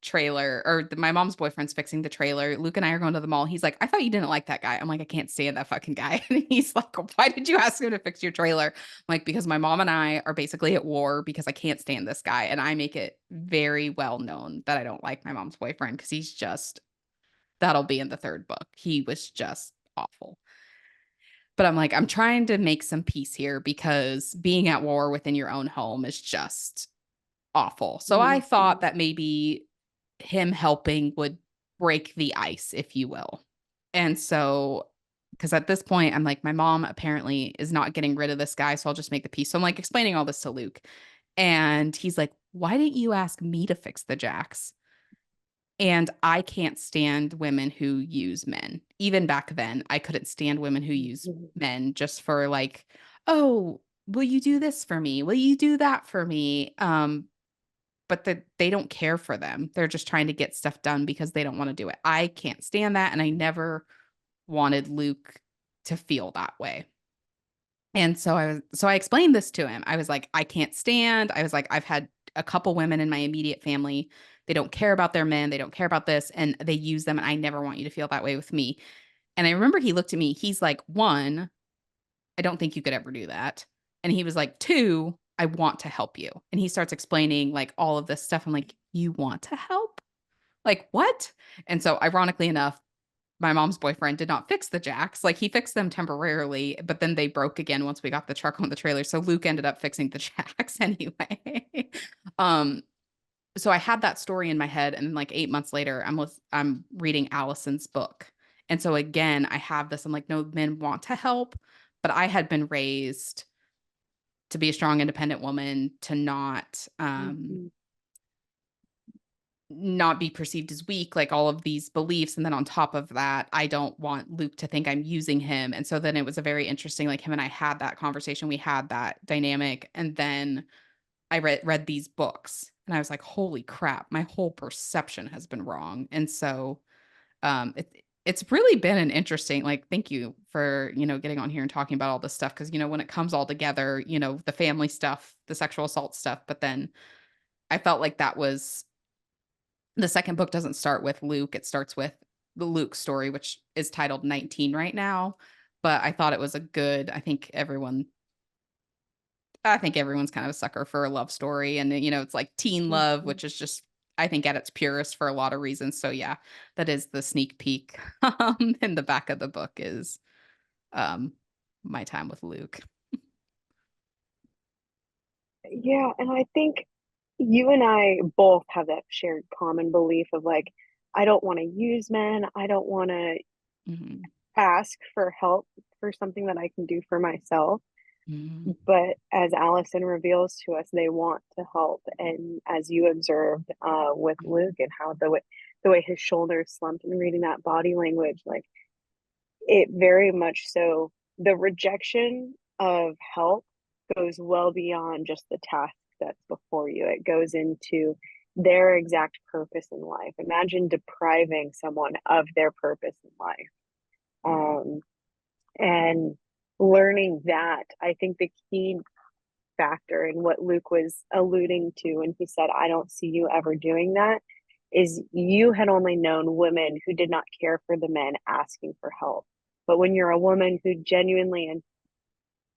trailer or my mom's boyfriend's fixing the trailer. Luke and I are going to the mall. He's like, "I thought you didn't like that guy." I'm like, "I can't stand that fucking guy." And he's like, "Why did you ask him to fix your trailer?" I'm like, "Because my mom and I are basically at war because I can't stand this guy." And I make it very well known that I don't like my mom's boyfriend because that'll be in the third book. He was just awful. But I'm like, I'm trying to make some peace here because being at war within your own home is just awful. So I thought that maybe him helping would break the ice, if you will. And so, because at this point, I'm like, my mom apparently is not getting rid of this guy. So I'll just make the peace. So I'm like explaining all this to Luke. And he's like, "Why didn't you ask me to fix the jacks?" And I can't stand women who use men. Even back then, I couldn't stand women who use men just for like, "Oh, will you do this for me? Will you do that for me?" But they don't care for them. They're just trying to get stuff done because they don't want to do it. I can't stand that, and I never wanted Luke to feel that way. And so I explained this to him. I was like, I can't stand. I was like, I've had a couple women in my immediate family. They don't care about their men. They don't care about this, and they use them. And I never want you to feel that way with me. And I remember he looked at me. He's like, one, I don't think you could ever do that. And he was like, two, I want to help you. And he starts explaining like all of this stuff. I'm like, you want to help? Like, what? And so, ironically enough, my mom's boyfriend did not fix the jacks. Like, he fixed them temporarily, but then they broke again once we got the truck on the trailer. So Luke ended up fixing the jacks anyway. um, so I had that story in my head, and like 8 months later, I'm reading Allison's book. And so again, I have this, I'm like, no, men want to help, but I had been raised to be a strong, independent woman, to Mhm. not be perceived as weak, like all of these beliefs. And then on top of that, I don't want Luke to think I'm using him. And so then it was a very interesting, like him and I had that conversation. We had that dynamic. And then I read these books and I was like, holy crap, my whole perception has been wrong. And so it's really been an interesting, like, thank you for, getting on here and talking about all this stuff. Cause when it comes all together, the family stuff, the sexual assault stuff, but then I felt like that was the second book doesn't start with Luke. It starts with the Luke story, which is titled 19 right now. But I thought it was a good, I think everyone's kind of a sucker for a love story. And, it's like teen love, Mhm. which is just, I think, at its purest for a lot of reasons. So, yeah, that is the sneak peek. In the back of the book is um, my time with Luke. Yeah, and I think you and I both have that shared common belief of like, I don't want to use men. I don't want to Hmm. ask for help for something that I can do for myself. Hmm. But as Allison reveals to us, they want to help. And as you observed with Luke and how the way his shoulders slumped and reading that body language, like it very much so the rejection of help goes well beyond just the task that's before you. It goes into their exact purpose in life. Imagine depriving someone of their purpose in life. Um, and learning that, I think the key factor in what Luke was alluding to when he said, I don't see you ever doing that, is you had only known women who did not care for the men asking for help. But when you're a woman who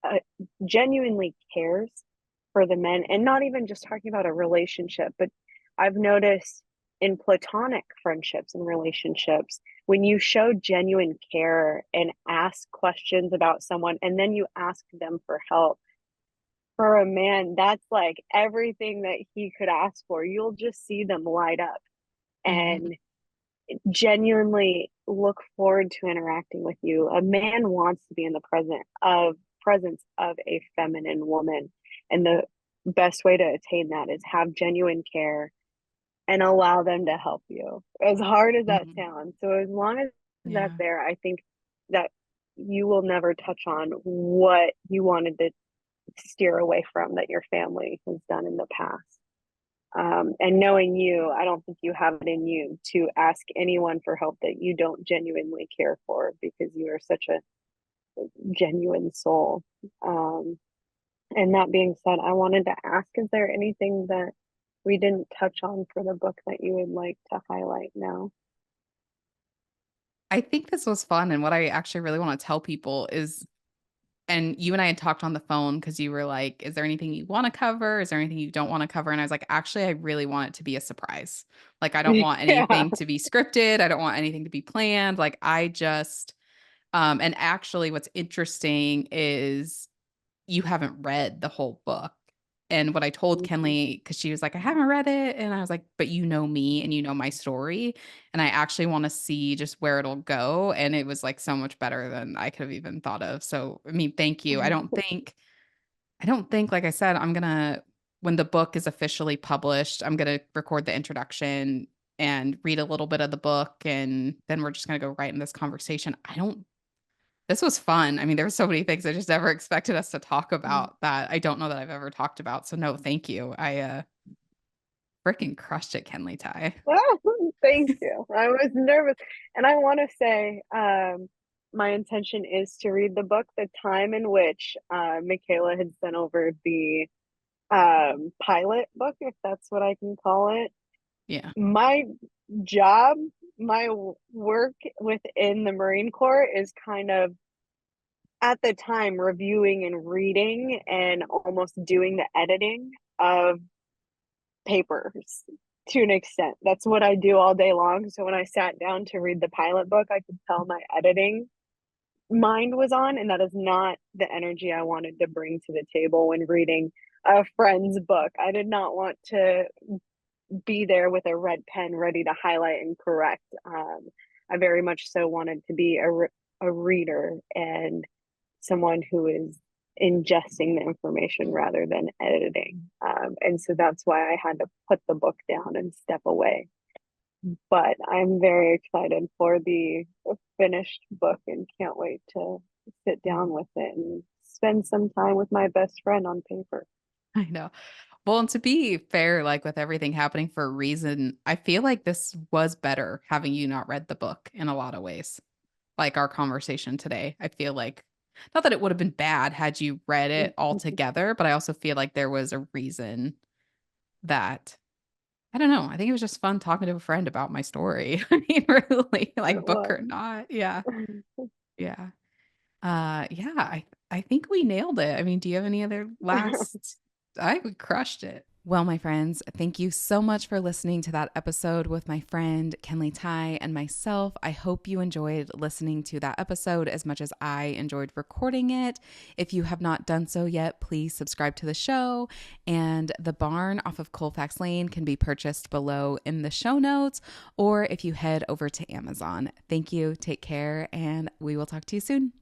uh, genuinely cares for the men, and not even just talking about a relationship, but I've noticed in platonic friendships and relationships, when you show genuine care and ask questions about someone and then you ask them for help, for a man, that's like everything that he could ask for. You'll just see them light up Hmm. and genuinely look forward to interacting with you. A man wants to be in the presence of a feminine woman. And the best way to attain that is have genuine care and allow them to help you. As hard as that Hmm. sounds. So as long as that's Yeah. there, I think that you will never touch on what you wanted to steer away from that your family has done in the past. And knowing you, I don't think you have it in you to ask anyone for help that you don't genuinely care for because you are such a genuine soul. Um, and that being said, I wanted to ask, is there anything that we didn't touch on for the book that you would like to highlight now? I think this was fun. And what I actually really want to tell people is, and you and I had talked on the phone because you were like, is there anything you want to cover? Is there anything you don't want to cover? And I was like, actually, I really want it to be a surprise. Like, I don't want Yeah. anything to be scripted. I don't want anything to be planned. Like, I just, and actually, what's interesting is you haven't read the whole book. And what I told Mhm. Kenley, because she was like, I haven't read it. And I was like, but you know me and you know my story. And I actually want to see just where it'll go. And it was like so much better than I could have even thought of. So, I mean, thank you. I don't think, like I said, when the book is officially published, I'm going to record the introduction and read a little bit of the book. And then we're just going to go right in this conversation. This was fun. I mean, there were so many things I just never expected us to talk about that I don't know that I've ever talked about. So no, thank you. I freaking crushed it, Kenley Ty. Well, thank you. I was nervous. And I want to say, my intention is to read the book. The time in which Michaela had sent over the pilot book, if that's what I can call it, Yeah. my job, my work within the Marine Corps is kind of at the time reviewing and reading and almost doing the editing of papers to an extent. That's what I do all day long. So when I sat down to read the pilot book, I could tell my editing mind was on, and that is not the energy I wanted to bring to the table when reading a friend's book. I did not want to be there with a red pen ready to highlight and correct. I very much so wanted to be a reader and someone who is ingesting the information rather than editing. And so that's why I had to put the book down and step away. But I'm very excited for the finished book and can't wait to sit down with it and spend some time with my best friend on paper. I know. Well, and to be fair, like with everything happening for a reason, I feel like this was better having you not read the book in a lot of ways. Like our conversation today, I feel like not that it would have been bad had you read it all together, but I also feel like there was a reason that I don't know. I think it was just fun talking to a friend about my story. I mean, really, It like book was. or not. Yeah. Yeah. Yeah, I think we nailed it. I mean, do you have any other last we crushed it. Well, my friends, thank you so much for listening to that episode with my friend Kenley Ty and myself. I hope you enjoyed listening to that episode as much as I enjoyed recording it. If you have not done so yet, please subscribe to the show. And The Barn off of Colfax Lane can be purchased below in the show notes, or if you head over to Amazon. Thank you, take care, and we will talk to you soon.